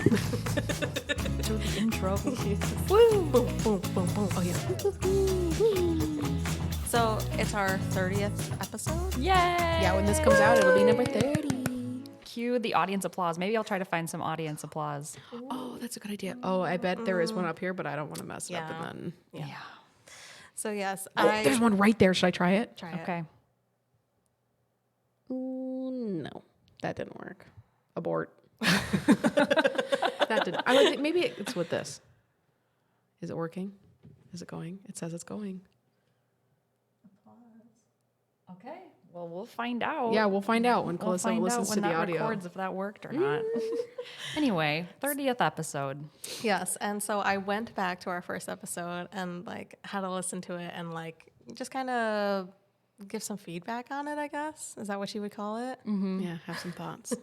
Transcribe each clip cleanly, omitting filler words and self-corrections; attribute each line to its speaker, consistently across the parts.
Speaker 1: Do the intro.
Speaker 2: Woo! Boom, boom, boom, boom. Oh, yeah. So it's our 30th episode?
Speaker 1: Yay!
Speaker 3: Yeah, when this comes out, it'll be number 30.
Speaker 1: Cue the audience applause. Maybe I'll try to find some audience applause.
Speaker 3: Oh, that's a good idea. Oh, I bet there is one up here, but I don't want to mess it up.
Speaker 2: Yeah.
Speaker 3: And then
Speaker 1: Yeah.
Speaker 2: So, yes,
Speaker 3: there's one right there. Should I try it?
Speaker 2: Try it.
Speaker 1: Okay.
Speaker 3: Ooh, no, that didn't work. Abort. That didn't. I think maybe it's with this. Is it working? Is it going? It says it's going.
Speaker 1: Okay. Well, we'll find out.
Speaker 3: Yeah, we'll find out when
Speaker 1: We'll
Speaker 3: Calissa
Speaker 1: find out
Speaker 3: listens
Speaker 1: when
Speaker 3: to the
Speaker 1: that
Speaker 3: audio.
Speaker 1: records if that worked or not. Anyway, 30th episode.
Speaker 2: Yes, and so I went back to our first episode and, like, had to listen to it and, like, just kind of give some feedback on it, I guess. Is that what you would call it?
Speaker 3: Yeah, have some thoughts.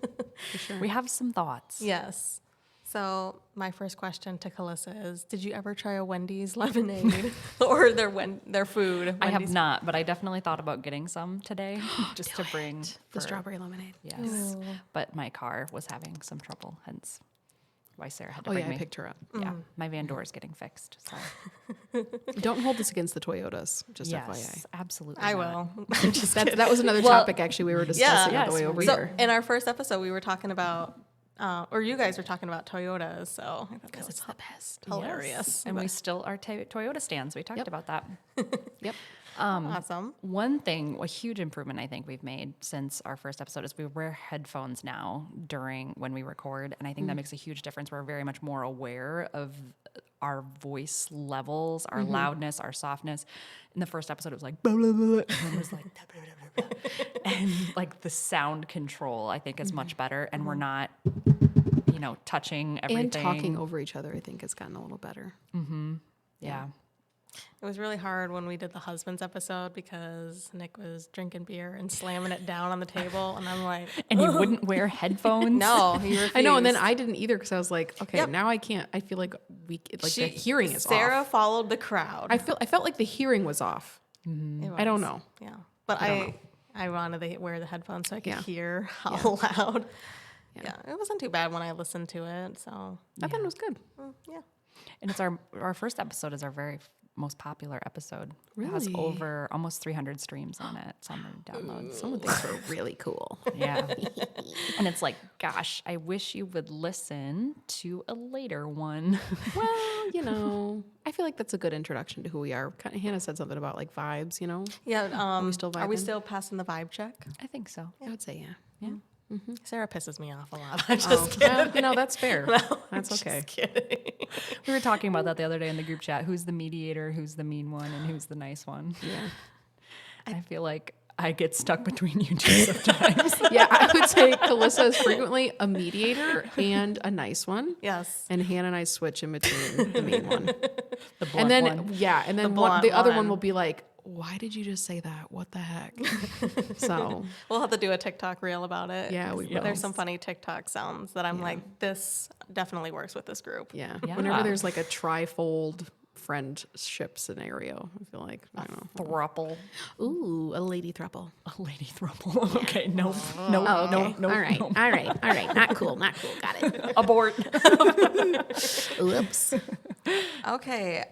Speaker 3: For sure.
Speaker 1: We have some thoughts.
Speaker 2: Yes. So my first question to Calissa is, did you ever try a Wendy's lemonade or their food?
Speaker 1: I have
Speaker 2: Wendy's-
Speaker 1: not, but I definitely thought about getting some today just to bring
Speaker 3: the
Speaker 1: for-
Speaker 3: strawberry lemonade.
Speaker 1: Yes. But my car was having some trouble, hence why Sarah had to
Speaker 3: Oh
Speaker 1: bring
Speaker 3: yeah,
Speaker 1: me.
Speaker 3: I picked her up.
Speaker 1: Yeah, my van door is getting fixed. So
Speaker 3: Don't hold this against the Toyotas. Just
Speaker 1: yes,
Speaker 3: FYI.
Speaker 1: absolutely.
Speaker 2: I
Speaker 1: not.
Speaker 2: will. I'm just kidding.
Speaker 3: That was another
Speaker 1: Well,
Speaker 3: topic actually we were discussing on the way over
Speaker 2: So
Speaker 3: here.
Speaker 2: in our first episode, we were talking about, or you guys were talking about Toyotas. So I thought that was
Speaker 3: It's the best.
Speaker 2: hilarious.
Speaker 1: Yes, and we still are Toyota stands. We talked
Speaker 3: Yep.
Speaker 1: about that.
Speaker 3: Yep.
Speaker 2: Awesome.
Speaker 1: One thing, a huge improvement I think we've made since our first episode is we wear headphones now during when we record, and I think that makes a huge difference. We're very much more aware of our voice levels, our loudness, our softness. In the first episode, it was like blah, blah, blah, blah, and it was like blah, blah, blah, blah. And like the sound control I think is much better, and we're not, touching everything
Speaker 3: And talking over each other, I think, has gotten a little better.
Speaker 1: Yeah.
Speaker 2: It was really hard when we did the husbands episode because Nick was drinking beer and slamming it down on the table, and I'm like,
Speaker 1: And you wouldn't wear headphones?
Speaker 2: no, he refused.
Speaker 3: I know, and then I didn't either because I was like, okay,
Speaker 2: Yep.
Speaker 3: now I can't. I feel like the hearing is
Speaker 2: Sarah
Speaker 3: off.
Speaker 2: followed the crowd.
Speaker 3: I felt like the hearing was off.
Speaker 2: It
Speaker 3: I don't
Speaker 2: was.
Speaker 3: know.
Speaker 2: Yeah, but
Speaker 3: I
Speaker 2: I wanted to wear the headphones so I could
Speaker 3: Yeah.
Speaker 2: hear how loud. Yeah. It wasn't too bad when I listened to it. So
Speaker 3: I thought it was good.
Speaker 2: yeah,
Speaker 1: And it's our first episode is our very most popular episode. It has
Speaker 3: Really?
Speaker 1: over almost 300 streams on it. Some downloads.
Speaker 3: Some of these were really cool.
Speaker 1: Yeah. And it's like, gosh, I wish you would listen to a later one.
Speaker 3: Well, I feel like that's a good introduction to who we are. Hannah said something about like vibes,
Speaker 2: yeah.
Speaker 3: Are we still
Speaker 2: Are we
Speaker 3: vibing?
Speaker 2: still passing the vibe check?
Speaker 1: I think so.
Speaker 3: I would say yeah.
Speaker 1: Yeah.
Speaker 2: Sarah pisses me off a lot. I'm just kidding.
Speaker 3: Well, that's fair. That's okay.
Speaker 2: Just kidding.
Speaker 1: We were talking about that the other day in the group chat. Who's the mediator, who's the mean one, and who's the nice one?
Speaker 3: Yeah.
Speaker 1: I feel like I get stuck between you two sometimes.
Speaker 3: Yeah, I would say Calissa is frequently a mediator and a nice one.
Speaker 2: Yes.
Speaker 3: And Hannah and I switch in between the mean one.
Speaker 1: The blunt
Speaker 3: And then,
Speaker 1: one.
Speaker 3: yeah, and then
Speaker 2: blunt
Speaker 3: the other one
Speaker 2: one.
Speaker 3: will be like, why did you just say that? What the heck? So,
Speaker 2: We'll have to do a TikTok reel about it.
Speaker 3: Yeah, we will.
Speaker 2: There's some funny TikTok sounds that I'm like, this definitely works with this group.
Speaker 3: yeah.
Speaker 1: Yeah.
Speaker 3: Whenever there's like a trifold friendship scenario, I feel like, I don't know.
Speaker 1: Thruple.
Speaker 3: Ooh, a lady thruple.
Speaker 1: A lady thruple. Okay, no.
Speaker 3: Oh, okay.
Speaker 1: No.
Speaker 3: All right. Not cool. Got it.
Speaker 1: Abort.
Speaker 3: Oops.
Speaker 2: Okay.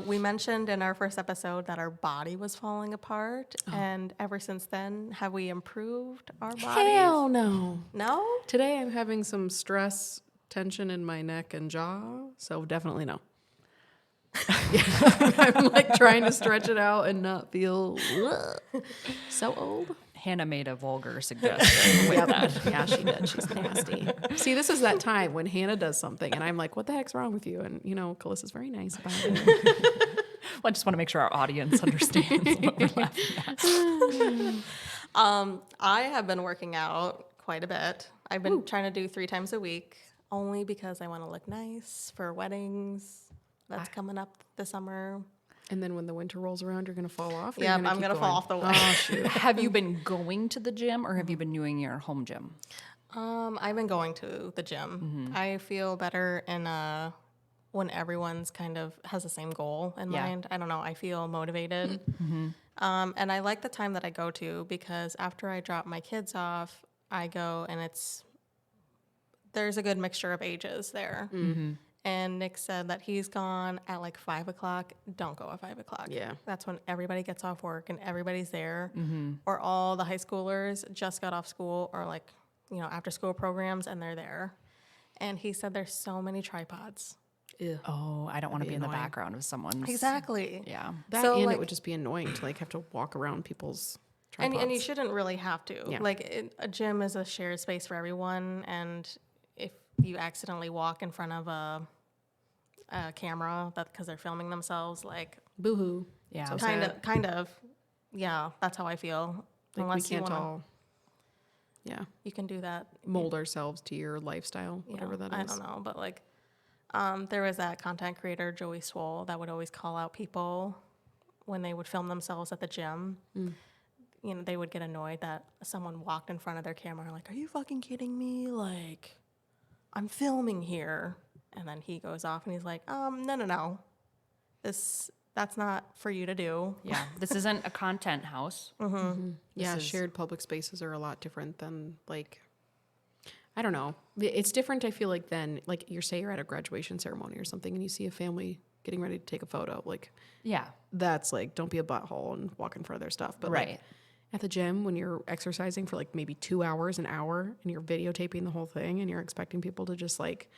Speaker 2: We mentioned in our first episode that our body was falling apart. And ever since then, have we improved our bodies?
Speaker 3: Hell no.
Speaker 2: No?
Speaker 3: Today I'm having some stress, tension in my neck and jaw, so definitely no. I'm like trying to stretch it out and not feel so old.
Speaker 1: Hannah made a vulgar suggestion with that.
Speaker 3: Yeah, she did. She's nasty. See, this is that time when Hannah does something and I'm like, what the heck's wrong with you? And, Calissa's very nice about it.
Speaker 1: Well, I just want to make sure our audience understands what we're laughing at.
Speaker 2: I have been working out quite a bit. I've been trying to do 3 times a week, only because I want to look nice for weddings. That's coming up this summer.
Speaker 3: And then when the winter rolls around, you're going to fall off?
Speaker 2: Yeah, I'm going to fall off the way.
Speaker 3: Oh, shoot.
Speaker 1: Have you been going to the gym or have you been doing your home gym?
Speaker 2: I've been going to the gym. I feel better when everyone's kind of has the same goal in mind. I don't know. I feel motivated. And I like the time that I go to because after I drop my kids off, I go and there's a good mixture of ages there.
Speaker 3: Mm-hmm.
Speaker 2: And Nick said that he's gone at like 5 o'clock. Don't go at 5 o'clock.
Speaker 3: Yeah.
Speaker 2: That's when everybody gets off work and everybody's there.
Speaker 1: Mm-hmm.
Speaker 2: Or all the high schoolers just got off school or like, after school programs and they're there. And he said there's so many tripods.
Speaker 3: Ew.
Speaker 1: Oh, I don't want to
Speaker 3: be
Speaker 1: be in the
Speaker 3: annoying.
Speaker 1: background of someone's.
Speaker 2: Exactly.
Speaker 1: Yeah.
Speaker 3: That
Speaker 2: So,
Speaker 3: and
Speaker 2: like-
Speaker 3: it would just be annoying to like have to walk around people's
Speaker 2: And
Speaker 3: tripods.
Speaker 2: you shouldn't really have to.
Speaker 3: Yeah.
Speaker 2: Like a gym is a shared space for everyone. And if you accidentally walk in front of a camera because they're filming themselves, like
Speaker 3: Boo-hoo.
Speaker 1: Yeah.
Speaker 3: So
Speaker 2: kind
Speaker 3: sad.
Speaker 2: of, yeah, that's how I feel.
Speaker 3: Like
Speaker 2: Unless
Speaker 3: we can't
Speaker 2: you wanna,
Speaker 3: all, yeah,
Speaker 2: you can do that.
Speaker 3: mold ourselves to your lifestyle, whatever that is.
Speaker 2: I don't know, but like, there was that content creator Joey Swoll that would always call out people when they would film themselves at the gym. They would get annoyed that someone walked in front of their camera, like, "Are you fucking kidding me? Like, I'm filming here." And then he goes off and he's like, no. That's not for you to do.
Speaker 1: Yeah. This isn't a content house.
Speaker 3: Yeah,
Speaker 1: is-
Speaker 3: shared public spaces are a lot different than like, I don't know. It's different. I feel like than like you're at a graduation ceremony or something and you see a family getting ready to take a photo. Like
Speaker 1: Yeah.
Speaker 3: that's like, don't be a butthole and walk in front of their stuff. But like
Speaker 1: Right.
Speaker 3: at the gym when you're exercising for like maybe 2 hours, an hour, and you're videotaping the whole thing and you're expecting people to just like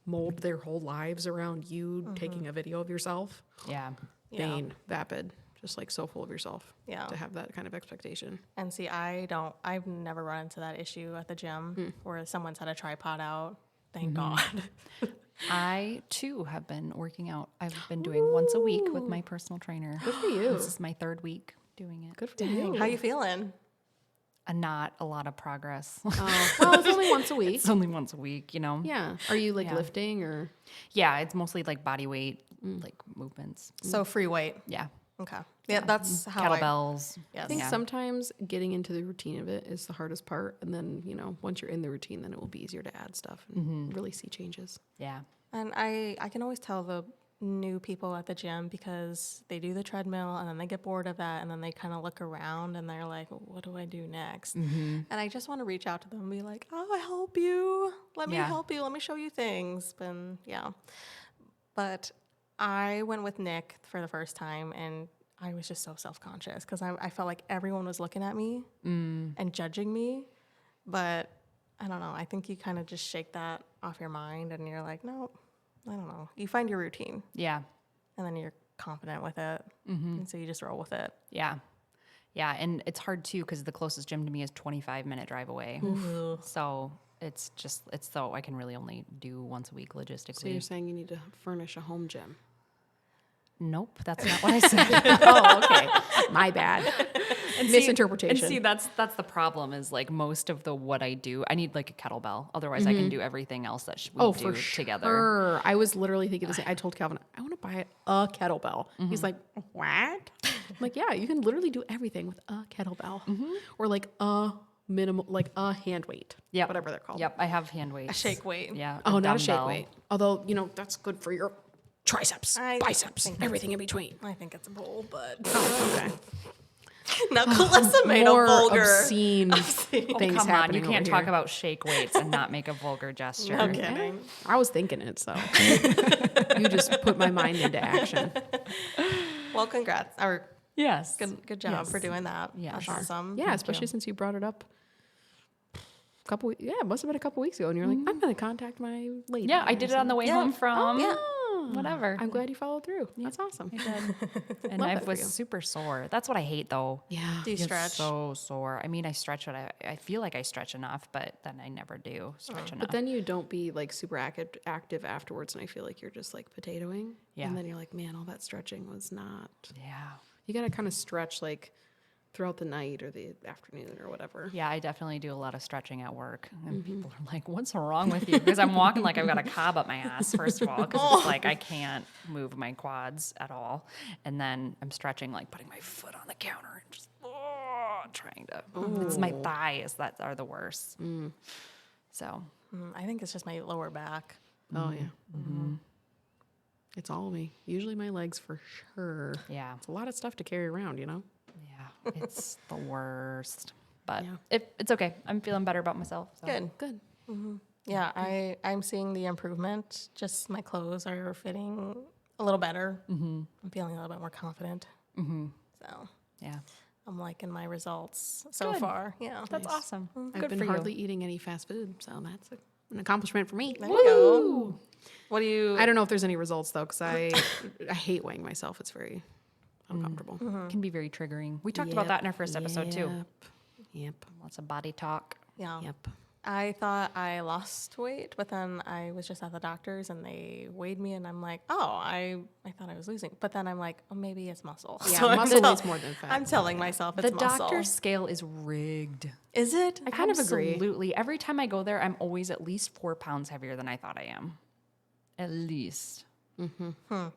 Speaker 3: mold their whole lives around you taking a video of yourself.
Speaker 1: Yeah.
Speaker 2: Yeah.
Speaker 3: Vain, vapid, just like so full of yourself.
Speaker 2: Yeah.
Speaker 3: To have that kind of expectation.
Speaker 2: And see, I've never run into that issue at the gym where someone's had a tripod out. Thank God.
Speaker 1: I too have been working out. I've been doing once a week with my personal trainer.
Speaker 3: Good for you.
Speaker 1: This is my 3rd week doing it.
Speaker 3: Good for you.
Speaker 2: How you feeling?
Speaker 1: Not a lot of progress.
Speaker 3: Oh, well, it's only once a week.
Speaker 1: It's only once a week,
Speaker 3: Yeah. Are you like
Speaker 1: Yeah.
Speaker 3: lifting or?
Speaker 1: Yeah, it's mostly like body weight, like movements.
Speaker 2: So free weight.
Speaker 1: Yeah.
Speaker 2: Okay. Yeah, that's how
Speaker 1: Kettlebells.
Speaker 2: Yes.
Speaker 3: I think
Speaker 1: Yeah.
Speaker 3: sometimes getting into the routine of it is the hardest part. And then, once you're in the routine, then it will be easier to add stuff and really see changes.
Speaker 1: Yeah.
Speaker 2: And I can always tell the new people at the gym because they do the treadmill and then they get bored of that and then they kind of look around and they're like, what do I do next? And I just want to reach out to them and be like, oh, I help you. Let me
Speaker 1: Yeah.
Speaker 2: help you. Let me show you things. And yeah. But I went with Nick for the first time and I was just so self-conscious because I felt like everyone was looking at me and judging me. But I don't know. I think you kind of just shake that off your mind and you're like, no, I don't know. You find your routine
Speaker 1: Yeah.
Speaker 2: and then you're confident with it. And so you just roll with it.
Speaker 1: Yeah. Yeah. And it's hard too because the closest gym to me is 25-minute drive away. So it's though I can really only do once a week logistically.
Speaker 3: So you're saying you need to furnish a home gym?
Speaker 1: Nope, that's not what I said.
Speaker 3: Oh, okay. My bad. Misinterpretation.
Speaker 1: And see, that's the problem is like most of the what I do, I need like a kettlebell. Otherwise, I can do everything else that we do
Speaker 3: for
Speaker 1: together.
Speaker 3: sure. I was literally thinking the same. I told Calvin, I want to buy a kettlebell. He's like, what? I'm like, yeah, you can literally do everything with a kettlebell or like a minimal, like a hand weight.
Speaker 1: Yeah,
Speaker 3: whatever they're called.
Speaker 1: Yep, I have hand weights.
Speaker 2: A shake weight.
Speaker 1: Yeah.
Speaker 3: Oh, not a shake
Speaker 1: dumbbell.
Speaker 3: weight. Although, that's good for your triceps,
Speaker 2: I
Speaker 3: biceps,
Speaker 2: think
Speaker 3: everything in between.
Speaker 2: I think it's a bowl, but
Speaker 3: Okay.
Speaker 2: now Calissa made a
Speaker 3: More
Speaker 2: vulgar.
Speaker 3: obscene
Speaker 1: Oh,
Speaker 3: things
Speaker 1: come on,
Speaker 3: happening
Speaker 1: you can't
Speaker 3: over
Speaker 1: talk
Speaker 3: here.
Speaker 1: about shake weights and not make a vulgar gesture.
Speaker 2: No kidding.
Speaker 3: I was thinking it, so you just put my mind into action.
Speaker 2: Well, congrats. Or
Speaker 1: Yes.
Speaker 2: good job for doing that.
Speaker 1: Yeah,
Speaker 2: That's
Speaker 1: sure.
Speaker 2: awesome.
Speaker 3: Yeah, especially since you brought it up it must have been a couple weeks ago, and you're like, I'm going to contact my lady.
Speaker 1: Yeah, I did it on the way home from
Speaker 2: yeah.
Speaker 1: whatever.
Speaker 3: I'm glad you followed through. That's awesome.
Speaker 1: And
Speaker 3: Love
Speaker 1: I
Speaker 3: that for
Speaker 1: was
Speaker 3: you.
Speaker 1: super sore. That's what I hate though.
Speaker 3: Yeah.
Speaker 2: Do you
Speaker 1: It's
Speaker 2: stretch?
Speaker 1: so sore. I mean, I stretch what I feel like I stretch enough, but then I never do stretch enough.
Speaker 3: But then you don't be like super active afterwards, and I feel like you're just like potatoing.
Speaker 1: Yeah.
Speaker 3: And then you're like, man, all that stretching was not.
Speaker 1: Yeah.
Speaker 3: You got to kind of stretch like throughout the night or the afternoon or whatever.
Speaker 1: Yeah, I definitely do a lot of stretching at work. And people are like, what's wrong with you? Because I'm walking like I've got a cob up my ass, first of all, because it's like I can't move my quads at all. And then I'm stretching, like putting my foot on the counter and just trying to. It's my thighs that are the worst. So,
Speaker 2: I think it's just my lower back.
Speaker 3: Oh, yeah. It's all me. Usually my legs for sure.
Speaker 1: yeah.
Speaker 3: It's a lot of stuff to carry around,
Speaker 1: Yeah. It's the worst. But
Speaker 3: Yeah.
Speaker 1: it's okay. I'm feeling better about myself. So.
Speaker 2: Good.
Speaker 3: Good.
Speaker 2: Yeah, I'm seeing the improvement. Just my clothes are fitting a little better. I'm feeling a little bit more confident. So
Speaker 1: Yeah.
Speaker 2: I'm liking my results so
Speaker 1: Good.
Speaker 2: far. Yeah.
Speaker 1: That's awesome.
Speaker 3: I've
Speaker 1: Good
Speaker 3: been
Speaker 1: for
Speaker 3: hardly
Speaker 1: you.
Speaker 3: eating any fast food, so that's an accomplishment for me.
Speaker 2: There you go. What do you?
Speaker 3: I don't know if there's any results though, because I hate weighing myself. It's very uncomfortable.
Speaker 1: Can be very triggering. We talked about that in our first episode too.
Speaker 3: Yep.
Speaker 1: Lots of body talk.
Speaker 2: Yeah.
Speaker 3: Yep.
Speaker 2: I thought I lost weight, but then I was just at the doctor's and they weighed me, and I'm like, oh, I thought I was losing. But then I'm like, oh, maybe it's muscle.
Speaker 3: Yeah,
Speaker 2: I'm
Speaker 3: muscle
Speaker 2: tell-
Speaker 3: weighs more than fat.
Speaker 2: I'm telling myself it's
Speaker 1: The
Speaker 2: muscle.
Speaker 1: doctor's scale is rigged.
Speaker 2: Is it?
Speaker 3: I kind of agree.
Speaker 1: Absolutely. Every time I go there, I'm always at least 4 pounds heavier than I thought I am. At least. Do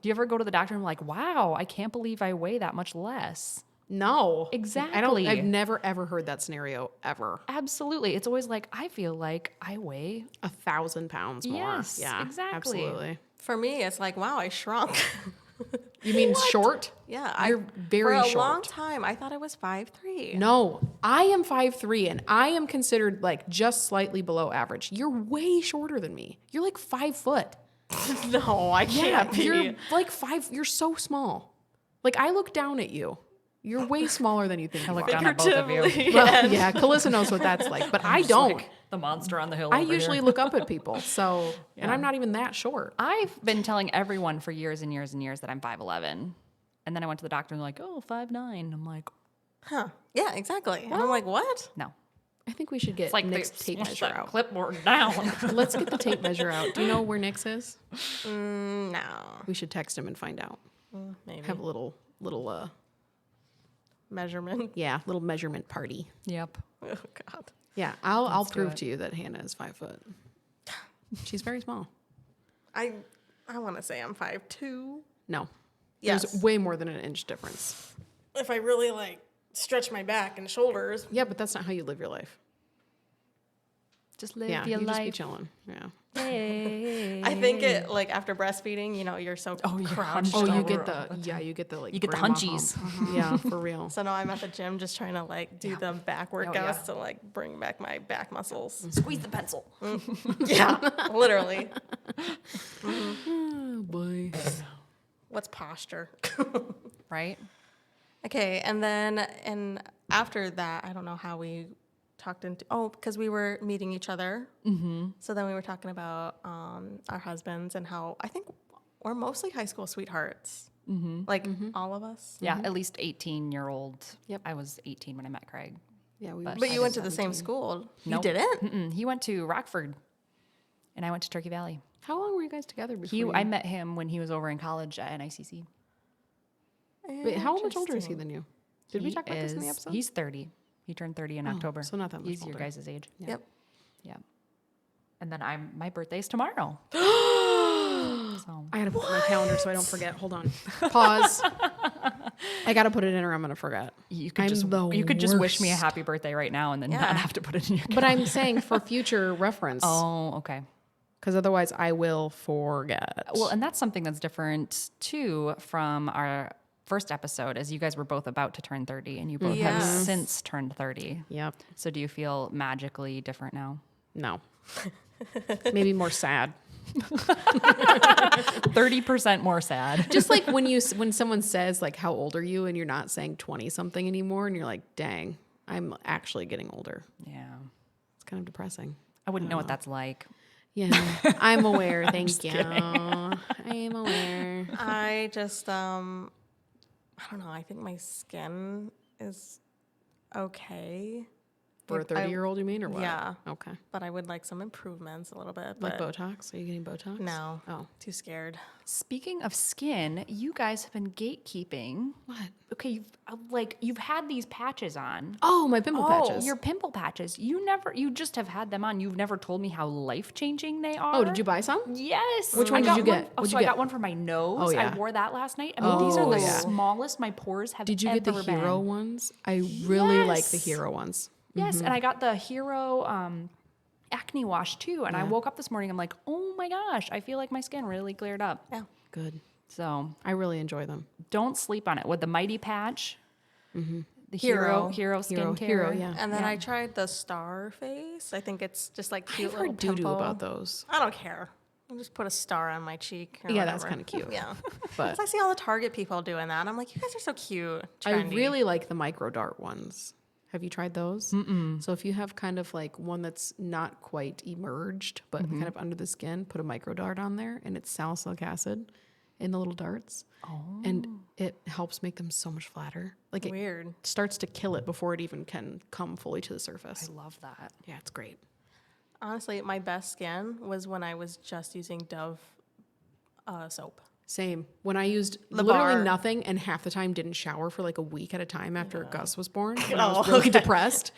Speaker 1: you ever go to the doctor and like, wow, I can't believe I weigh that much less?
Speaker 3: No.
Speaker 1: Exactly.
Speaker 3: I've never ever heard that scenario ever.
Speaker 1: Absolutely. It's always like, I feel like I weigh.
Speaker 3: 1,000 pounds more.
Speaker 1: Yes,
Speaker 3: Yeah,
Speaker 1: exactly.
Speaker 3: Absolutely.
Speaker 2: For me, it's like, wow, I shrunk.
Speaker 3: You mean short?
Speaker 2: Yeah,
Speaker 3: You're very
Speaker 2: for a
Speaker 3: short.
Speaker 2: long time, I thought I was 5'3".
Speaker 3: No, I am 5'3", and I am considered like just slightly below average. You're way shorter than me. You're like 5 foot.
Speaker 2: No, I can't be.
Speaker 3: You're like 5. You're so small. Like I look down at you. You're way smaller than you think you
Speaker 1: look
Speaker 3: are.
Speaker 1: down at both of you.
Speaker 2: Figuratively.
Speaker 3: Well, yeah, Calissa knows what that's like, but I don't.
Speaker 1: The monster on the hill.
Speaker 3: I
Speaker 1: over
Speaker 3: usually
Speaker 1: here.
Speaker 3: look up at people, so and I'm not even that short.
Speaker 1: I've been telling everyone for years and years and years that I'm 5'11". And then I went to the doctor and they're like, oh, 5'9". I'm like,
Speaker 2: Huh. Yeah, exactly. And I'm like, what?
Speaker 1: no.
Speaker 3: I think we should get
Speaker 1: It's like
Speaker 3: Nick's
Speaker 1: they
Speaker 3: tape
Speaker 1: smushed
Speaker 3: measure
Speaker 1: that
Speaker 3: out.
Speaker 1: clipboard down.
Speaker 3: Let's get the tape measure out. Do you know where Nick's is?
Speaker 2: No.
Speaker 3: We should text him and find out.
Speaker 2: Maybe.
Speaker 3: Have a little
Speaker 2: Measurement.
Speaker 3: little measurement party.
Speaker 1: Yep.
Speaker 2: Oh, God.
Speaker 3: Yeah, I'll
Speaker 1: do
Speaker 3: prove
Speaker 1: it.
Speaker 3: to you that Hannah is 5 foot. She's very small.
Speaker 2: I want to say I'm 5'2".
Speaker 3: No.
Speaker 2: Yes.
Speaker 3: There's way more than an inch difference.
Speaker 2: If I really like stretch my back and shoulders.
Speaker 3: Yeah, but that's not how you live your life.
Speaker 1: Just live
Speaker 3: Yeah,
Speaker 1: your
Speaker 3: you just be
Speaker 1: life.
Speaker 3: chilling. Yeah.
Speaker 1: Hey.
Speaker 2: I think it like after breastfeeding, you're so crouched.
Speaker 3: Oh, you
Speaker 2: over.
Speaker 3: get the like
Speaker 1: You get the
Speaker 3: grandma
Speaker 1: hunchies.
Speaker 3: hump. Yeah, for real.
Speaker 2: So now I'm at the gym just trying to like do the back workouts
Speaker 1: yeah.
Speaker 2: to like bring back my back muscles.
Speaker 1: Squeeze the pencil.
Speaker 2: Yeah, literally.
Speaker 3: Oh boy.
Speaker 2: What's posture?
Speaker 1: Right?
Speaker 2: Okay, and after that, I don't know how we talked into. Oh, because we were meeting each other. Mm-hmm. So then we were talking about our husbands and how I think we're mostly high school sweethearts. Mm-hmm. Like all of us.
Speaker 1: Yeah, at least 18-year-old.
Speaker 3: Yep.
Speaker 1: I was 18 when I met Craig.
Speaker 3: Yeah, we.
Speaker 2: But you went to the same school.
Speaker 1: Nope.
Speaker 2: You didn't?
Speaker 1: Mm-mm. He went to Rockford, and I went to Turkey Valley.
Speaker 3: How long were you guys together before?
Speaker 1: I met him when he was over in college at NICC.
Speaker 3: Wait, how much older is he than you? Did we
Speaker 1: He
Speaker 3: talk about this in the episode?
Speaker 1: He's 30. He turned 30 in October.
Speaker 3: so not that much
Speaker 1: He's
Speaker 3: older.
Speaker 1: your guys' age.
Speaker 2: Yep.
Speaker 1: Yeah. And then my birthday's tomorrow. So
Speaker 3: I gotta put it in my calendar so I don't forget. Hold on. Pause. I gotta put it in or I'm gonna forget.
Speaker 1: you could
Speaker 3: I'm
Speaker 1: you could
Speaker 3: the
Speaker 1: just wish me a
Speaker 3: worst.
Speaker 1: happy birthday right now and then
Speaker 2: Yeah.
Speaker 1: not have to put it in your
Speaker 3: But I'm saying for future reference,
Speaker 1: Oh, okay.
Speaker 3: because otherwise I will forget.
Speaker 1: Well, and that's something that's different too from our first episode, as you guys were both about to turn 30 and you both have
Speaker 2: Yes.
Speaker 1: since turned 30.
Speaker 3: Yep.
Speaker 1: So do you feel magically different now?
Speaker 3: No. Maybe more sad.
Speaker 1: 30% more sad.
Speaker 3: Just like when someone says like, "How old are you?" and you're not saying 20 something anymore, and you're like, "Dang, I'm actually getting older."
Speaker 1: Yeah.
Speaker 3: It's kind of depressing.
Speaker 1: I wouldn't know what that's like.
Speaker 3: Yeah, I'm aware. Thank you. I am aware.
Speaker 2: I just I don't know. I think my skin is okay.
Speaker 3: For a 30-year-old, you mean, or what?
Speaker 2: Yeah.
Speaker 3: Okay.
Speaker 2: But I would like some improvements a little bit.
Speaker 3: Like
Speaker 2: But
Speaker 3: Botox? Are you getting Botox?
Speaker 2: no.
Speaker 3: Oh.
Speaker 2: Too scared.
Speaker 1: Speaking of skin, you guys have been gatekeeping.
Speaker 3: What?
Speaker 1: Okay, you've had these patches on.
Speaker 3: Oh, my pimple patches.
Speaker 1: Your pimple patches. You just have had them on. You've never told me how life-changing they are.
Speaker 3: Oh, did you buy some?
Speaker 1: Yes.
Speaker 3: Which one
Speaker 1: I
Speaker 3: did
Speaker 1: got
Speaker 3: you get?
Speaker 1: One,
Speaker 3: What'd
Speaker 1: so
Speaker 3: you
Speaker 1: I got
Speaker 3: get?
Speaker 1: one for my nose.
Speaker 3: Oh, yeah.
Speaker 1: I wore that last night. I mean, these are
Speaker 3: Oh,
Speaker 1: the
Speaker 3: yeah.
Speaker 1: smallest my pores have
Speaker 3: Did you get the
Speaker 1: ever
Speaker 3: hero
Speaker 1: been.
Speaker 3: ones? I really like the
Speaker 1: Yes.
Speaker 3: hero ones.
Speaker 1: Yes,
Speaker 3: Mm-hmm.
Speaker 1: and I got the Hero acne wash too. And I woke up this morning, I'm like, oh my gosh, I feel like my skin really cleared up.
Speaker 2: Yeah.
Speaker 3: Good.
Speaker 1: So
Speaker 3: I really enjoy them.
Speaker 1: don't sleep on it. With the Mighty Patch, The
Speaker 2: Hero.
Speaker 1: hero skincare.
Speaker 3: Hero, yeah.
Speaker 2: And then I tried the star face. I think it's just like cute
Speaker 3: I've
Speaker 2: little
Speaker 3: heard doo-doo
Speaker 2: pimple.
Speaker 3: about those.
Speaker 2: I don't care. I'll just put a star on my cheek. Or
Speaker 3: Yeah, that's
Speaker 2: whatever.
Speaker 3: kind of cute.
Speaker 2: Yeah.
Speaker 3: But
Speaker 2: 'Cause I see all the Target people doing that. And I'm like, you guys are so cute.
Speaker 3: I
Speaker 2: Trendy.
Speaker 3: really like the micro dart ones. Have you tried those? Mm-mm. So if you have kind of like one that's not quite emerged, but kind of under the skin, put a micro dart on there, and it's salicylic acid in the little darts. And it helps make them so much flatter. Like it
Speaker 2: Weird.
Speaker 3: starts to kill it before it even can come fully to the surface.
Speaker 1: I love that.
Speaker 3: Yeah, it's great.
Speaker 2: Honestly, my best skin was when I was just using Dove soap.
Speaker 3: Same. When I used
Speaker 2: The
Speaker 3: literally
Speaker 2: bar.
Speaker 3: nothing and half the time didn't shower for like a week at a time after Gus was born, when I
Speaker 2: Oh,
Speaker 3: was really
Speaker 2: okay.
Speaker 3: depressed,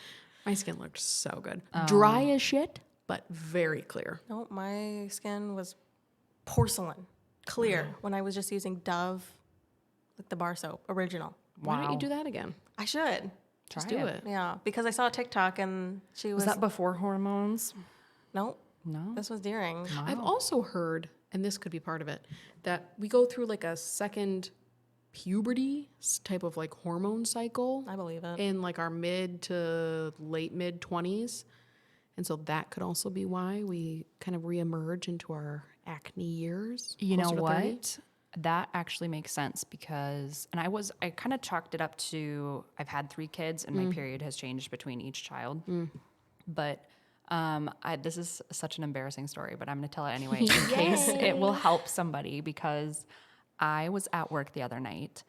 Speaker 3: my skin looked so good. Dry as shit, but very clear.
Speaker 2: No, my skin was porcelain, clear, when I was just using Dove, like the bar soap, original.
Speaker 3: Why don't you do that again?
Speaker 2: I should.
Speaker 3: Just
Speaker 1: Try
Speaker 3: do
Speaker 1: it.
Speaker 3: it.
Speaker 2: Yeah, because I saw a TikTok and she was,
Speaker 1: Was that before hormones?
Speaker 2: nope,
Speaker 1: No.
Speaker 2: this was during.
Speaker 3: I've also heard, and this could be part of it, that we go through like a second puberty type of like hormone cycle
Speaker 2: I believe it.
Speaker 3: in like our mid to late mid 20s. And so that could also be why we kind of reemerge into our acne years.
Speaker 1: You know
Speaker 3: closer to 30.
Speaker 1: what? That actually makes sense because, and I kind of chalked it up to, I've had 3 kids and my period has changed between each child. But this is such an embarrassing story, but I'm going to tell it anyway in case it will help somebody because I was at work the other night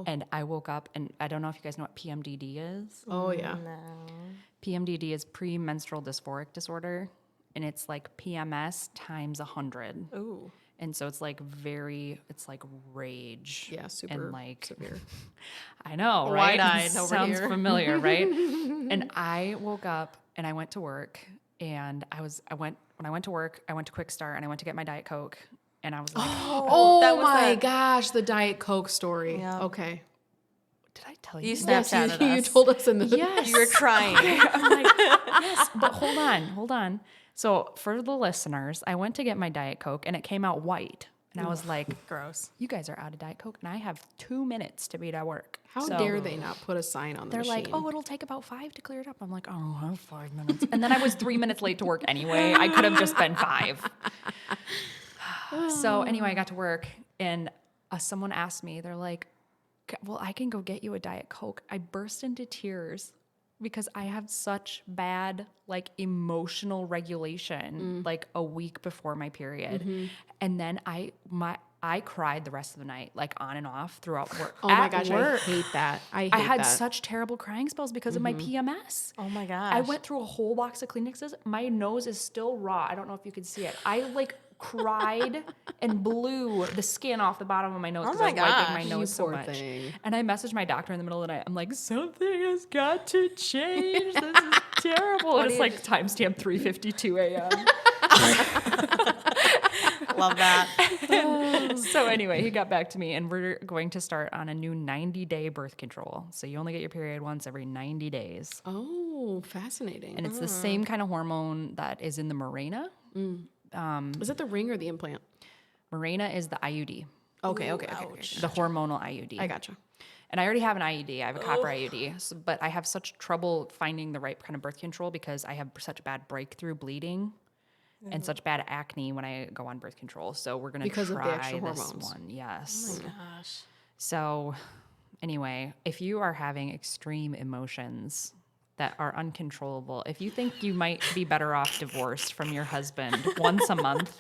Speaker 1: and I woke up and I don't know if you guys know what PMDD is.
Speaker 3: Oh, yeah.
Speaker 2: No.
Speaker 1: PMDD is premenstrual dysphoric disorder and it's like PMS times 100.
Speaker 2: Ooh.
Speaker 1: And so it's like it's like rage.
Speaker 3: Yeah, super
Speaker 1: and like
Speaker 3: severe.
Speaker 1: I know, right?
Speaker 2: Wide-eyed over
Speaker 1: Sounds
Speaker 2: here.
Speaker 1: familiar, right? And I woke up and I went to work and when I went to work, I went to Quick Start and I went to get my Diet Coke and I was like,
Speaker 3: Oh
Speaker 2: that was
Speaker 3: my
Speaker 2: that-
Speaker 3: gosh, the Diet Coke story.
Speaker 2: Yeah.
Speaker 3: Okay.
Speaker 1: did I tell you?
Speaker 2: You
Speaker 1: that?
Speaker 2: Snapchatted
Speaker 3: you
Speaker 2: us.
Speaker 3: told us in the
Speaker 1: Yes.
Speaker 2: You were crying.
Speaker 1: I'm like, yes, but hold on. So for the listeners, I went to get my Diet Coke and it came out white. And I was like,
Speaker 2: Gross.
Speaker 1: you guys are out of Diet Coke and I have 2 minutes to be at work.
Speaker 3: How
Speaker 1: So
Speaker 3: dare they not put a sign on the
Speaker 1: they're
Speaker 3: machine?
Speaker 1: like, oh, it'll take about 5 to clear it up. I'm like, oh, I have 5 minutes. And then I was 3 minutes late to work anyway. I could have just been 5. So anyway, I got to work and someone asked me, they're like, well, I can go get you a Diet Coke. I burst into tears because I have such bad like emotional regulation like a week before my period. And then I cried the rest of the night, like on and off throughout work.
Speaker 3: Oh my
Speaker 1: At
Speaker 3: gosh,
Speaker 1: work,
Speaker 3: I hate that. I
Speaker 1: had
Speaker 3: that.
Speaker 1: such terrible crying spells because of my PMS.
Speaker 2: Oh my gosh.
Speaker 1: I went through a whole box of Kleenexes. My nose is still raw. I don't know if you can see it. I like cried and blew the skin off the bottom of my nose
Speaker 2: Oh
Speaker 1: because I was
Speaker 2: my
Speaker 1: wiping my
Speaker 2: gosh.
Speaker 1: nose
Speaker 3: You
Speaker 1: so
Speaker 3: poor
Speaker 1: much.
Speaker 3: thing.
Speaker 1: And I messaged my doctor in the middle of the night. I'm like, something has got to change. This is terrible. And it's like timestamp 3:52 a.m.
Speaker 2: Love that.
Speaker 1: So anyway, he got back to me and we're going to start on a new 90-day birth control. So you only get your period once every 90 days.
Speaker 3: Oh, fascinating.
Speaker 1: And it's the same kind of hormone that is in the Mirena.
Speaker 3: Is it the ring or the implant?
Speaker 1: Mirena is the IUD,
Speaker 3: Okay.
Speaker 1: the hormonal IUD.
Speaker 3: I gotcha.
Speaker 1: And I already have an IUD. I have a copper IUD, but I have such trouble finding the right kind of birth control because I have such bad breakthrough bleeding and such bad acne when I go on birth control. So we're going to
Speaker 3: Because of the
Speaker 1: try
Speaker 3: extra
Speaker 1: this
Speaker 3: hormones.
Speaker 1: one. Yes.
Speaker 2: Gosh.
Speaker 1: So anyway, if you are having extreme emotions that are uncontrollable, if you think you might be better off divorced from your husband once a month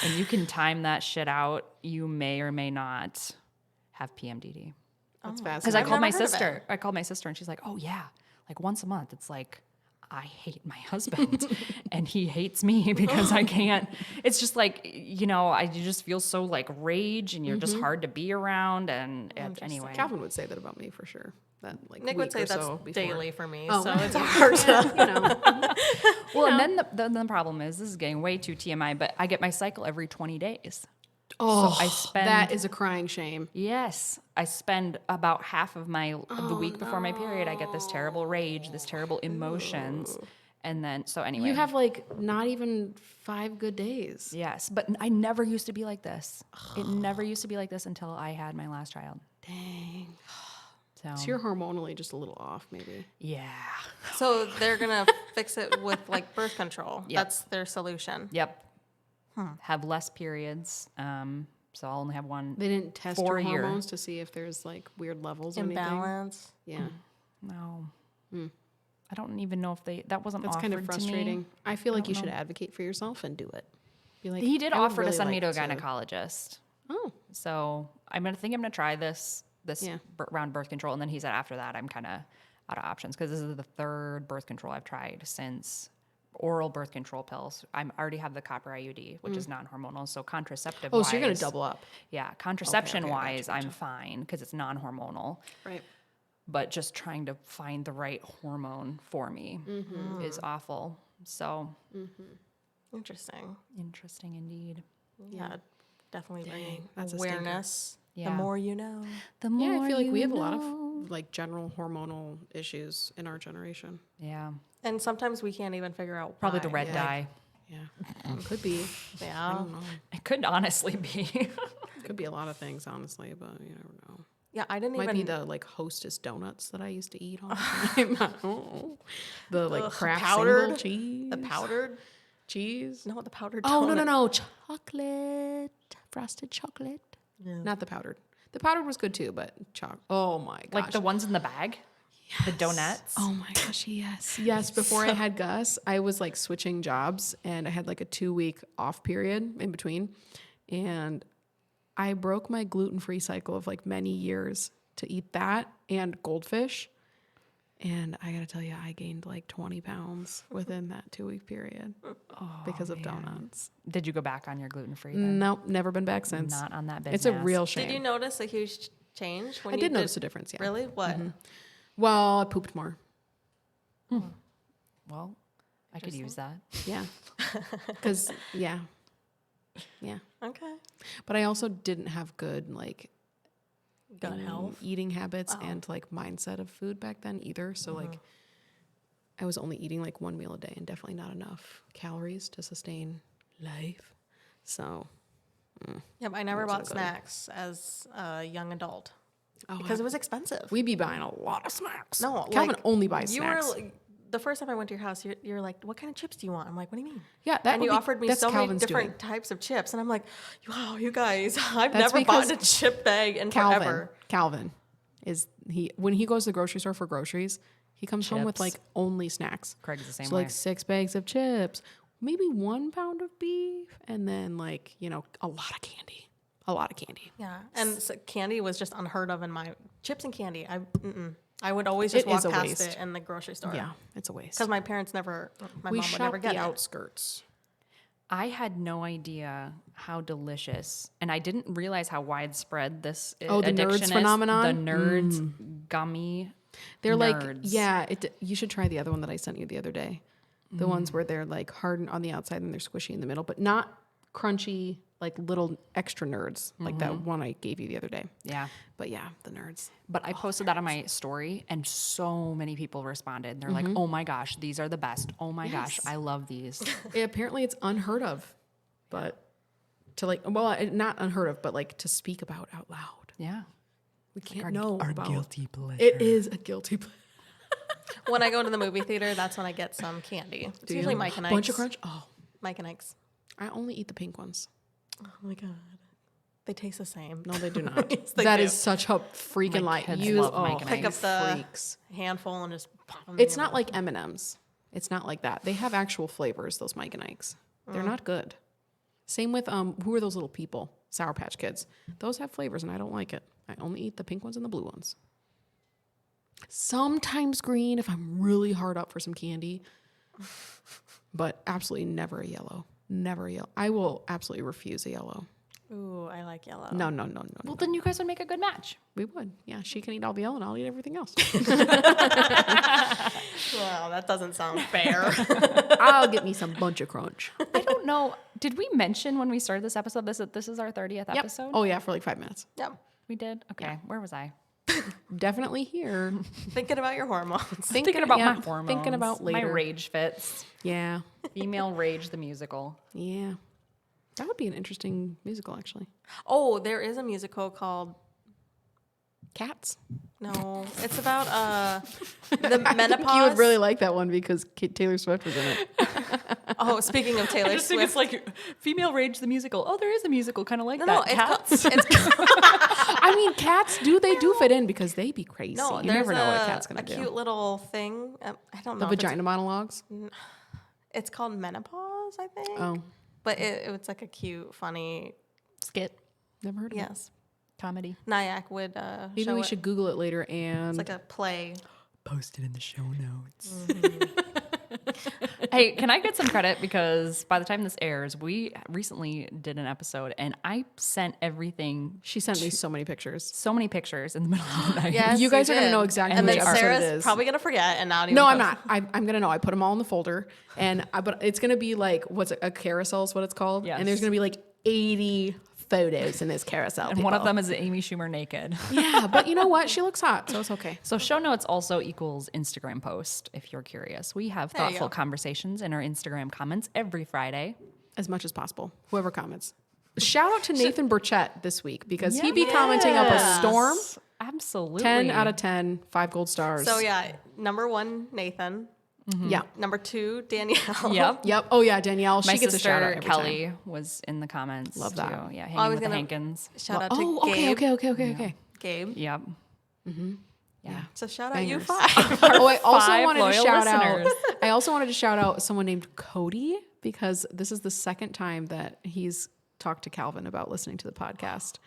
Speaker 1: and you can time that shit out, you may or may not have PMDD.
Speaker 3: That's
Speaker 1: Because
Speaker 3: fascinating.
Speaker 1: I
Speaker 2: I've
Speaker 1: called my
Speaker 2: never heard of
Speaker 1: sister. I called my sister and she's like, oh yeah, like once a month. It's like, I hate my husband and he hates me because I can't. It's just like, you just feel so like rage and you're just hard to be around. And anyway.
Speaker 3: Calvin would say that about me for sure. That like
Speaker 2: Nick
Speaker 3: week
Speaker 2: would say
Speaker 3: or
Speaker 2: that's
Speaker 3: so before.
Speaker 2: daily for me,
Speaker 3: Oh,
Speaker 2: so
Speaker 3: well,
Speaker 2: it's hard to.
Speaker 1: Well, and then the problem is, this is getting way too TMI, but I get my cycle every 20 days.
Speaker 3: Oh,
Speaker 1: I spend-
Speaker 3: that is a crying shame.
Speaker 1: Yes, I spend about half of the week before my period. I get this terrible rage, this terrible emotions, and then so anyway.
Speaker 3: You have like not even 5 good days.
Speaker 1: yes, but I never used to be like this. It never used to be like this until I had my last child.
Speaker 3: Dang. So you're hormonally just a little off, maybe.
Speaker 1: Yeah.
Speaker 2: So they're gonna fix it with like birth control.
Speaker 1: Yep.
Speaker 2: That's their solution.
Speaker 1: Yep. Have less periods. So I'll only have one.
Speaker 3: They didn't test
Speaker 1: For
Speaker 3: your
Speaker 1: a year.
Speaker 3: hormones to see if there's like weird levels or
Speaker 2: Imbalance.
Speaker 3: anything. Yeah.
Speaker 1: No. I don't even know if that wasn't
Speaker 3: That's
Speaker 1: offered
Speaker 3: kind of frustrating.
Speaker 1: to me.
Speaker 3: I feel like you
Speaker 1: don't
Speaker 3: should
Speaker 1: know.
Speaker 3: advocate for yourself and do it. Be like,
Speaker 1: He did
Speaker 3: I would
Speaker 1: offer to
Speaker 3: really
Speaker 1: send me to a
Speaker 3: like
Speaker 1: gynecologist.
Speaker 3: Oh,
Speaker 1: So I'm gonna try this
Speaker 3: Yeah.
Speaker 1: round birth control, and then he said after that I'm kind of out of options because this is the third birth control I've tried since oral birth control pills. I already have the copper IUD, which is non-hormonal, so contraceptive.
Speaker 3: oh, so you're gonna double up,
Speaker 1: Yeah, contraception
Speaker 3: okay,
Speaker 1: wise,
Speaker 3: gotcha.
Speaker 1: I'm fine because it's non-hormonal.
Speaker 3: right?
Speaker 1: But just trying to find the right hormone for me is awful. So
Speaker 2: Interesting.
Speaker 1: interesting indeed.
Speaker 2: Yeah, definitely bringing
Speaker 3: that's a stinker.
Speaker 2: awareness.
Speaker 1: Yeah.
Speaker 2: The more you know.
Speaker 1: The
Speaker 3: Yeah,
Speaker 1: more
Speaker 3: I feel like we
Speaker 1: you
Speaker 3: have a lot
Speaker 1: know.
Speaker 3: of like general hormonal issues in our generation.
Speaker 1: Yeah,
Speaker 2: And sometimes we can't even figure out
Speaker 1: probably
Speaker 2: why.
Speaker 1: the red dye.
Speaker 3: Yeah, could be. I
Speaker 2: Yeah.
Speaker 3: don't know.
Speaker 1: It could honestly be.
Speaker 3: Could be a lot of things, honestly, but you never know.
Speaker 2: Yeah, I didn't
Speaker 3: Might
Speaker 2: even
Speaker 3: be the like Hostess donuts that I used to eat all the time. I don't know. The like
Speaker 2: Ugh,
Speaker 3: Kraft
Speaker 2: powdered-
Speaker 3: single cheese.
Speaker 2: the powdered.
Speaker 3: cheese.
Speaker 2: No, the powdered.
Speaker 3: Oh
Speaker 2: donut.
Speaker 3: no, chocolate, frosted chocolate. Not the powdered. The powdered was good too, but oh my gosh.
Speaker 1: Like the ones in the bag? The donuts?
Speaker 3: Oh my gosh, yes. Yes, before I had Gus, I was like switching jobs and I had like a 2-week off period in between. And I broke my gluten-free cycle of like many years to eat that and goldfish. And I gotta tell you, I gained like 20 pounds within that 2-week period because of donuts.
Speaker 1: Did you go back on your gluten-free then?
Speaker 3: Nope, never been back since.
Speaker 1: Not on that
Speaker 3: It's a
Speaker 1: business.
Speaker 3: real shame.
Speaker 2: Did you notice a huge change when
Speaker 3: I
Speaker 2: you
Speaker 3: did notice a difference, yeah.
Speaker 2: Really? What?
Speaker 3: Well, I pooped more.
Speaker 1: Well, I could use that.
Speaker 3: Yeah. Because, yeah.
Speaker 2: Okay.
Speaker 3: But I also didn't have good, like,
Speaker 2: Gut health.
Speaker 3: eating habits and, like, mindset of food back then either. So, like, I was only eating, like, one meal a day and definitely not enough calories to sustain life. So,
Speaker 2: Yeah, but I never
Speaker 3: Not so
Speaker 2: bought
Speaker 3: good.
Speaker 2: snacks as a young adult
Speaker 3: oh,
Speaker 2: because it was expensive.
Speaker 3: we'd be buying a lot of snacks.
Speaker 2: No,
Speaker 3: Calvin
Speaker 2: like,
Speaker 3: only buys
Speaker 2: you
Speaker 3: snacks.
Speaker 2: were like, the first time I went to your house, you're like, "What kind of chips do you want?" I'm like, "What do you mean?"
Speaker 3: Yeah, that
Speaker 2: and
Speaker 3: would
Speaker 2: you
Speaker 3: be-
Speaker 2: offered me
Speaker 3: that's
Speaker 2: so
Speaker 3: Calvin's
Speaker 2: many different
Speaker 3: doing.
Speaker 2: types of chips, and I'm like, "Wow, you guys, I've
Speaker 3: That's
Speaker 2: never bought
Speaker 3: because
Speaker 2: a chip bag in forever."
Speaker 3: Calvin is when he goes to the grocery store for groceries, he comes home with
Speaker 1: Chips.
Speaker 3: like only snacks.
Speaker 1: Craig's the same
Speaker 3: So
Speaker 1: way.
Speaker 3: like 6 bags of chips, maybe 1 pound of beef, and then like, you know, a lot of candy. A lot of candy.
Speaker 2: Yeah, and so candy was just unheard of in my chips and candy. I would always just
Speaker 3: It
Speaker 2: walk
Speaker 3: is a
Speaker 2: past
Speaker 3: waste.
Speaker 2: it in the grocery store.
Speaker 3: Yeah, it's a waste.
Speaker 2: because my parents never, my
Speaker 3: We
Speaker 2: mom would
Speaker 3: shop
Speaker 2: never
Speaker 3: the
Speaker 2: get it.
Speaker 3: outskirts.
Speaker 1: I had no idea how delicious, and I didn't realize how widespread this
Speaker 3: Oh, the
Speaker 1: addiction
Speaker 3: nerds
Speaker 1: is.
Speaker 3: phenomenon?
Speaker 1: The nerds gummy.
Speaker 3: They're like,
Speaker 1: nerds.
Speaker 3: yeah, you should try the other one that I sent you the other day. The ones where they're like hard on the outside and they're squishy in the middle, but not crunchy, like little extra nerds, like that one I gave you the other day.
Speaker 1: Yeah.
Speaker 3: But yeah, the nerds.
Speaker 1: But I posted that on my story, and so many people responded. They're like, "Oh my gosh, these are the best! Oh my gosh,
Speaker 3: Yes.
Speaker 1: I love these."
Speaker 3: Apparently it's unheard of, but to like, well, not unheard of, but like to speak about out loud.
Speaker 1: Yeah.
Speaker 3: We can't know about.
Speaker 1: pleasure.
Speaker 3: It is a guilty pleasure.
Speaker 2: When I go to the movie theater, that's when I get some candy. It's usually Mike and Ike's.
Speaker 3: Bunch of crunch. Oh,
Speaker 2: Mike and Ike's.
Speaker 3: I only eat the pink ones.
Speaker 2: Oh my god, they taste the same.
Speaker 3: No, they do not.
Speaker 2: Yes, they
Speaker 3: That
Speaker 2: do.
Speaker 3: is such a freaking
Speaker 1: My
Speaker 3: lie.
Speaker 1: kids
Speaker 3: You
Speaker 1: love Mike and
Speaker 2: Pick up
Speaker 1: Ike's.
Speaker 2: the
Speaker 3: freaks.
Speaker 2: handful and just pop them.
Speaker 3: It's not like M&Ms. It's not like that. They have actual flavors. Those Mike and Ike's. They're not good. Same with who are those little people? Sour Patch Kids. Those have flavors, and I don't like it. I only eat the pink ones and the blue ones. Sometimes green if I'm really hard up for some candy, but absolutely never a yellow. Never a yellow. I will absolutely refuse a yellow.
Speaker 2: Ooh, I like yellow.
Speaker 3: No.
Speaker 1: Well, then you guys would make a good match.
Speaker 3: We would. Yeah, she can eat all the yellow, and I'll eat everything else.
Speaker 2: Wow, that doesn't sound fair.
Speaker 3: I'll get me some bunch of crunch.
Speaker 1: I don't know. Did we mention when we started this episode? This is our 30th
Speaker 3: Yep.
Speaker 1: episode.
Speaker 3: Oh yeah, for like 5 minutes.
Speaker 2: Yep.
Speaker 1: We did. Okay, where was I?
Speaker 3: Definitely here.
Speaker 2: Thinking about your hormones.
Speaker 1: Thinking about
Speaker 3: yeah,
Speaker 1: my hormones.
Speaker 3: Thinking about later.
Speaker 1: My rage fits.
Speaker 3: Yeah.
Speaker 1: Female Rage the musical.
Speaker 3: Yeah. That would be an interesting musical, actually.
Speaker 2: Oh, there is a musical called
Speaker 3: Cats.
Speaker 2: No, it's about the menopause.
Speaker 3: You would really like that one because Taylor Swift was in it.
Speaker 2: Oh, speaking of Taylor
Speaker 1: I just think
Speaker 2: Swift,
Speaker 1: it's like Female Rage the musical. Oh, there is a musical kind of like
Speaker 2: no,
Speaker 1: that.
Speaker 2: it's
Speaker 1: Cats.
Speaker 3: I mean, cats do fit in because they be crazy.
Speaker 2: no.
Speaker 3: You
Speaker 2: There's
Speaker 3: never know what a cat's gonna
Speaker 2: a
Speaker 3: do.
Speaker 2: cute little thing. I don't
Speaker 3: The
Speaker 2: know. if
Speaker 3: vagina monologues.
Speaker 2: It's called menopause, I think.
Speaker 3: Oh,
Speaker 2: But it's like a cute, funny.
Speaker 1: Skit.
Speaker 3: never heard of it.
Speaker 2: Yes,
Speaker 1: Comedy.
Speaker 2: Nyack would
Speaker 3: Maybe
Speaker 2: show
Speaker 3: we
Speaker 2: it.
Speaker 3: should Google it later and
Speaker 2: It's like a play.
Speaker 1: Post it in the show notes. Hey, can I get some credit? Because by the time this airs, we recently did an episode and I sent everything,
Speaker 3: she sent me so many pictures.
Speaker 1: so many pictures in the middle of the night.
Speaker 2: Yes,
Speaker 3: You guys are gonna
Speaker 2: did.
Speaker 3: know exactly
Speaker 2: And
Speaker 3: which
Speaker 2: then
Speaker 3: episode
Speaker 2: Sarah's
Speaker 3: it is.
Speaker 2: probably gonna forget and not even.
Speaker 3: No, I'm
Speaker 2: post
Speaker 3: not. I'm gonna know. I put them all in the folder, but it's gonna be like a carousel is what it's called.
Speaker 1: Yes.
Speaker 3: And there's gonna be like 80 photos in this carousel.
Speaker 1: And one of
Speaker 3: people.
Speaker 1: them is Amy Schumer naked.
Speaker 3: Yeah, but you know what? She looks hot, so it's okay.
Speaker 1: So show notes also equals Instagram post, if you're curious. We have
Speaker 2: There you
Speaker 1: thoughtful
Speaker 2: go.
Speaker 1: conversations in our Instagram comments every Friday.
Speaker 3: As much as possible. Whoever comments. Shout out to Nathan Burchett this week because he be commenting up a storm.
Speaker 1: Absolutely.
Speaker 3: 10 out of 10, 5 gold stars.
Speaker 2: So yeah, number 1, Nathan.
Speaker 3: Yeah.
Speaker 2: Number 2, Danielle.
Speaker 1: Yep.
Speaker 3: Oh yeah, Danielle.
Speaker 1: My
Speaker 3: She gets a shout out
Speaker 1: sister
Speaker 3: every
Speaker 1: Kelly
Speaker 3: time.
Speaker 1: was in the comments.
Speaker 3: Love that.
Speaker 1: Too. Yeah,
Speaker 2: I
Speaker 1: hanging
Speaker 2: was
Speaker 1: with the
Speaker 2: gonna-
Speaker 1: Hankins.
Speaker 2: Shout out
Speaker 3: Oh,
Speaker 2: to
Speaker 3: okay,
Speaker 2: Gabe.
Speaker 3: okay.
Speaker 2: Gabe.
Speaker 1: Yep.
Speaker 3: Yeah.
Speaker 2: So shout out you
Speaker 3: Bangers.
Speaker 2: 5.
Speaker 3: Oh, I also
Speaker 1: 5
Speaker 3: wanted to
Speaker 1: loyal
Speaker 3: shout
Speaker 1: listeners.
Speaker 3: out. I also wanted to shout out someone named Cody because this is the second time that he's talked to Calvin about listening to the podcast,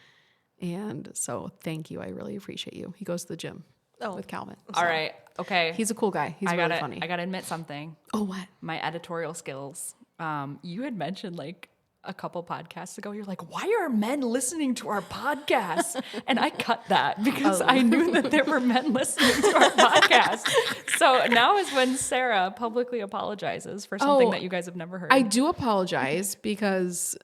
Speaker 3: and so thank you. I really appreciate you. He goes to the gym with Calvin.
Speaker 1: All right. Okay.
Speaker 3: He's a cool guy. He's really funny.
Speaker 1: I gotta admit something.
Speaker 3: Oh, what?
Speaker 1: My editorial skills. You had mentioned like a couple podcasts ago, you're like, why are men listening to our podcast? And I cut that because I knew that there were men listening to our podcast. So now is when Sarah publicly apologizes for something that you guys have never heard.
Speaker 3: I do apologize because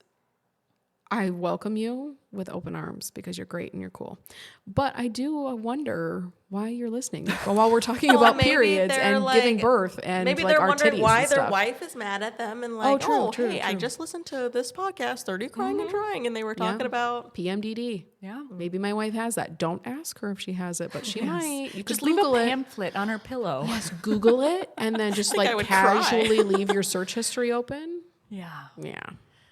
Speaker 3: I welcome you with open arms because you're great and you're cool. But I do wonder why you're listening while we're talking
Speaker 2: Well,
Speaker 3: about
Speaker 2: maybe
Speaker 3: periods
Speaker 2: they're
Speaker 3: and
Speaker 2: like-
Speaker 3: giving birth and
Speaker 2: Maybe
Speaker 3: like
Speaker 2: they're
Speaker 3: our
Speaker 2: wondering
Speaker 3: titties
Speaker 2: why
Speaker 3: and
Speaker 2: their
Speaker 3: stuff.
Speaker 2: wife is mad at them and like,
Speaker 3: true,
Speaker 2: hey, I
Speaker 3: true.
Speaker 2: just listened to this podcast, 30 Crying and Trying, and they were talking about.
Speaker 3: PMDD.
Speaker 1: yeah.
Speaker 3: Maybe my wife has that. Don't ask her if she has it, but she might. You
Speaker 1: Just
Speaker 3: could
Speaker 1: leave
Speaker 3: Google
Speaker 1: a
Speaker 3: it.
Speaker 1: pamphlet on her pillow.
Speaker 3: Just Google it and then just
Speaker 2: I
Speaker 3: like
Speaker 2: would cry.
Speaker 3: casually leave your search history open.
Speaker 1: Yeah.
Speaker 3: Yeah.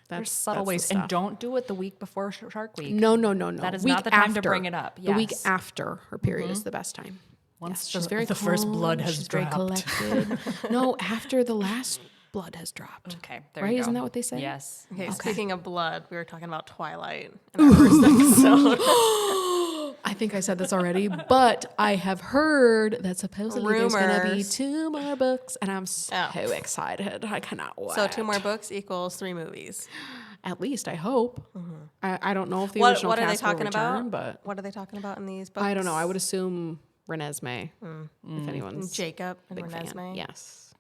Speaker 1: There's subtle
Speaker 3: that's
Speaker 1: ways.
Speaker 3: the
Speaker 1: And
Speaker 3: stuff.
Speaker 1: don't do it the week before Shark Week.
Speaker 3: No.
Speaker 1: That is
Speaker 3: Week
Speaker 1: not the time to
Speaker 3: after.
Speaker 1: bring it up.
Speaker 3: The week
Speaker 1: Yes.
Speaker 3: after her period is the best time.
Speaker 1: Once
Speaker 3: Yes, she's
Speaker 1: the-
Speaker 3: very
Speaker 1: the first
Speaker 3: calm,
Speaker 1: blood has
Speaker 3: she's very
Speaker 1: dropped.
Speaker 3: collected. No, after the last blood has dropped.
Speaker 1: Okay. There
Speaker 3: Right?
Speaker 1: you go.
Speaker 3: Isn't that what they say?
Speaker 1: Yes.
Speaker 2: Okay, speaking of blood, we were talking about Twilight in our first episode.
Speaker 3: I think I said this already, but I have heard that supposedly there's going to be
Speaker 2: Rumors.
Speaker 3: 2 more books, and I'm so
Speaker 2: Oh.
Speaker 3: excited. I cannot wait.
Speaker 2: So 2 more books equals 3 movies.
Speaker 3: At least I hope. I don't know if the
Speaker 2: What
Speaker 3: original
Speaker 2: are they
Speaker 3: cast will
Speaker 2: talking
Speaker 3: return,
Speaker 2: about?
Speaker 3: but
Speaker 2: What are they talking about in these books?
Speaker 3: I don't know. I would assume Renesmee, if anyone's
Speaker 2: Jacob and
Speaker 3: big fan.
Speaker 2: Renesmee.
Speaker 3: Yes.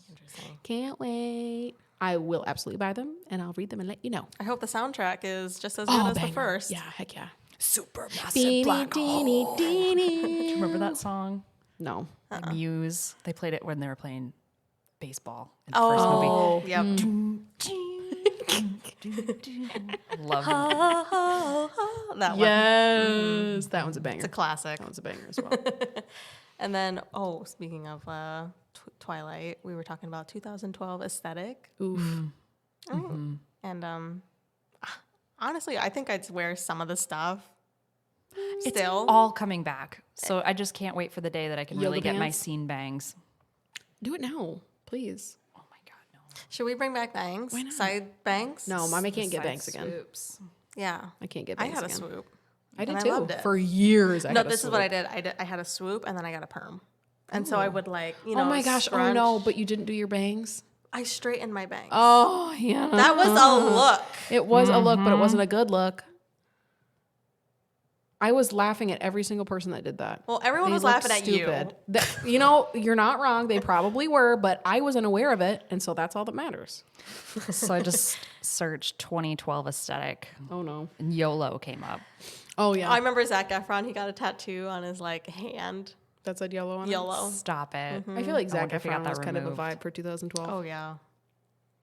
Speaker 2: Interesting.
Speaker 3: Can't wait. I will absolutely buy them, and I'll read them and let you know.
Speaker 2: I hope the soundtrack is just as good as the
Speaker 3: banger.
Speaker 2: first.
Speaker 3: Yeah, heck yeah.
Speaker 1: Super massive
Speaker 3: Beanie,
Speaker 1: black
Speaker 3: deenie,
Speaker 1: hole. Do you
Speaker 3: deenie.
Speaker 1: remember that song?
Speaker 3: No.
Speaker 1: Muse. They played it when they were playing baseball in the first movie.
Speaker 2: Oh, yep.
Speaker 1: Love it.
Speaker 2: That one.
Speaker 3: Yes. That one's a banger.
Speaker 2: It's a classic.
Speaker 3: That one's a banger as well.
Speaker 2: And then, speaking of Twilight, we were talking about 2012 aesthetic.
Speaker 3: Oof.
Speaker 2: And honestly, I think I'd wear some of the stuff.
Speaker 1: It's
Speaker 2: Still,
Speaker 1: all coming back. So I just can't wait for the day that I can really
Speaker 3: Yoga
Speaker 1: get my
Speaker 3: pants?
Speaker 1: scene bangs.
Speaker 3: Do it now, please.
Speaker 1: Oh my God, no.
Speaker 2: should we bring back bangs?
Speaker 3: Why not?
Speaker 2: Side bangs?
Speaker 3: No, mommy can't get
Speaker 1: Side
Speaker 3: bangs again.
Speaker 1: swoops.
Speaker 2: Yeah.
Speaker 3: I can't get
Speaker 2: I
Speaker 3: bangs
Speaker 2: had a
Speaker 3: again.
Speaker 2: swoop.
Speaker 3: I did
Speaker 2: and
Speaker 3: too.
Speaker 2: I loved it.
Speaker 3: For years, I
Speaker 2: No,
Speaker 3: had a
Speaker 2: this is what I
Speaker 3: swoop.
Speaker 2: did. I had a swoop and then I got a perm. And so I would you know,
Speaker 3: Oh my gosh.
Speaker 2: scrunch.
Speaker 3: Oh no, but you didn't do your bangs?
Speaker 2: I straightened my bangs.
Speaker 3: Oh, yeah.
Speaker 2: That was a look.
Speaker 3: It was a look, but it wasn't a good look. I was laughing at every single person that did that.
Speaker 2: Well, everyone
Speaker 3: They
Speaker 2: was
Speaker 3: looked
Speaker 2: laughing at you.
Speaker 3: You know, you're not wrong. They probably were, but I wasn't aware of it, and so that's all that matters.
Speaker 1: So I just searched 2012 aesthetic
Speaker 3: Oh no.
Speaker 1: and YOLO came up.
Speaker 3: Oh yeah.
Speaker 2: I remember Zac Efron. He got a tattoo on his hand.
Speaker 3: that said yellow on it.
Speaker 2: Yellow.
Speaker 1: Stop it.
Speaker 3: I feel like
Speaker 1: I
Speaker 3: Zac
Speaker 1: wonder if he got
Speaker 3: Efron
Speaker 1: that
Speaker 3: was kind of a
Speaker 1: removed.
Speaker 3: vibe for 2012.
Speaker 2: Oh yeah.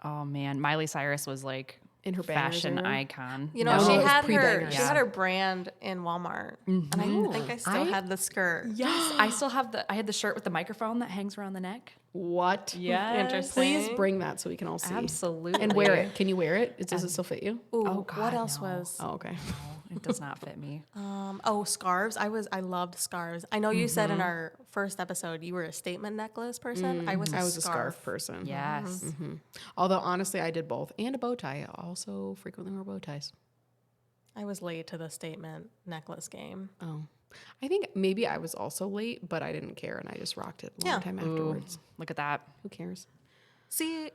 Speaker 1: Oh man, Miley Cyrus was like
Speaker 3: in her banners
Speaker 1: fashion
Speaker 3: or-
Speaker 1: icon.
Speaker 2: You know,
Speaker 3: No,
Speaker 2: she
Speaker 3: it was
Speaker 2: had
Speaker 3: pre-bangers.
Speaker 2: she had her brand in Walmart, and I think I still had the skirt.
Speaker 1: Yes, I still have I had the shirt with the microphone that hangs around the neck.
Speaker 3: What?
Speaker 1: Yes.
Speaker 2: Interesting.
Speaker 3: Please bring that so we can all see.
Speaker 1: Absolutely.
Speaker 3: And wear it. Can you wear it? Does it still fit you?
Speaker 2: Ooh,
Speaker 1: Oh, God,
Speaker 2: what else
Speaker 1: no.
Speaker 2: was?
Speaker 3: Oh, okay.
Speaker 1: It does not fit me.
Speaker 2: Scarves. I loved scarves. I know you said in our first episode you were a statement necklace person. I was
Speaker 3: I was a scarf person.
Speaker 1: Yes.
Speaker 3: Although honestly, I did both and a bow tie. I also frequently wear bow ties.
Speaker 2: I was late to the statement necklace game.
Speaker 3: Oh, I think maybe I was also late, but I didn't care and I just rocked it a long
Speaker 2: Yeah.
Speaker 3: time
Speaker 1: Ooh,
Speaker 3: afterwards.
Speaker 1: look at that.
Speaker 3: Who cares?
Speaker 2: See,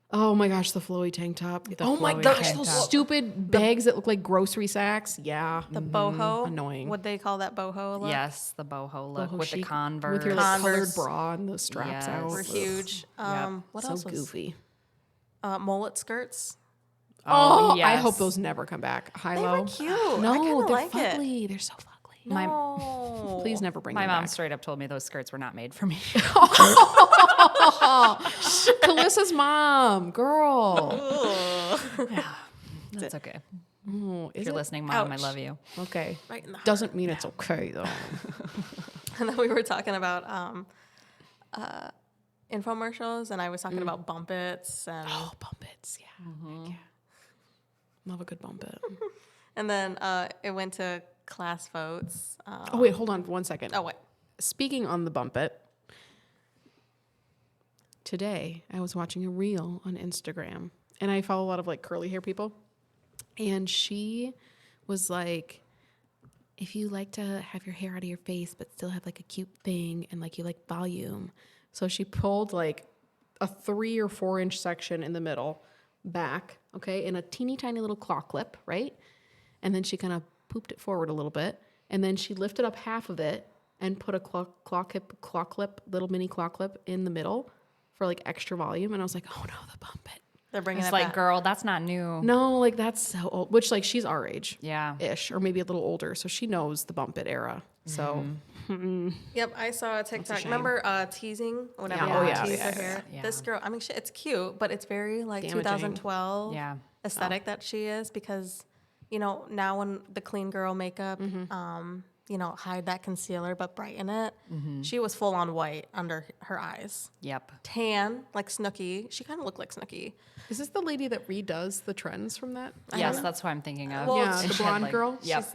Speaker 3: Oh my gosh, the flowy tank top. Oh my
Speaker 1: flowy
Speaker 3: gosh,
Speaker 1: tank
Speaker 3: those
Speaker 1: top.
Speaker 3: stupid bags that look like grocery sacks. Yeah.
Speaker 2: the boho.
Speaker 3: Annoying.
Speaker 2: Would they call that boho look?
Speaker 1: Yes, the boho look
Speaker 3: Boho
Speaker 1: with the
Speaker 3: chic,
Speaker 1: Converse.
Speaker 3: with your like, colored
Speaker 2: Converse.
Speaker 3: bra and the straps
Speaker 1: Yes.
Speaker 3: out.
Speaker 2: Were
Speaker 1: Ugh.
Speaker 2: huge. What
Speaker 3: so
Speaker 2: else was
Speaker 3: goofy.
Speaker 2: mullet skirts?
Speaker 3: Oh, I
Speaker 1: yes.
Speaker 3: hope those never come back. High
Speaker 2: They
Speaker 3: low.
Speaker 2: were cute.
Speaker 3: No,
Speaker 2: I kinda
Speaker 3: they're
Speaker 2: like it.
Speaker 3: fugly. They're so fugly.
Speaker 2: No.
Speaker 3: Please never bring
Speaker 1: My
Speaker 3: them
Speaker 1: mom
Speaker 3: back.
Speaker 1: straight up told me those skirts were not made for me.
Speaker 3: Kalissa's mom, girl.
Speaker 1: That's okay.
Speaker 3: Oh,
Speaker 1: If
Speaker 3: is
Speaker 1: you're
Speaker 3: it?
Speaker 1: listening, Mom, I
Speaker 2: Ouch.
Speaker 1: love you.
Speaker 3: Okay.
Speaker 2: Right in the heart.
Speaker 3: Doesn't mean it's okay though.
Speaker 2: And then we were talking about infomercials, and I was talking about Bump Its, and
Speaker 3: Oh, bump its. Yeah. Heck yeah. Love a good bump it.
Speaker 2: and then it went to class votes.
Speaker 3: Oh wait, hold on 1 second.
Speaker 2: Oh wait,
Speaker 3: Speaking on the bump it, today I was watching a reel on Instagram and I follow a lot of like curly hair people. And she was like, if you like to have your hair out of your face but still have like a cute thing and like you like volume. So she pulled like a 3 or 4 inch section in the middle back, okay, in a teeny tiny little claw clip, right? And then she kind of pooped it forward a little bit. And then she lifted up half of it and put a claw clip, little mini claw clip in the middle for like extra volume. And I was like, oh no, the bump it.
Speaker 2: they're bringing
Speaker 1: It's
Speaker 2: it
Speaker 1: like,
Speaker 2: back.
Speaker 1: girl, that's not new.
Speaker 3: No, like that's so old, which like she's our age.
Speaker 1: Yeah.
Speaker 3: Ish, or maybe a little older. So she knows the bump it era. So
Speaker 2: Yep, I saw a TikTok.
Speaker 3: shame.
Speaker 2: Remember teasing? Whenever
Speaker 3: Yeah.
Speaker 2: you
Speaker 3: Oh, yeah,
Speaker 2: tease
Speaker 3: yeah,
Speaker 2: her hair.
Speaker 1: yeah.
Speaker 2: This girl, I mean, it's cute, but it's very like
Speaker 3: Damaging.
Speaker 2: 2012
Speaker 1: Yeah.
Speaker 2: aesthetic that she is, because you know now when the clean girl makeup, you know, hide that concealer but brighten it. She was full on white under her eyes,
Speaker 1: Yep.
Speaker 2: tan like Snooki. She kind of looked like Snooki.
Speaker 3: is this the lady that redoes the trends from that?
Speaker 1: Yes, that's what I'm thinking of.
Speaker 2: Well,
Speaker 3: Yeah,
Speaker 2: And
Speaker 3: the
Speaker 1: she had,
Speaker 3: blonde
Speaker 1: like-
Speaker 3: girl.
Speaker 1: Yep.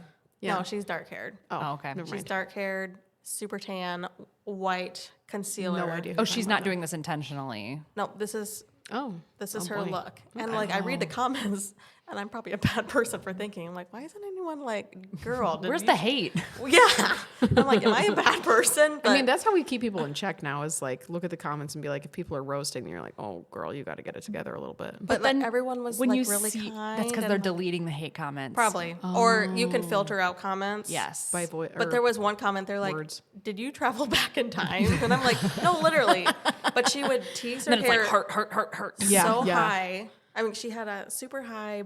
Speaker 3: Yeah.
Speaker 2: No, she's dark haired.
Speaker 1: Oh, okay.
Speaker 3: Never
Speaker 2: She's
Speaker 3: mind.
Speaker 2: dark haired, super tan, white concealer.
Speaker 3: No idea.
Speaker 1: Oh, she's not doing this intentionally.
Speaker 2: No, this is
Speaker 3: Oh,
Speaker 2: her
Speaker 3: boy.
Speaker 2: look. And like I read the comments, and I'm probably a bad person for thinking, I'm like, why isn't anyone like, girl? did
Speaker 1: Where's
Speaker 2: you
Speaker 1: the hate?
Speaker 2: Yeah. I'm like, am I a bad person?
Speaker 3: I mean,
Speaker 2: But
Speaker 3: that's how we keep people in check now is like, look at the comments and be like, if people are roasting, you're like, oh, girl, you got to get it together a little bit.
Speaker 2: but like, everyone was
Speaker 1: when
Speaker 2: like
Speaker 1: you
Speaker 2: really
Speaker 1: see,
Speaker 2: kind.
Speaker 1: that's because
Speaker 2: and,
Speaker 1: they're
Speaker 2: like,
Speaker 1: deleting the hate comments.
Speaker 2: probably. Or you can filter out comments.
Speaker 1: Yes.
Speaker 3: By voice.
Speaker 2: But there was one comment, they're like,
Speaker 3: words.
Speaker 2: did you travel back in time? And I'm like, no, literally. But she would tease her
Speaker 1: Then it's
Speaker 2: hair
Speaker 1: like hurt.
Speaker 3: Yeah,
Speaker 2: so
Speaker 3: yeah.
Speaker 2: high. I mean, she had a super high,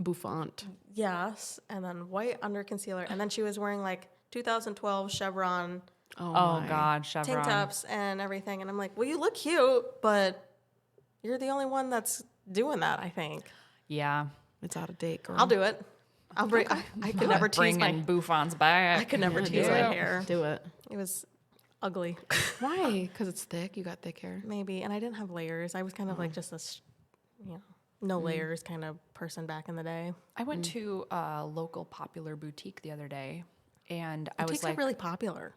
Speaker 3: Bouffant.
Speaker 2: yes, and then white under concealer. And then she was wearing like 2012 chevron
Speaker 3: Oh,
Speaker 1: Oh
Speaker 3: my.
Speaker 1: God, Chevron.
Speaker 2: tank tops and everything. And I'm like, well, you look cute, but you're the only one that's doing that, I think.
Speaker 1: Yeah.
Speaker 3: It's out of date, girl.
Speaker 2: I'll do it. I'll bring, I could never tease
Speaker 1: Bringing
Speaker 2: my,
Speaker 1: bouffants back.
Speaker 2: I could never tease my hair.
Speaker 3: Do it.
Speaker 2: It was ugly,
Speaker 3: Why? Because it's thick. You got thick hair.
Speaker 2: maybe. And I didn't have layers. I was kind of like just this, you know, no layers kind of person back in the day.
Speaker 1: I went to a local popular boutique the other day, and I was
Speaker 2: Boutiques
Speaker 1: like,
Speaker 2: are really popular.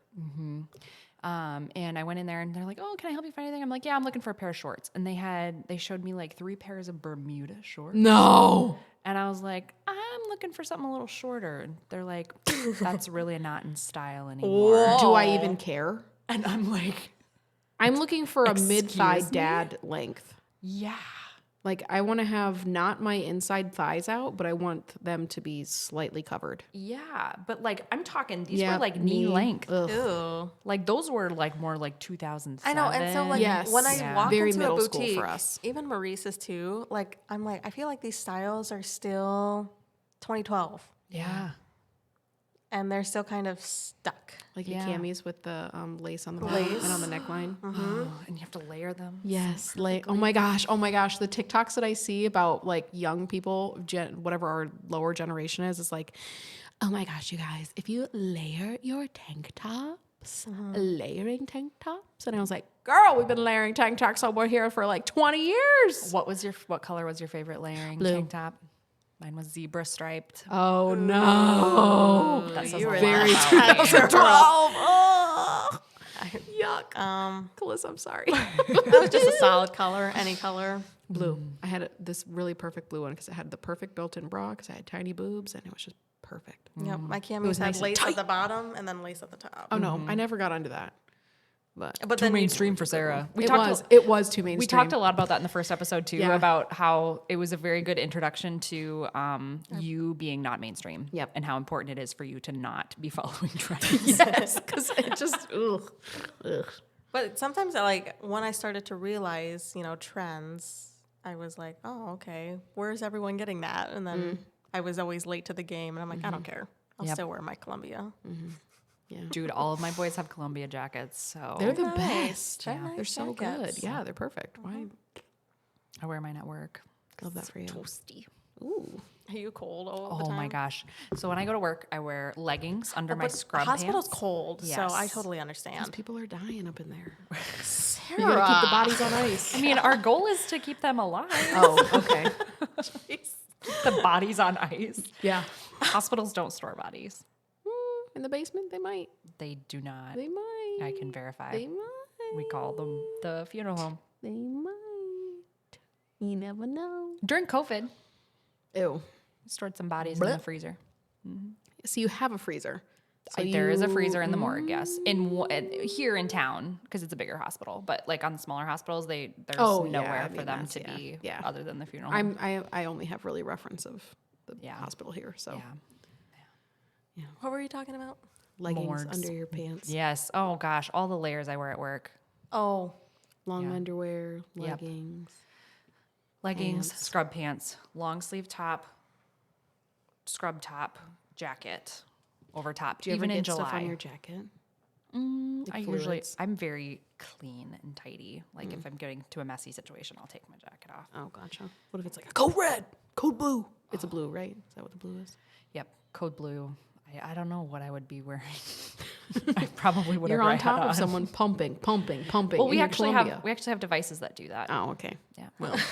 Speaker 1: and I went in there, and they're like, "Oh, can I help you find anything?" I'm like, "Yeah, I'm looking for a pair of shorts." And they showed me like 3 pairs of Bermuda shorts,
Speaker 3: No.
Speaker 1: and I was like, "I'm looking for something a little shorter." And they're like, "That's really not in style anymore."
Speaker 3: Do I even care?
Speaker 1: And I'm like,
Speaker 3: I'm looking for a mid-thigh
Speaker 1: Excuse me?
Speaker 3: dad length.
Speaker 1: "Yeah."
Speaker 3: Like I want to have not my inside thighs out, but I want them to be slightly covered.
Speaker 1: Yeah, but like I'm talking, these
Speaker 3: Yeah,
Speaker 1: were like knee length.
Speaker 3: Ugh.
Speaker 2: Ew.
Speaker 1: Like those were like more like 2007.
Speaker 2: I know, and so like
Speaker 3: Yes.
Speaker 2: when I
Speaker 3: Yeah.
Speaker 2: walk
Speaker 3: Very
Speaker 2: into a
Speaker 3: middle school
Speaker 2: boutique,
Speaker 3: for us.
Speaker 2: even Maurice's too, like I'm like, I feel like these styles are still 2012.
Speaker 1: Yeah.
Speaker 2: and they're still kind of stuck.
Speaker 3: Like
Speaker 1: Yeah.
Speaker 3: the camis with the lace on the
Speaker 2: Lace.
Speaker 3: bottom and on the neckline.
Speaker 1: Oh, and you have to layer them.
Speaker 3: Yes, like oh my gosh, the TikToks that I see about like young people, whatever our lower generation is like, oh my gosh, you guys, if you layer your tank tops, layering tank tops, and I was like, girl, we've been layering tank tops over here for like 20 years.
Speaker 1: What color was your favorite layering
Speaker 3: Blue.
Speaker 1: tank top? Mine was zebra striped.
Speaker 3: Oh no,
Speaker 1: That says
Speaker 2: you
Speaker 1: a
Speaker 2: were
Speaker 1: lot
Speaker 3: very
Speaker 1: about me.
Speaker 3: trans 12. Oh, yuck. Calissa, I'm sorry.
Speaker 2: That was just a solid color, any color.
Speaker 3: Blue. I had this really perfect blue one because it had the perfect built-in bra because I had tiny boobs and it was just perfect.
Speaker 2: Yep, my
Speaker 3: was
Speaker 2: camis had
Speaker 3: nice and
Speaker 2: lace
Speaker 3: tight.
Speaker 2: at the bottom and then lace at the top.
Speaker 3: Oh no, I never got onto that. But
Speaker 1: Too
Speaker 2: then
Speaker 1: mainstream for Sarah.
Speaker 3: it was too mainstream.
Speaker 1: We talked a lot about that in the first episode too,
Speaker 3: Yeah.
Speaker 1: about how it was a very good introduction to you being not mainstream.
Speaker 3: Yep.
Speaker 1: And how important it is for you to not be following trends.
Speaker 3: yes, because it just ugh.
Speaker 2: But sometimes, when I started to realize, trends, I was like, oh, okay, where's everyone getting that? And then I was always late to the game, and I'm like, I don't care. I'll
Speaker 1: Yep.
Speaker 2: still wear my Columbia.
Speaker 3: Yeah.
Speaker 1: Dude, all of my boys have Columbia jackets, so
Speaker 3: They're the
Speaker 2: Nice.
Speaker 3: best.
Speaker 2: They're
Speaker 3: Yeah.
Speaker 2: nice
Speaker 3: They're so
Speaker 2: jackets.
Speaker 3: good. Yeah, they're perfect. Why?
Speaker 1: I wear mine at work.
Speaker 3: Love that for you.
Speaker 1: Toasty.
Speaker 3: Ooh.
Speaker 2: Are you cold all the
Speaker 1: Oh
Speaker 2: time?
Speaker 1: my gosh. So when I go to work, I wear leggings under my
Speaker 2: But
Speaker 1: scrub
Speaker 2: hospital's
Speaker 1: pants.
Speaker 2: cold, so I
Speaker 1: Yes.
Speaker 2: totally
Speaker 3: These
Speaker 2: understand.
Speaker 3: people are dying up in there.
Speaker 2: Sarah.
Speaker 3: You gotta keep the bodies on ice.
Speaker 1: I mean, our goal is to keep them alive.
Speaker 3: Oh, okay.
Speaker 1: Keep the bodies on ice.
Speaker 3: Yeah.
Speaker 1: Hospitals don't store bodies.
Speaker 3: In the basement, they might.
Speaker 1: They do not.
Speaker 3: They might.
Speaker 1: I can verify.
Speaker 3: They might.
Speaker 1: We call them the funeral home.
Speaker 3: They might. You never know.
Speaker 1: During COVID,
Speaker 3: Ew.
Speaker 1: we stored some bodies in the
Speaker 3: Blech.
Speaker 1: freezer.
Speaker 3: So you have a freezer. So
Speaker 1: There is a
Speaker 3: you-
Speaker 1: freezer in the morgue, yes. Here in town, because it's a bigger hospital. But like on the smaller hospitals, there's
Speaker 3: Oh, yeah,
Speaker 1: nowhere
Speaker 3: I
Speaker 1: for
Speaker 3: mean,
Speaker 1: them
Speaker 3: that's-
Speaker 1: to
Speaker 3: yeah,
Speaker 1: be
Speaker 3: yeah.
Speaker 1: other than the funeral home.
Speaker 3: I only have really reference of the
Speaker 1: Yeah.
Speaker 3: hospital here. So
Speaker 1: Yeah.
Speaker 2: What were you talking about?
Speaker 3: leggings
Speaker 1: Morgues.
Speaker 3: under your pants,
Speaker 1: Yes. Oh gosh, all the layers I wear at work.
Speaker 2: Oh,
Speaker 3: long
Speaker 1: Yeah.
Speaker 3: underwear,
Speaker 1: Yep.
Speaker 3: leggings.
Speaker 1: Leggings,
Speaker 3: Pants.
Speaker 1: scrub pants, long sleeve top, scrub top, jacket, over top.
Speaker 3: Do you
Speaker 1: Even
Speaker 3: ever
Speaker 1: in
Speaker 3: get stuff
Speaker 1: July.
Speaker 3: on your jacket?
Speaker 1: I usually,
Speaker 3: fluids?
Speaker 1: I'm very clean and tidy. Like if I'm getting to a messy situation, I'll take my jacket off.
Speaker 3: Oh, gotcha. What if it's like a code red, code blue? It's a blue, right? Is that what the blue is?
Speaker 1: Yep, code blue. I don't know what I would be wearing. I probably would
Speaker 3: You're
Speaker 1: have
Speaker 3: on top of someone pumping.
Speaker 1: Well,
Speaker 3: in
Speaker 1: we
Speaker 3: your
Speaker 1: actually
Speaker 3: Columbia.
Speaker 1: have devices that do that.
Speaker 3: Oh, okay.
Speaker 1: Yeah.
Speaker 3: Well, you're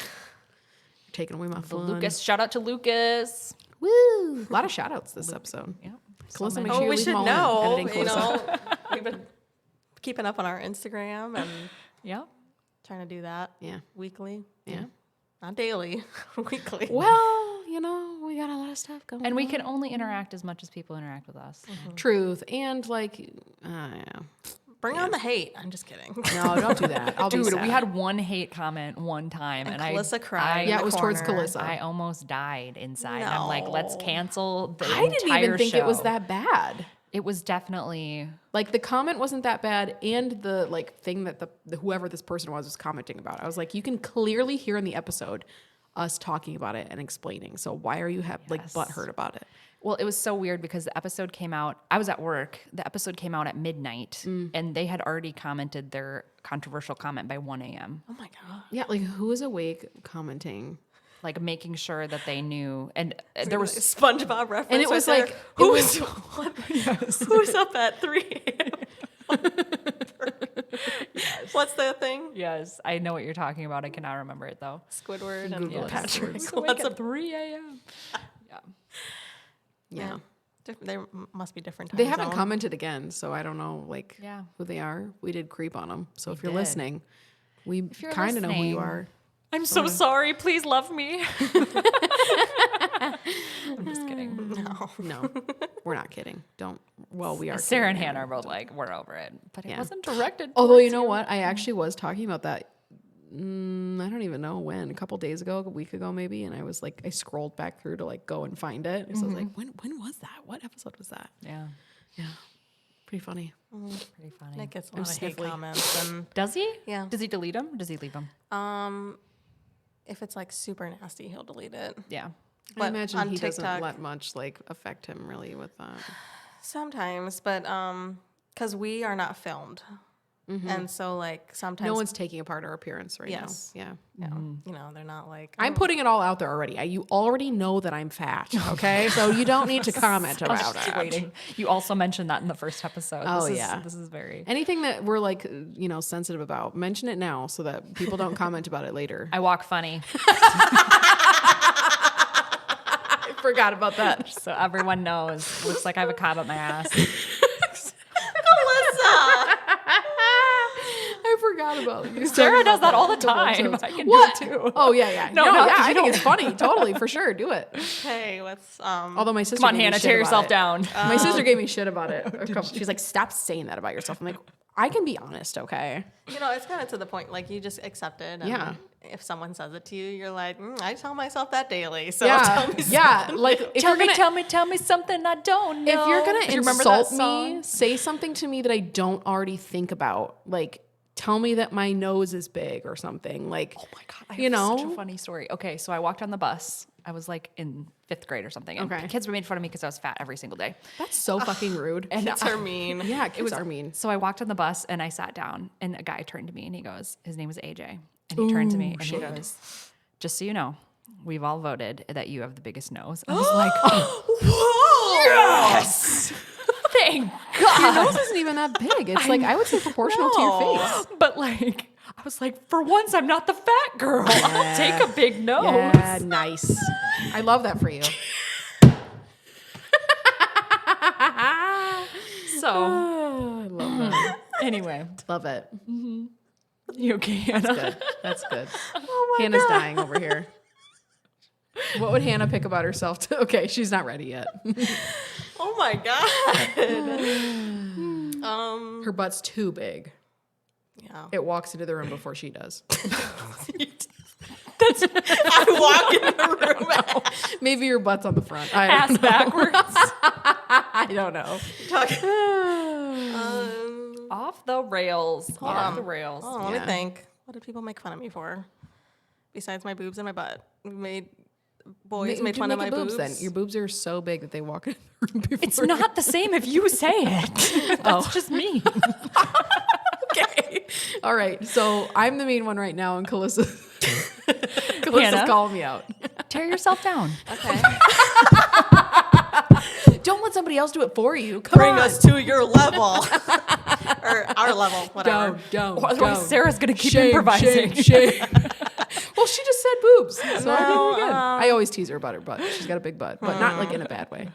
Speaker 3: taking away my
Speaker 1: The
Speaker 3: fun.
Speaker 1: Lucas, shout out to Lucas.
Speaker 3: Woo! A lot of shout outs this episode.
Speaker 1: Yep.
Speaker 3: Calissa,
Speaker 1: many.
Speaker 3: make sure you
Speaker 2: we
Speaker 3: leave
Speaker 2: should
Speaker 3: them all
Speaker 2: know.
Speaker 3: in. Editing Calissa.
Speaker 2: We've been keeping up on our Instagram and
Speaker 1: Yep.
Speaker 2: trying to do that
Speaker 3: Yeah.
Speaker 2: weekly.
Speaker 3: Yeah.
Speaker 2: Not daily, weekly.
Speaker 3: Well, we got a lot of stuff going
Speaker 1: And we
Speaker 3: on.
Speaker 1: can only interact as much as people interact with us.
Speaker 3: Truth. And like, yeah.
Speaker 2: Bring on the hate. I'm just kidding.
Speaker 3: No, don't do that. I'll be
Speaker 1: Dude,
Speaker 3: sad.
Speaker 1: we had one hate comment one time, and
Speaker 2: Calissa cried. in
Speaker 3: Yeah,
Speaker 2: the
Speaker 3: it was towards
Speaker 2: corner.
Speaker 3: Calissa.
Speaker 1: I almost died inside. And I'm like, let's
Speaker 2: No.
Speaker 1: cancel the
Speaker 3: I didn't
Speaker 1: entire
Speaker 3: even think it was
Speaker 1: show.
Speaker 3: that bad.
Speaker 1: It was definitely.
Speaker 3: Like the comment wasn't that bad, and the like thing that the whoever this person was commenting about. I was like, you can clearly hear in the episode us talking about it and explaining. So why are you like
Speaker 1: Yes.
Speaker 3: butthurt about it?
Speaker 1: Well, it was so weird because the episode came out. I was at work. The episode came out at midnight, and they had already commented their controversial comment by 1 a.m.
Speaker 2: Oh my god.
Speaker 3: Yeah, like who is awake commenting?
Speaker 1: Like making sure that they knew. And there was
Speaker 2: SpongeBob reference.
Speaker 3: And it was
Speaker 2: right
Speaker 3: like
Speaker 2: there.
Speaker 3: it was
Speaker 2: Who's up at 3 a.m.? What's the thing?
Speaker 1: yes, I know what you're talking about. I cannot remember it though.
Speaker 2: Squidward and
Speaker 3: Google it
Speaker 2: Patrick.
Speaker 3: afterwards.
Speaker 2: What's up?
Speaker 1: 3 a.m. Yeah.
Speaker 3: yeah.
Speaker 2: They must be different times.
Speaker 3: They haven't commented again, so I don't know like
Speaker 1: Yeah.
Speaker 3: who they are. We did creep on them. So if you're
Speaker 1: did.
Speaker 3: listening, we
Speaker 1: you're
Speaker 3: kind of know who you
Speaker 1: listening,
Speaker 3: are.
Speaker 1: I'm so sorry. Please love me. I'm just kidding.
Speaker 2: No.
Speaker 3: No, we're not kidding. Don't. Well, we are.
Speaker 1: Sarah and
Speaker 3: kidding.
Speaker 1: Hannah are both like, we're over it. But it
Speaker 3: Yeah.
Speaker 1: wasn't directed.
Speaker 3: Although you
Speaker 1: towards
Speaker 3: know what, I actually was talking about that. I don't even know when. A couple days ago, a week ago maybe, and I was like, I scrolled back through to like go and find it. So I was like, when was that? What episode was that?
Speaker 1: Yeah.
Speaker 3: Yeah, pretty funny.
Speaker 1: Pretty funny.
Speaker 2: Nick gets a
Speaker 3: I'm
Speaker 2: lot of hate
Speaker 3: sniffly.
Speaker 2: comments. And
Speaker 1: Does he?
Speaker 2: Yeah.
Speaker 1: Does he delete them? Does he leave them?
Speaker 2: if it's like super nasty, he'll delete it.
Speaker 1: Yeah.
Speaker 3: I
Speaker 2: But
Speaker 3: imagine
Speaker 2: on
Speaker 3: he doesn't
Speaker 2: TikTok-
Speaker 3: let much like affect him really with that.
Speaker 2: Sometimes, but because we are not filmed, and so like sometimes
Speaker 3: No one's taking apart our appearance right
Speaker 2: Yes.
Speaker 3: now. Yeah.
Speaker 2: you know, they're not like
Speaker 3: I'm putting it all out there already. You already know that I'm fat, okay? So you don't need to comment about
Speaker 1: Just
Speaker 3: it.
Speaker 1: waiting. You also mentioned that in the first episode.
Speaker 3: Oh,
Speaker 1: This
Speaker 3: yeah.
Speaker 1: This is very.
Speaker 3: Anything that we're like, sensitive about, mention it now so that people don't comment about it later.
Speaker 1: I walk funny,
Speaker 3: I forgot about that.
Speaker 1: so everyone knows. Looks like I have a cob up my ass.
Speaker 3: I forgot about you.
Speaker 1: Sarah does that all the
Speaker 3: Couple
Speaker 1: time.
Speaker 3: episodes.
Speaker 1: I can
Speaker 3: What?
Speaker 1: do it too.
Speaker 3: Oh yeah.
Speaker 1: No,
Speaker 3: yeah.
Speaker 1: you
Speaker 3: I think
Speaker 1: don't.
Speaker 3: it's funny. Totally, for sure. Do it.
Speaker 2: okay, what's
Speaker 3: Although my sister,
Speaker 1: Come on,
Speaker 3: gave me
Speaker 1: Hannah,
Speaker 3: shit
Speaker 1: tear
Speaker 3: about
Speaker 1: yourself
Speaker 3: it.
Speaker 1: down.
Speaker 3: My sister gave me shit about it. She's like, "Stop saying that about yourself." I'm like, "I can be honest, okay?"
Speaker 2: you know, it's kind of to the point. Like you just accept it. And
Speaker 3: Yeah.
Speaker 2: If someone says it to you, you're like, I tell myself that daily. So
Speaker 3: Yeah,
Speaker 2: tell me
Speaker 3: yeah. Like if
Speaker 1: Tell
Speaker 3: you're
Speaker 1: me,
Speaker 3: gonna
Speaker 1: tell me something I don't know.
Speaker 3: if you're gonna
Speaker 1: Do you remember that
Speaker 3: insult me,
Speaker 1: song?
Speaker 3: say something to me that I don't already think about. Like, tell me that my nose is big or something. Like,
Speaker 1: Oh my God, I have
Speaker 3: you know,
Speaker 1: such a funny story. Okay, so I walked on the bus. I was like in 5th grade or something. And
Speaker 3: Okay.
Speaker 1: kids made fun of me because I was fat every single day.
Speaker 3: that's so fucking rude.
Speaker 1: And
Speaker 2: kids are mean.
Speaker 3: yeah, kids are mean.
Speaker 1: So I walked on the bus and I sat down and a guy turned to me and he goes, his name was AJ. And he turned to me and he goes, just so you know, we've all voted that you have the biggest nose. I was like,
Speaker 2: Whoa!
Speaker 1: yes! Thank God.
Speaker 3: Your nose isn't even that big. It's like I would say proportional to your
Speaker 2: No.
Speaker 3: face.
Speaker 1: But like, I was like, for once, I'm not the fat girl. I'll take a big nose.
Speaker 3: Yeah, nice. I love that for you.
Speaker 1: So
Speaker 3: I love that.
Speaker 1: anyway,
Speaker 3: Love it.
Speaker 1: you okay, Hannah?
Speaker 3: Good. That's good. Hannah's dying over here. What would Hannah pick about herself? Okay, she's not ready yet.
Speaker 2: Oh my god.
Speaker 3: Her butt's too big.
Speaker 2: Yeah.
Speaker 3: It walks into the room before she does.
Speaker 2: I walk in the room.
Speaker 3: Maybe your butt's on the front. I
Speaker 1: Ass
Speaker 3: don't know.
Speaker 1: backwards.
Speaker 3: I don't know.
Speaker 1: Off the rails. Off the rails.
Speaker 2: Oh, let
Speaker 3: Yeah.
Speaker 2: me think. What did people make fun of me for? Besides my boobs and my butt, boys made fun of my boobs.
Speaker 3: Then your boobs are so big that they walk in the room before.
Speaker 1: It's not the same if you say it. That's just me.
Speaker 3: Okay. All right. So I'm the mean one right now, and Calyssa's
Speaker 1: Hannah?
Speaker 3: calling me out.
Speaker 1: Tear yourself down.
Speaker 2: Okay.
Speaker 3: Don't let somebody else do it for you. Come
Speaker 2: Bring
Speaker 3: on.
Speaker 2: us to your level. Or our level, whatever.
Speaker 3: Don't.
Speaker 1: Otherwise, Sarah's going to keep
Speaker 3: Shame,
Speaker 1: improvising.
Speaker 3: Shame. Well, she just said boobs. So I think
Speaker 2: No,
Speaker 3: we're good. I always tease her about her butt. She's got a big butt, but not like in a bad way.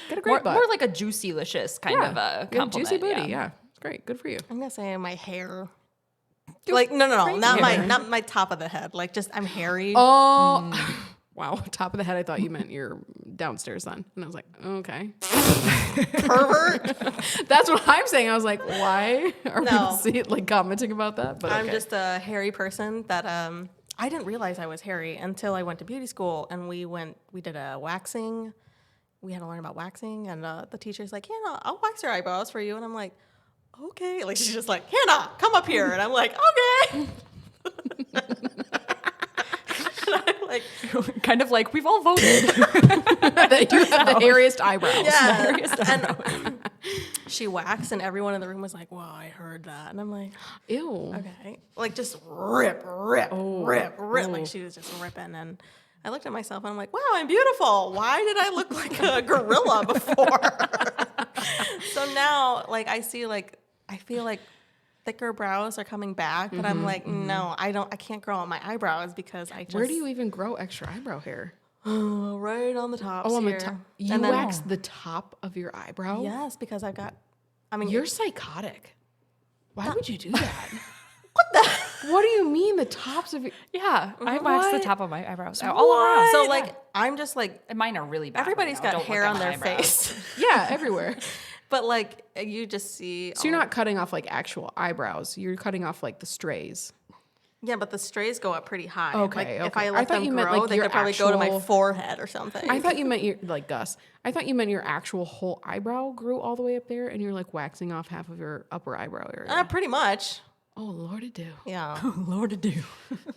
Speaker 3: Got a great butt.
Speaker 1: More like a juicy-licious kind of a
Speaker 3: Good,
Speaker 1: compliment.
Speaker 3: juicy booty. Yeah. It's great. Good for you.
Speaker 2: I'm gonna say my hair. Like no, not my top of the head. Like just I'm hairy.
Speaker 3: Oh, wow. Top of the head. I thought you meant your downstairs then. And I was like, okay.
Speaker 2: Pervert.
Speaker 3: That's what I'm saying. I was like, why are
Speaker 2: No.
Speaker 3: people commenting about that? But
Speaker 2: I'm
Speaker 3: okay.
Speaker 2: just a hairy person that I didn't realize I was hairy until I went to beauty school and we did a waxing. We had to learn about waxing and the teacher's like, Hannah, I'll wax your eyebrows for you. And I'm like, okay. Like she's just like, Hannah, come up here. And I'm like, okay. And I'm like,
Speaker 1: kind of like, we've all voted.
Speaker 3: that you have the hairiest eyebrows.
Speaker 2: yeah. And she waxed and everyone in the room was like, wow, I heard that. And I'm like,
Speaker 3: Ew.
Speaker 2: okay. Like just rip. Like she was just ripping. And I looked at myself and I'm like, wow, I'm beautiful. Why did I look like a gorilla before? So now, like, I feel like thicker brows are coming back, but I'm like, no, I can't grow out my eyebrows because I just.
Speaker 3: Where do you even grow extra eyebrow hair?
Speaker 2: Right on the top.
Speaker 3: Oh, on the
Speaker 2: here.
Speaker 3: top. You
Speaker 2: And then-
Speaker 3: wax the top of your eyebrow?
Speaker 2: Yes, because I've got. I mean,
Speaker 3: You're psychotic. Why would you do that? What do you mean the tops of your...
Speaker 1: Yeah, I wax the
Speaker 3: What?
Speaker 1: top of my eyebrows all around.
Speaker 2: so like I'm just like
Speaker 1: And mine are really bad.
Speaker 2: everybody's
Speaker 1: right now.
Speaker 2: got
Speaker 1: Don't
Speaker 2: hair
Speaker 1: look at
Speaker 2: on
Speaker 1: my
Speaker 2: their
Speaker 1: eyebrows.
Speaker 2: face,
Speaker 3: Yeah, everywhere.
Speaker 2: but like you just see.
Speaker 3: So you're not cutting off like actual eyebrows. You're cutting off like the strays.
Speaker 2: Yeah, but the strays go up pretty high.
Speaker 3: Okay,
Speaker 2: Like if
Speaker 3: okay.
Speaker 2: I
Speaker 3: I
Speaker 2: let
Speaker 3: thought
Speaker 2: them
Speaker 3: you meant,
Speaker 2: grow,
Speaker 3: like,
Speaker 2: they
Speaker 3: your
Speaker 2: could probably go to my
Speaker 3: actual-
Speaker 2: forehead or something.
Speaker 3: I thought you meant your, like Gus, I thought you meant your actual whole eyebrow grew all the way up there and you're like waxing off half of your upper eyebrow area.
Speaker 2: Pretty much.
Speaker 3: Oh, Lordy do.
Speaker 2: Yeah.
Speaker 1: Lord to do.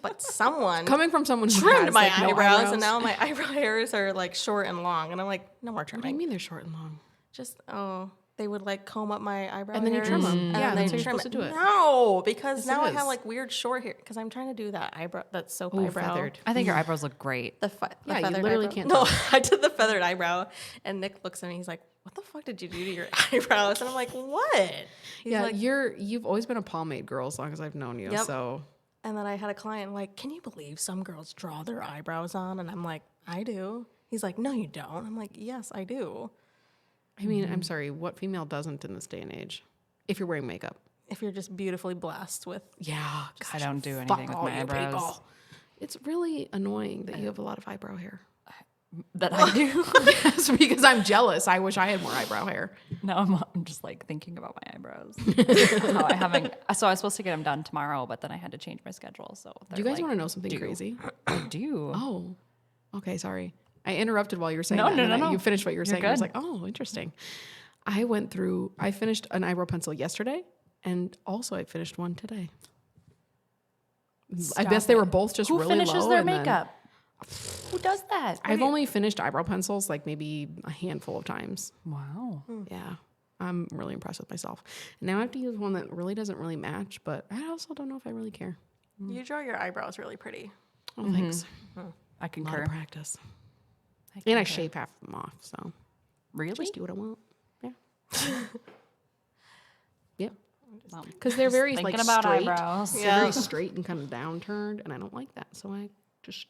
Speaker 2: But someone
Speaker 3: Coming from someone who
Speaker 2: trimmed
Speaker 3: has,
Speaker 2: my
Speaker 3: like, no
Speaker 2: eyebrows, and now my eyebrow hairs are like short and long, and I'm like, no more
Speaker 3: What do you
Speaker 2: trimming.
Speaker 3: mean they're short and long?
Speaker 2: Just, they would like comb up my eyebrow
Speaker 3: And then you
Speaker 2: hairs,
Speaker 3: trim 'em.
Speaker 2: and
Speaker 3: Yeah,
Speaker 2: then
Speaker 3: that's
Speaker 2: they
Speaker 3: how you're
Speaker 2: trim
Speaker 3: supposed to do it.
Speaker 2: No, because
Speaker 3: Yes,
Speaker 2: now
Speaker 3: it
Speaker 2: I have
Speaker 3: is.
Speaker 2: like weird short hair because I'm trying to do that soap
Speaker 3: Ooh,
Speaker 2: eyebrow.
Speaker 3: feathered.
Speaker 1: I think your eyebrows look great.
Speaker 2: The
Speaker 3: Yeah, you
Speaker 2: feathered
Speaker 3: literally
Speaker 2: eyebrow.
Speaker 3: can't
Speaker 2: No,
Speaker 3: tell.
Speaker 2: I did the feathered eyebrow, and Nick looks at me. He's like, "What the fuck did you do to your eyebrows?" And I'm like, "What?" He's
Speaker 3: Yeah,
Speaker 2: like,
Speaker 3: you've always been a pomade girl as long as I've known you.
Speaker 2: Yep.
Speaker 3: So
Speaker 2: and then I had a client like, "Can you believe some girls draw their eyebrows on?" And I'm like, "I do." He's like, "No, you don't." I'm like, "Yes, I do."
Speaker 3: I mean, I'm sorry, what female doesn't in this day and age? If you're wearing makeup.
Speaker 2: If you're just beautifully blessed with,
Speaker 3: Yeah,
Speaker 1: I don't do
Speaker 3: fuck
Speaker 1: anything with
Speaker 3: all
Speaker 1: my
Speaker 3: you
Speaker 1: eyebrows.
Speaker 3: people. It's really annoying that you have a lot of eyebrow hair.
Speaker 1: That I do.
Speaker 3: Yes, because I'm jealous. I wish I had more eyebrow hair.
Speaker 1: No, I'm just like thinking about my eyebrows. How I haven't. So I was supposed to get them done tomorrow, but then I had to change my schedule. So
Speaker 3: Do you guys want to know something
Speaker 1: do.
Speaker 3: crazy?
Speaker 1: I do.
Speaker 3: Oh, okay. Sorry, I interrupted while you were saying
Speaker 1: No,
Speaker 3: that.
Speaker 1: no,
Speaker 3: and then
Speaker 1: no, no.
Speaker 3: You finished what you were
Speaker 1: You're
Speaker 3: saying. I was
Speaker 1: good.
Speaker 3: like, oh, interesting. I finished an eyebrow pencil yesterday, and also I finished one today. I guess they were both just
Speaker 1: Who
Speaker 3: really
Speaker 1: finishes
Speaker 3: low.
Speaker 1: their
Speaker 3: and then-
Speaker 1: makeup? Who does that?
Speaker 3: I've only finished eyebrow pencils like maybe a handful of times.
Speaker 1: Wow.
Speaker 3: Yeah. I'm really impressed with myself. Now I have to use one that really doesn't really match, but I also don't know if I really care.
Speaker 2: you draw your eyebrows really pretty.
Speaker 3: Oh, thanks.
Speaker 1: I
Speaker 3: A lot of
Speaker 1: concur.
Speaker 3: practice.
Speaker 1: I
Speaker 3: And I
Speaker 1: concur.
Speaker 3: shave half of them off, so
Speaker 1: Really?
Speaker 3: just do what I want. Yeah. Yep.
Speaker 1: Well,
Speaker 3: Because they're very
Speaker 1: thinking
Speaker 3: like
Speaker 1: about
Speaker 3: straight.
Speaker 1: eyebrows.
Speaker 3: They're
Speaker 2: Yeah.
Speaker 3: very straight and kind of downturned, and I don't like that. So I just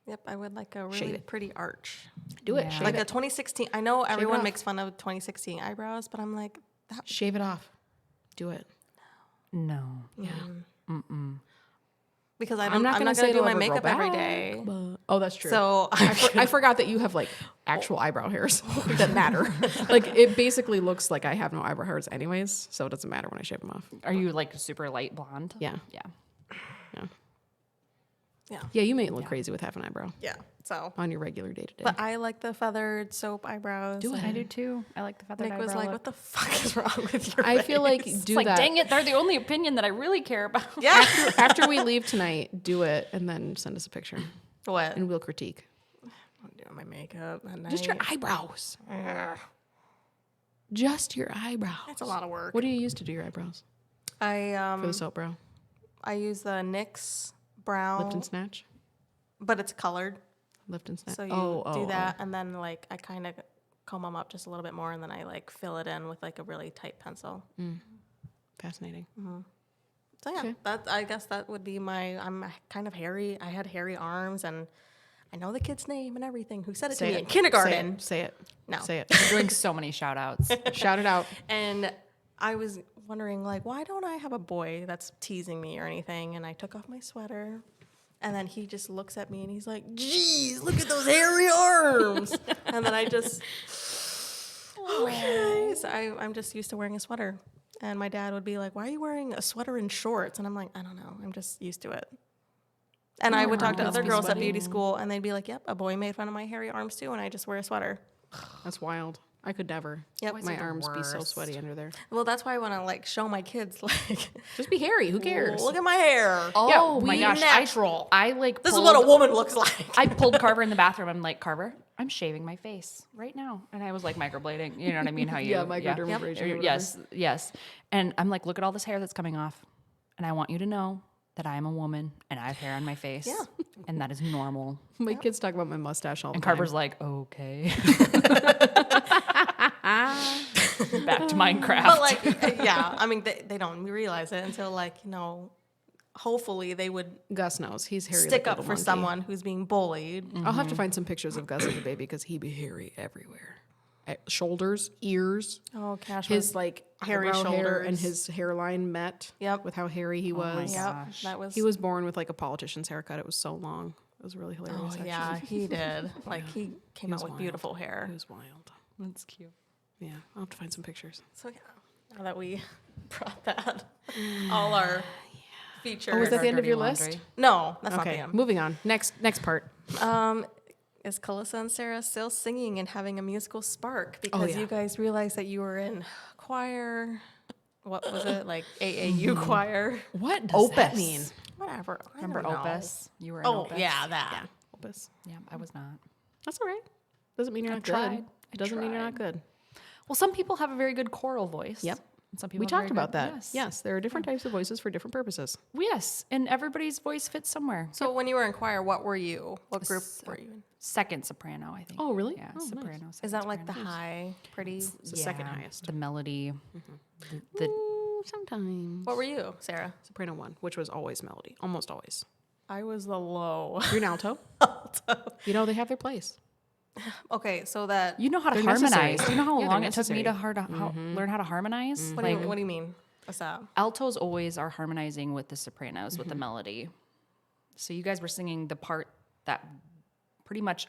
Speaker 2: Yep, I would like a
Speaker 3: Shave
Speaker 2: really
Speaker 3: it.
Speaker 2: pretty arch.
Speaker 3: do it.
Speaker 1: Yeah.
Speaker 3: Shave
Speaker 2: Like
Speaker 3: it.
Speaker 2: a 2016. I know everyone
Speaker 3: off.
Speaker 2: makes fun of 2016 eyebrows, but I'm like, that.
Speaker 3: Shave it off. Do it.
Speaker 1: No.
Speaker 3: Yeah.
Speaker 2: Because I'm
Speaker 3: I'm
Speaker 2: not
Speaker 3: gonna
Speaker 2: gonna
Speaker 3: say
Speaker 2: do
Speaker 3: it'll
Speaker 2: my
Speaker 3: ever grow
Speaker 2: makeup every
Speaker 3: back,
Speaker 2: day.
Speaker 3: but- oh, that's true.
Speaker 2: So
Speaker 3: I forgot that you have like actual eyebrow hairs that matter. Like it basically looks like I have no eyebrow hairs anyways, so it doesn't matter when I shave them off.
Speaker 1: Are you like super light blonde?
Speaker 3: Yeah.
Speaker 1: Yeah.
Speaker 3: Yeah, you may look crazy with half an eyebrow
Speaker 2: yeah. So,
Speaker 3: on your regular day to day.
Speaker 2: but I like the feathered soap eyebrows.
Speaker 3: Do it.
Speaker 1: I do too. I like the feathered
Speaker 2: Nick was
Speaker 1: eyebrow
Speaker 2: like,
Speaker 1: look.
Speaker 2: "What the fuck is wrong with your?"
Speaker 3: I feel like
Speaker 2: face?"
Speaker 3: do
Speaker 1: It's like,
Speaker 3: that
Speaker 1: dang it, they're the only opinion that I really care about.
Speaker 2: Yeah.
Speaker 3: after we leave tonight. Do it and then send us a picture,
Speaker 2: What?
Speaker 3: and we'll critique.
Speaker 2: I'm doing my makeup at night.
Speaker 3: Just your eyebrows. Just your eyebrows.
Speaker 2: It's a lot of work.
Speaker 3: What do you use to do your eyebrows
Speaker 2: I
Speaker 3: for the soap brow?
Speaker 2: I use the NYX brown,
Speaker 3: Lift and snatch.
Speaker 2: but it's colored.
Speaker 3: Lift and snatch.
Speaker 2: So you do that, and then like I kind of comb them up just a little bit more, and then I like fill it in with like a really tight pencil.
Speaker 3: Fascinating.
Speaker 2: So yeah,
Speaker 3: Okay.
Speaker 2: I guess that would be my. I'm kind of hairy. I had hairy arms, and I know the kid's name and everything. Who said it to me in kindergarten?
Speaker 3: Say it.
Speaker 2: No.
Speaker 3: Say it.
Speaker 1: We're doing so many shout outs.
Speaker 3: Shout it out.
Speaker 2: And I was wondering like, why don't I have a boy that's teasing me or anything? And I took off my sweater. And then he just looks at me and he's like, "Geez, look at those hairy arms." And then I just, okay. So I'm just used to wearing a sweater. And my dad would be like, "Why are you wearing a sweater and shorts?" And I'm like, "I don't know. I'm just used to it." And I would talk to other girls at beauty school and they'd be like, "Yep, a boy made fun of my hairy arms too. And I just wear a sweater."
Speaker 3: That's wild. I could never.
Speaker 2: Yep.
Speaker 1: Boys
Speaker 3: My
Speaker 1: are the
Speaker 3: arms be so
Speaker 1: worst.
Speaker 3: sweaty under there.
Speaker 2: Well, that's why I want to like show my kids, like,
Speaker 3: Just be hairy. Who cares?
Speaker 2: look at my hair.
Speaker 1: Oh
Speaker 3: Yeah,
Speaker 1: my
Speaker 3: we
Speaker 1: gosh.
Speaker 2: natural.
Speaker 1: I like
Speaker 2: This is
Speaker 1: pulled-
Speaker 2: what a woman looks like.
Speaker 1: I pulled Carver in the bathroom. I'm like, Carver, I'm shaving my face right now. And I was like microblading. You know what I mean? How you
Speaker 3: Yeah, microdermabrasion or whatever.
Speaker 1: Yes, yes. And I'm like, look at all this hair that's coming off. And I want you to know that I am a woman and I have hair on my face.
Speaker 2: Yeah.
Speaker 1: And that is normal.
Speaker 3: My kids talk about my mustache all the
Speaker 1: And
Speaker 3: time.
Speaker 1: Carver's like, okay. Back to Minecraft.
Speaker 2: But like, yeah, I mean, they don't realize it until like, hopefully they would
Speaker 3: Gus knows. He's hairy.
Speaker 2: stick
Speaker 3: like a
Speaker 2: up
Speaker 3: little
Speaker 2: for
Speaker 3: monkey.
Speaker 2: someone who's being bullied.
Speaker 3: I'll have to find some pictures of Gus as a baby because he be hairy everywhere. Shoulders, ears,
Speaker 2: Oh, Cash
Speaker 3: his
Speaker 2: was
Speaker 3: like
Speaker 2: hairy
Speaker 3: eyebrow hair and
Speaker 2: shoulders.
Speaker 3: his hairline met
Speaker 2: Yep.
Speaker 3: with how hairy he was.
Speaker 2: Yep,
Speaker 1: Gosh.
Speaker 2: that was.
Speaker 3: He was born with like a politician's haircut. It was so long. It was really hilarious.
Speaker 2: Oh
Speaker 3: actually.
Speaker 2: yeah, he did. Like he came
Speaker 3: was
Speaker 2: out with
Speaker 3: wild.
Speaker 2: beautiful hair.
Speaker 3: It was wild.
Speaker 1: That's cute.
Speaker 3: Yeah, I'll have to find some pictures.
Speaker 2: So yeah, now that we brought that, all our features.
Speaker 3: Oh, was that
Speaker 1: Our
Speaker 3: the end of
Speaker 1: dirty
Speaker 3: your
Speaker 1: laundry.
Speaker 3: list?
Speaker 2: No, that's not the
Speaker 3: Okay,
Speaker 2: end.
Speaker 3: moving on. Next part.
Speaker 2: Is Calissa and Sarah still singing and having a musical spark? Because
Speaker 3: Oh, yeah.
Speaker 2: you guys realized that you were in choir. What was it? Like AAU choir?
Speaker 3: What does that
Speaker 1: Opus.
Speaker 3: mean?
Speaker 2: Whatever. I
Speaker 1: Remember
Speaker 2: don't know.
Speaker 1: Opus? You were in
Speaker 2: Oh,
Speaker 1: Opus?
Speaker 2: yeah, that.
Speaker 3: Opus.
Speaker 1: Yeah, I was not.
Speaker 3: That's all right. Doesn't mean you're not
Speaker 1: tried.
Speaker 3: good. It doesn't mean you're not good.
Speaker 1: Well, some people have a very good choral voice.
Speaker 3: Yep.
Speaker 1: And some people
Speaker 3: We
Speaker 1: have
Speaker 3: talked
Speaker 1: very
Speaker 3: about
Speaker 1: good-
Speaker 3: that.
Speaker 1: Yes.
Speaker 3: Yes, there are different types of voices for different purposes.
Speaker 1: Yes, and everybody's voice fits somewhere.
Speaker 2: So when you were in choir, what were you? What group were you in?
Speaker 1: Second soprano, I think.
Speaker 3: Oh, really?
Speaker 1: Yeah,
Speaker 3: Oh, nice.
Speaker 1: soprano.
Speaker 2: Is
Speaker 1: second
Speaker 2: that like the
Speaker 1: soprano.
Speaker 2: high, pretty?
Speaker 3: It's the second highest.
Speaker 1: The melody. The
Speaker 3: Ooh, sometimes.
Speaker 2: What were you, Sarah?
Speaker 3: Soprano 1, which was always melody, almost always.
Speaker 2: I was the low.
Speaker 3: You're an alto. You know, they have their place.
Speaker 2: Okay, so that
Speaker 1: you know how to
Speaker 3: They're necessary.
Speaker 1: harmonize. Do you know how
Speaker 3: Yeah,
Speaker 1: long
Speaker 3: they're
Speaker 1: it took me to
Speaker 3: necessary.
Speaker 1: learn how to harmonize?
Speaker 2: what do you mean? What's that?
Speaker 1: Altos always are harmonizing with the sopranos with the melody. So you guys were singing the part that pretty much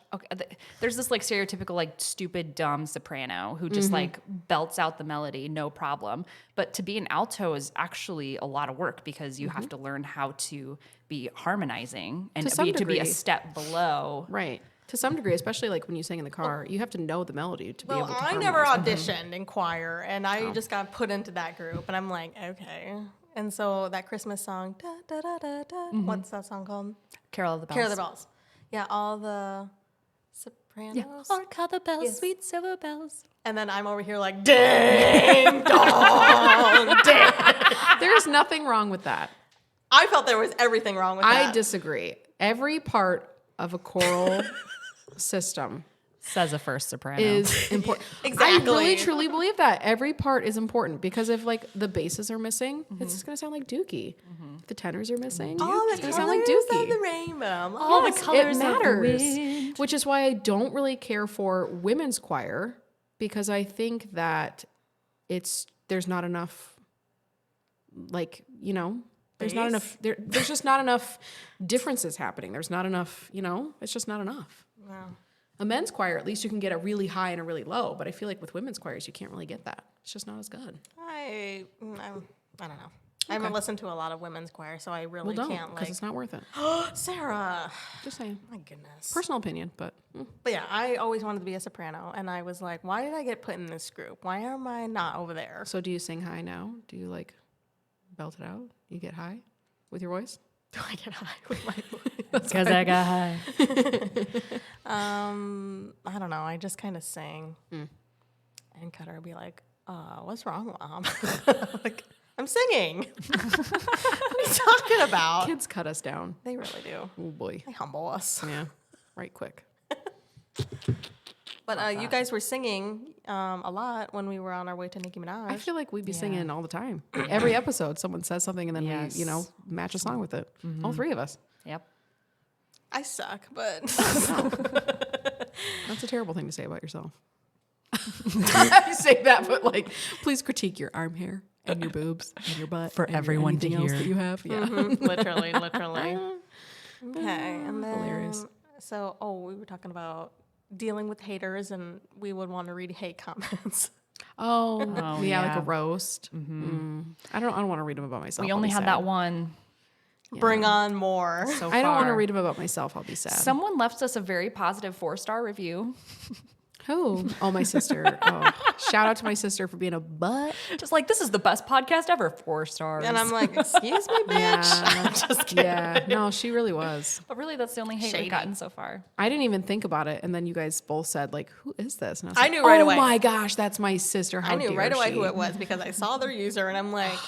Speaker 1: there's this like stereotypical like stupid dumb soprano who just like belts out the melody no problem, but to be an alto is actually a lot of work because you have to learn how to be harmonizing and
Speaker 3: To some
Speaker 1: to be a
Speaker 3: degree.
Speaker 1: step below.
Speaker 3: Right. To some degree, especially like when you sing in the car, you have to know the melody to be
Speaker 2: Well,
Speaker 3: able to
Speaker 2: I
Speaker 3: harmonize.
Speaker 2: never auditioned in choir, and I just got put into that group, and I'm like, okay. And so that Christmas song, da, da, da, da, da, what's that song called?
Speaker 1: Carol of the Bells.
Speaker 2: Carol of the Bells. Yeah, all the sopranos.
Speaker 1: Yeah. Hark how the bells, sweet silver bells.
Speaker 2: And then I'm over here like, ding dong, ding.
Speaker 3: There's nothing wrong with that.
Speaker 2: I felt there was everything wrong with that.
Speaker 3: I disagree. Every part of a choral system
Speaker 1: Says a first soprano.
Speaker 3: is important.
Speaker 2: Exactly.
Speaker 3: I really truly believe that every part is important because if like the basses are missing, it's just gonna sound like Dookie. If the tenors are missing,
Speaker 2: all the
Speaker 3: it's gonna sound like
Speaker 2: colors
Speaker 3: Dookie.
Speaker 2: of the rainbow.
Speaker 1: All the
Speaker 3: Yes,
Speaker 1: colors
Speaker 3: it
Speaker 1: of the
Speaker 3: matters,
Speaker 1: wind.
Speaker 3: which is why I don't really care for women's choir because I think that there's not enough, like there's not
Speaker 2: Bass?
Speaker 3: enough. There's just not enough differences happening. There's not enough. It's just not enough.
Speaker 2: Wow.
Speaker 3: A men's choir, at least you can get a really high and a really low, but I feel like with women's choirs, you can't really get that. It's just not as good.
Speaker 2: I don't know. I haven't listened to a lot of women's choir, so I really
Speaker 3: Well, don't,
Speaker 2: can't
Speaker 3: because
Speaker 2: like.
Speaker 3: it's not worth it.
Speaker 2: Sarah,
Speaker 3: Just saying.
Speaker 2: my goodness.
Speaker 3: Personal opinion, but
Speaker 2: But yeah, I always wanted to be a soprano, and I was like, why did I get put in this group? Why am I not over there?
Speaker 3: so do you sing high now? Do you like belt it out? You get high with your voice?
Speaker 2: Do I get high with my voice?
Speaker 1: Because I got high.
Speaker 2: I don't know. I just kind of sing, and Cutter would be like, "What's wrong, Mom?" Like, I'm singing. What are you talking about?
Speaker 3: Kids cut us down.
Speaker 2: They really do.
Speaker 3: Oh boy.
Speaker 2: They humble us.
Speaker 3: Yeah. Right quick.
Speaker 2: But you guys were singing a lot when we were on our way to Nicki Minaj.
Speaker 3: I feel like we'd be singing all the time. Every episode, someone says something and then
Speaker 1: Yes.
Speaker 3: we, match a song with it. All three of us.
Speaker 1: Yep.
Speaker 2: I suck, but
Speaker 3: That's a terrible thing to say about yourself. You say that, but like, please critique your arm hair and your boobs and your butt
Speaker 1: For
Speaker 3: and
Speaker 1: everyone to
Speaker 3: anything else
Speaker 1: hear.
Speaker 3: that you have. Yeah.
Speaker 2: literally. Okay, and then
Speaker 3: Hilarious.
Speaker 2: so we were talking about dealing with haters, and we would want to read hate comments.
Speaker 3: Oh, yeah, like
Speaker 1: yeah.
Speaker 3: a roast. I don't want to read them about myself.
Speaker 1: We
Speaker 3: I'll
Speaker 1: only
Speaker 3: be
Speaker 1: had
Speaker 3: sad.
Speaker 1: that one
Speaker 2: Bring on more.
Speaker 1: so
Speaker 3: I don't want to
Speaker 1: far.
Speaker 3: read them about myself. I'll be sad.
Speaker 1: Someone left us a very positive 4-star review.
Speaker 3: Who? Oh, my sister. Oh, shout out to my sister for being a butt.
Speaker 1: Just like, this is the best podcast ever. 4 stars.
Speaker 2: And I'm like, excuse me, bitch.
Speaker 3: Yeah.
Speaker 2: Just kidding.
Speaker 3: Yeah, no, she really was.
Speaker 1: but really, that's the only hate
Speaker 2: Shady.
Speaker 1: we've gotten so far.
Speaker 3: I didn't even think about it, and then you guys both said, like, "Who is this?" And
Speaker 2: I
Speaker 3: like,
Speaker 2: knew right away.
Speaker 3: Oh my gosh, that's my sister. How
Speaker 2: I knew
Speaker 3: dare
Speaker 2: right away
Speaker 3: she?
Speaker 2: who it was because I saw their user, and I'm like,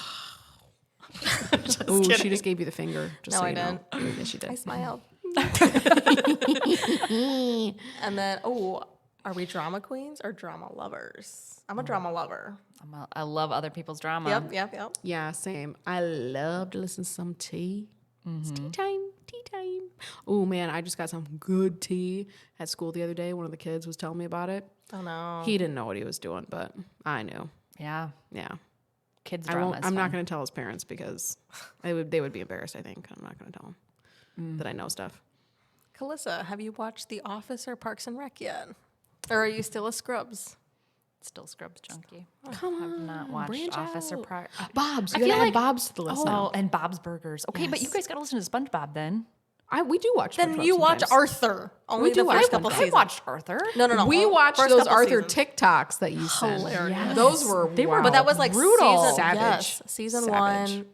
Speaker 2: just
Speaker 3: Ooh,
Speaker 2: kidding.
Speaker 3: she just gave you the finger. Just
Speaker 2: No,
Speaker 3: so
Speaker 2: I
Speaker 3: you know.
Speaker 2: didn't.
Speaker 3: Yes, she did.
Speaker 2: I smiled. And then, are we drama queens or drama lovers? I'm a drama lover.
Speaker 1: I love other people's drama.
Speaker 2: Yep.
Speaker 3: Yeah, same. I love to listen to some tea. It's tea time. Oh man, I just got some good tea at school the other day. One of the kids was telling me about it.
Speaker 2: Oh no.
Speaker 3: He didn't know what he was doing, but I knew.
Speaker 1: Yeah.
Speaker 3: Yeah.
Speaker 1: Kids
Speaker 3: I
Speaker 1: drama
Speaker 3: won't.
Speaker 1: is
Speaker 3: I'm not
Speaker 1: fun.
Speaker 3: going to tell his parents because they would be embarrassed. I think I'm not going to tell them that I know stuff.
Speaker 2: Calissa, have you watched The Office or Parks and Rec yet? Or are you still a Scrubs?
Speaker 1: Still Scrubs junkie.
Speaker 3: Come
Speaker 1: I've not watched
Speaker 3: branch
Speaker 1: Office or
Speaker 3: out.
Speaker 1: Prior.
Speaker 3: Bob's.
Speaker 1: I
Speaker 3: You
Speaker 1: feel
Speaker 3: gotta add
Speaker 1: like-
Speaker 3: Bob's to the list now.
Speaker 1: Oh, and Bob's Burgers. Okay, but you
Speaker 3: Yes.
Speaker 1: guys got to listen to SpongeBob then.
Speaker 3: We do watch.
Speaker 2: Then
Speaker 3: SpongeBob
Speaker 2: you watch
Speaker 3: sometimes.
Speaker 2: Arthur. Only
Speaker 3: We do
Speaker 2: the
Speaker 3: watch
Speaker 2: first couple
Speaker 3: SpongeBob.
Speaker 1: I
Speaker 2: seasons.
Speaker 1: watched Arthur.
Speaker 2: No.
Speaker 3: We watched
Speaker 2: First
Speaker 3: those
Speaker 2: couple
Speaker 3: Arthur
Speaker 2: seasons.
Speaker 3: TikToks that you sent.
Speaker 2: Hilarious.
Speaker 3: Those were
Speaker 1: They were-
Speaker 3: wow.
Speaker 2: But that was like
Speaker 1: Brutal.
Speaker 2: season,
Speaker 3: Savage.
Speaker 2: Yes, season
Speaker 3: Savage.
Speaker 2: 1.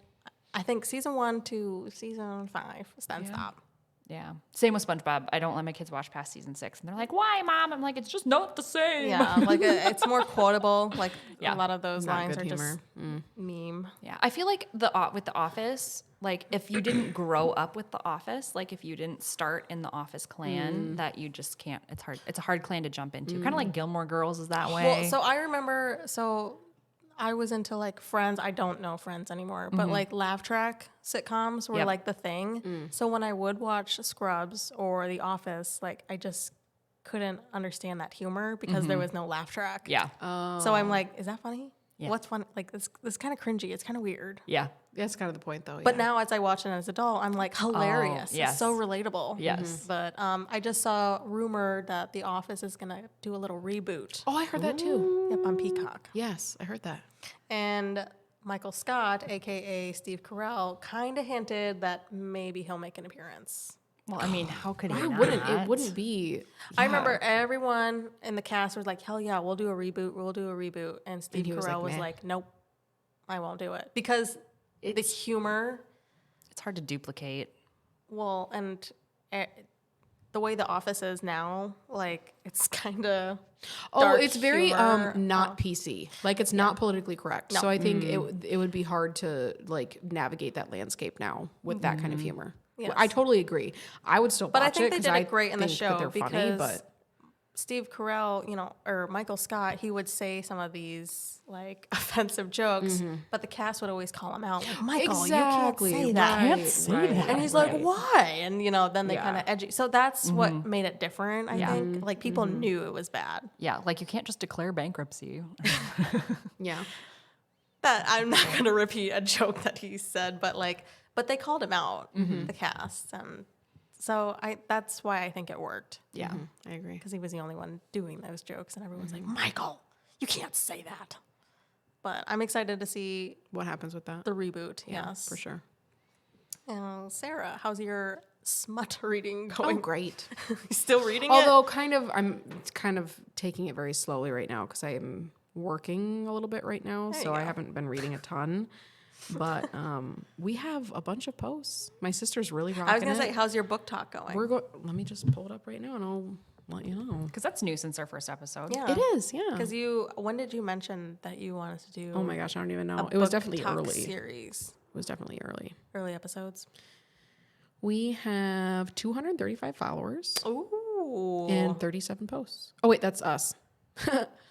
Speaker 2: I think season 1 to season 5. Then stop.
Speaker 1: Yeah. Same with SpongeBob. I don't let my kids watch past season 6. And they're like, why, Mom? I'm like, it's just not the same.
Speaker 2: Yeah, like it's more quotable. Like
Speaker 1: Yeah.
Speaker 2: a lot of those
Speaker 3: Not
Speaker 2: lines
Speaker 3: good
Speaker 2: are
Speaker 3: humor.
Speaker 2: just meme.
Speaker 1: Yeah. I feel like with The Office, like if you didn't grow up with The Office, like if you didn't start in the Office clan, that you just can't, it's hard. It's a hard clan to jump into. Kind of like Gilmore Girls is that way.
Speaker 2: Well, so I remember, I was into like Friends. I don't know Friends anymore, but like laugh track sitcoms were
Speaker 1: Yep.
Speaker 2: like the thing. So when I would watch Scrubs or The Office, like I just couldn't understand that humor because there was no laugh track.
Speaker 1: yeah.
Speaker 2: So I'm like, is that funny?
Speaker 1: Yeah.
Speaker 2: What's funny? Like this kind of cringy. It's kind of weird.
Speaker 1: Yeah.
Speaker 3: That's kind of the point, though.
Speaker 2: But
Speaker 3: yeah.
Speaker 2: now as I watch it as an adult, I'm like hilarious.
Speaker 1: yes.
Speaker 2: It's so relatable.
Speaker 1: Yes.
Speaker 2: But I just saw rumored that The Office is gonna do a little reboot.
Speaker 3: Oh, I heard that too.
Speaker 2: Yep, on Peacock.
Speaker 3: Yes, I heard that.
Speaker 2: And Michael Scott, aka Steve Carell, kind of hinted that maybe he'll make an appearance.
Speaker 1: Well, I mean, how could he
Speaker 3: Why
Speaker 1: not?
Speaker 3: wouldn't it? Wouldn't be.
Speaker 2: I
Speaker 3: yeah.
Speaker 2: remember everyone in the cast was like, "Hell yeah, we'll do a reboot. We'll do a reboot." And Steve
Speaker 3: he was
Speaker 2: Carell
Speaker 3: like,
Speaker 2: was
Speaker 3: "Meh."
Speaker 2: like, "Nope, I won't do it because the humor."
Speaker 1: It's hard to duplicate.
Speaker 2: Well, and the way The Office is now, like it's kind of
Speaker 3: Oh, it's very not PC. Like it's not politically correct.
Speaker 2: No.
Speaker 3: So I think it would be hard to like navigate that landscape now with that kind of humor.
Speaker 2: Yes.
Speaker 3: I totally agree. I would still watch
Speaker 2: But I think
Speaker 3: it
Speaker 2: they
Speaker 3: 'cause
Speaker 2: did
Speaker 3: I
Speaker 2: it great in the
Speaker 3: think that
Speaker 2: show
Speaker 3: they're funny,
Speaker 2: because
Speaker 3: but
Speaker 2: Steve Carell, or Michael Scott, he would say some of these like offensive jokes, but the cast would always call him out, like, Michael,
Speaker 3: exactly.
Speaker 2: you can't say that.
Speaker 3: Right,
Speaker 1: Can't say
Speaker 3: right,
Speaker 1: that.
Speaker 2: And he's
Speaker 3: right.
Speaker 2: like, why? And then they
Speaker 3: Yeah.
Speaker 2: kind of edgy. So that's what made it different, I
Speaker 1: Yeah.
Speaker 2: think. Like people knew it was bad.
Speaker 1: Yeah. Like you can't just declare bankruptcy.
Speaker 3: yeah.
Speaker 2: That I'm not gonna repeat a joke that he said, but they called him out, the cast, and so that's why I think it worked.
Speaker 1: Yeah.
Speaker 3: I agree.
Speaker 2: Because he was the only one doing those jokes, and everyone's like, Michael, you can't say that. But I'm excited to see
Speaker 3: What happens with that?
Speaker 2: the reboot. Yes,
Speaker 3: For sure.
Speaker 2: Sarah, how's your smut reading
Speaker 3: Oh,
Speaker 2: going?
Speaker 3: great.
Speaker 2: You still reading it?
Speaker 3: Although I'm kind of taking it very slowly right now because I am working a little bit right now,
Speaker 2: There you
Speaker 3: so I
Speaker 2: go.
Speaker 3: haven't been reading a ton. But we have a bunch of posts. My sister's really rocking
Speaker 2: I was gonna
Speaker 3: it.
Speaker 2: say, how's your book talk going?
Speaker 3: Let me just pull it up right now and I'll let you know.
Speaker 1: Because that's new since our first episode.
Speaker 2: Yeah,
Speaker 3: It is, yeah.
Speaker 2: Because when did you mention that you wanted to do?
Speaker 3: Oh my gosh, I don't even
Speaker 2: a
Speaker 3: know. It was
Speaker 2: book
Speaker 3: definitely
Speaker 2: talk
Speaker 3: early.
Speaker 2: series,
Speaker 3: It was definitely early.
Speaker 2: early episodes.
Speaker 3: We have 235 followers
Speaker 2: Ooh,
Speaker 3: and 37 posts. Oh wait, that's us.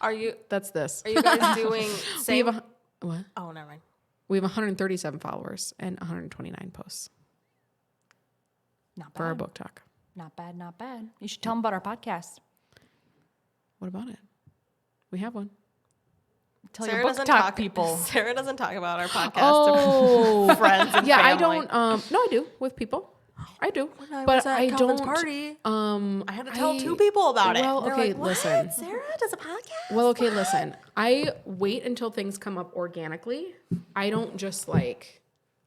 Speaker 2: are you
Speaker 3: That's this.
Speaker 2: are you guys doing
Speaker 3: We
Speaker 2: same?
Speaker 3: have what?
Speaker 2: Oh, never mind.
Speaker 3: We have 137 followers and 129 posts
Speaker 1: Not bad.
Speaker 3: for our book talk.
Speaker 1: Not bad. Not bad. You should tell them about our podcast.
Speaker 3: What about it? We have one.
Speaker 1: Tell
Speaker 2: Sarah
Speaker 1: your book
Speaker 2: doesn't
Speaker 1: talk
Speaker 2: talk
Speaker 1: people.
Speaker 2: Sarah doesn't talk about our podcast
Speaker 3: Oh,
Speaker 2: to friends and
Speaker 3: yeah. I
Speaker 2: family.
Speaker 3: don't. No, I do with people. I do,
Speaker 2: When I
Speaker 3: but
Speaker 2: was at
Speaker 3: I
Speaker 2: Calvin's
Speaker 3: don't.
Speaker 2: party,
Speaker 3: I
Speaker 2: I had to tell 2 people about it.
Speaker 3: Well,
Speaker 2: They're
Speaker 3: okay,
Speaker 2: like, what?
Speaker 3: listen.
Speaker 2: Sarah does a podcast?
Speaker 3: Well, okay, listen. I wait until things come up organically. I don't just like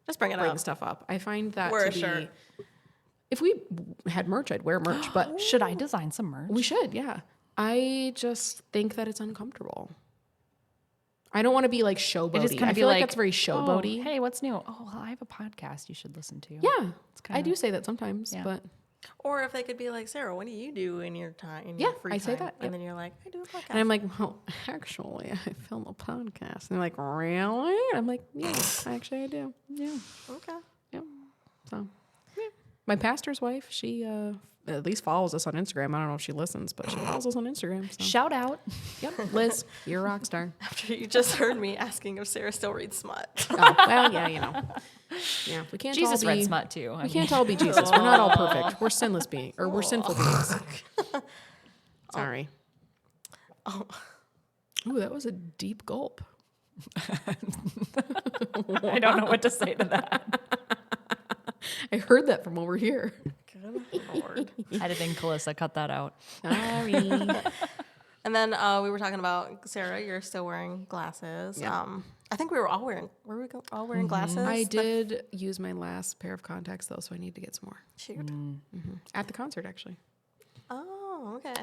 Speaker 2: Just bring it
Speaker 3: bring
Speaker 2: up.
Speaker 3: stuff up. I find that
Speaker 2: Wear
Speaker 3: to
Speaker 2: a
Speaker 3: be.
Speaker 2: shirt.
Speaker 3: If we had merch, I'd wear merch, but
Speaker 1: Should I design some merch?
Speaker 3: we should, yeah. I just think that it's uncomfortable. I don't want to be like showboaty.
Speaker 1: It is kind
Speaker 3: I
Speaker 1: of
Speaker 3: feel
Speaker 1: be
Speaker 3: like that's very showboaty.
Speaker 1: Oh, hey, what's new? Oh, well, I have a podcast you should listen to.
Speaker 3: Yeah,
Speaker 1: kinda-
Speaker 3: I do say that sometimes,
Speaker 1: Yeah.
Speaker 3: but
Speaker 2: Or if they could be like, Sarah, what do you do in your time? In
Speaker 3: Yeah,
Speaker 2: your free
Speaker 3: I say
Speaker 2: time?
Speaker 3: that, yep.
Speaker 2: And then you're like, I do a podcast.
Speaker 3: and I'm like, well, actually, I film a podcast. And they're like, really? And I'm like, yeah, actually, I do.
Speaker 1: Yeah.
Speaker 2: okay.
Speaker 3: Yeah. So, yeah. My pastor's wife, she at least follows us on Instagram. I don't know if she listens, but she follows us on Instagram. So.
Speaker 1: Shout out.
Speaker 3: Yep, Liz, you're a rock star.
Speaker 2: After you just heard me asking if Sarah still reads smut.
Speaker 3: Oh, well, yeah, you know. Yeah, we can't
Speaker 1: Jesus
Speaker 3: all be,
Speaker 1: read smut too.
Speaker 3: We can't all be Jesus. We're not all perfect. We're sinless beings, or we're sinful beings. Sorry.
Speaker 2: Oh.
Speaker 3: Ooh, that was a deep gulp.
Speaker 1: I don't know what to say to that.
Speaker 3: I heard that from over here.
Speaker 2: Good Lord.
Speaker 1: Editing Calissa, cut that out.
Speaker 3: Sorry.
Speaker 2: And then we were talking about, Sarah, you're still wearing glasses.
Speaker 3: Yeah.
Speaker 2: I think we were all wearing, all wearing glasses?
Speaker 3: I did use my last pair of contacts though, so I need to get some more.
Speaker 2: Shoot.
Speaker 3: At the concert, actually.
Speaker 2: Oh, okay.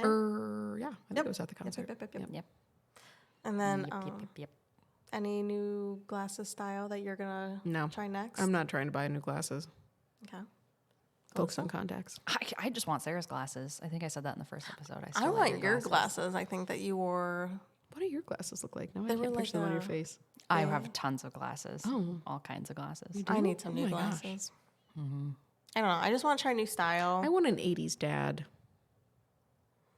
Speaker 3: Yeah, I think it was at the concert.
Speaker 2: Yep.
Speaker 1: Yep.
Speaker 2: And then
Speaker 1: Yep.
Speaker 2: any new glasses style that you're going to
Speaker 3: No.
Speaker 2: try next?
Speaker 3: I'm not trying to buy new glasses.
Speaker 2: Okay.
Speaker 3: Focus on contacts.
Speaker 1: I just want Sarah's glasses. I think I said that in the first episode. I
Speaker 2: I
Speaker 1: still like
Speaker 2: want your glasses. I think that you wore.
Speaker 3: What do your glasses look like? Now I
Speaker 2: They
Speaker 3: can't
Speaker 2: were
Speaker 3: picture
Speaker 2: like
Speaker 3: them on your face.
Speaker 1: I have tons of glasses.
Speaker 3: Oh.
Speaker 1: All kinds of glasses.
Speaker 2: I need some new
Speaker 3: my gosh.
Speaker 2: glasses. I don't know. I just want to try a new style.
Speaker 3: I want an 80s dad.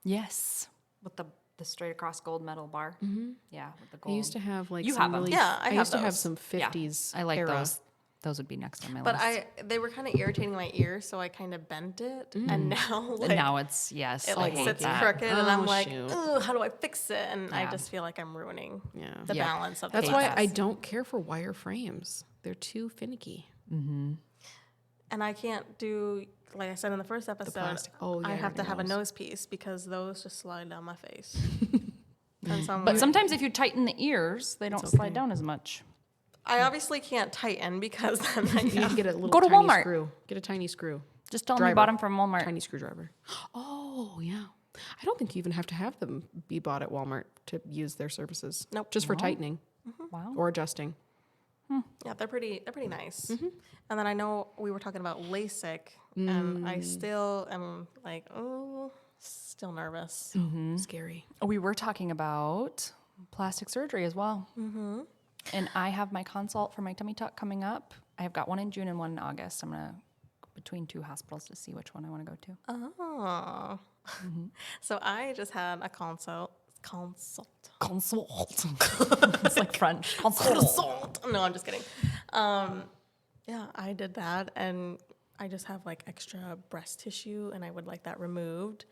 Speaker 1: Yes. With the straight across gold metal bar. Mm-hmm. Yeah, with the
Speaker 3: I
Speaker 1: gold.
Speaker 3: used to have like
Speaker 1: You
Speaker 3: some
Speaker 1: have 'em.
Speaker 3: really.
Speaker 2: Yeah, I have
Speaker 3: used to have
Speaker 2: those.
Speaker 3: some 50s.
Speaker 1: I like
Speaker 3: era.
Speaker 1: those. Those would be next on my
Speaker 2: but
Speaker 1: list.
Speaker 2: they were kind of irritating my ear, so I kind of bent it, and now
Speaker 1: And
Speaker 2: like
Speaker 1: now it's, yes,
Speaker 2: it
Speaker 1: I
Speaker 2: like
Speaker 1: hate
Speaker 2: sits
Speaker 1: that.
Speaker 2: crooked, and I'm
Speaker 3: Oh,
Speaker 2: like,
Speaker 3: shoot.
Speaker 2: ugh, how do I fix it? And I
Speaker 1: Yeah.
Speaker 2: just feel like I'm ruining
Speaker 3: Yeah.
Speaker 2: the
Speaker 1: Yep.
Speaker 2: balance of
Speaker 3: That's
Speaker 2: the
Speaker 3: why
Speaker 2: glasses.
Speaker 3: I don't care for wire frames. They're too finicky.
Speaker 2: And I can't do, like I said in the first episode,
Speaker 3: plastic. Oh, yeah,
Speaker 2: I
Speaker 3: I
Speaker 2: have to
Speaker 3: already
Speaker 2: have a
Speaker 3: know.
Speaker 2: nose piece because those just slide down my face. And so I'm
Speaker 1: But
Speaker 2: like,
Speaker 1: sometimes if you tighten the ears, they don't slide down as much.
Speaker 2: I obviously can't tighten because then I
Speaker 3: You need to get a little
Speaker 1: Go to
Speaker 3: tiny
Speaker 1: Walmart.
Speaker 3: screw. Get a tiny screw.
Speaker 1: Just tell them you
Speaker 3: Driver.
Speaker 1: bought them from Walmart.
Speaker 3: Tiny screwdriver. Oh, yeah. I don't think you even have to have them be bought at Walmart to use their services.
Speaker 2: Nope.
Speaker 3: Just for tightening
Speaker 1: Wow.
Speaker 3: or adjusting.
Speaker 2: Yeah, they're pretty nice. And then I know we were talking about LASIK, and I still am like, oh, still nervous.
Speaker 3: Scary.
Speaker 1: We were talking about plastic surgery as well. Mm-hmm. And I have my consult for my tummy tuck coming up. I've got one in June and one in August. I'm going to between two hospitals to see which one I want to go to.
Speaker 2: Oh. So I just had a consult.
Speaker 1: Consult. It's like French. Consult.
Speaker 2: No, I'm just kidding. Yeah, I did that, and I just have like extra breast tissue, and I would like that removed.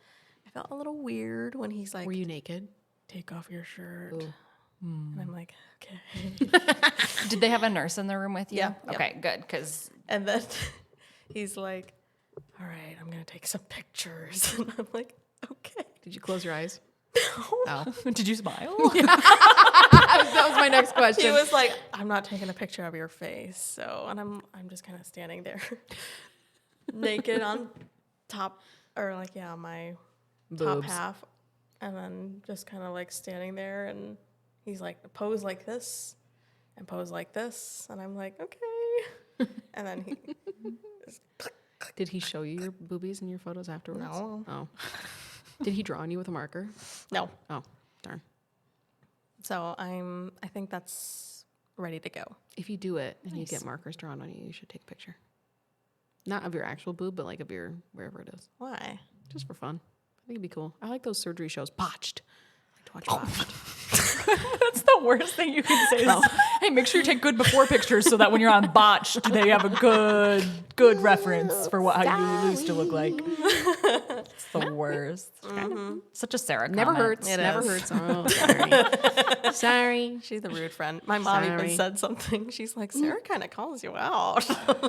Speaker 2: I felt a little weird when he's like,
Speaker 3: Were you naked?
Speaker 2: take off your shirt.
Speaker 3: Ooh.
Speaker 2: And I'm like, okay.
Speaker 1: Did they have a nurse in the room with you?
Speaker 2: Yeah.
Speaker 1: Okay, good. Because
Speaker 2: And then he's like, all right, I'm going to take some pictures. And I'm like, okay.
Speaker 3: Did you close your eyes?
Speaker 1: oh, did you smile?
Speaker 3: That was my next question.
Speaker 2: He was like, I'm not taking a picture of your face. So, and I'm just kind of standing there naked on top, or like, yeah, my top
Speaker 3: Boobs.
Speaker 2: half. And then just kind of like standing there. And he's like, pose like this and pose like this. And I'm like, okay. And then he,
Speaker 3: Did he show you your boobies in your photos afterwards?
Speaker 2: No.
Speaker 3: Oh. Did he draw on you with a marker?
Speaker 2: no.
Speaker 3: Oh, darn.
Speaker 2: So I think that's ready to go.
Speaker 3: If you do it and you
Speaker 1: Nice.
Speaker 3: get markers drawn on you, you should take a picture. Not of your actual boob, but like of your wherever it is.
Speaker 2: Why?
Speaker 3: Just for fun. I think it'd be cool. I like those surgery shows. Botched. I like to watch Botched.
Speaker 1: That's the worst thing you can say. Is, hey, make sure you take good before pictures so that when you're on Botched, they have a good reference for how you used to look like. It's the worst. Such a Sarah
Speaker 3: Never
Speaker 1: comment.
Speaker 3: hurts.
Speaker 2: It
Speaker 3: Never
Speaker 2: is.
Speaker 3: hurts. Oh, sorry. Sorry.
Speaker 2: She's a rude friend. My mom even
Speaker 3: Sorry.
Speaker 2: said something. She's like, Sarah kind of calls you out.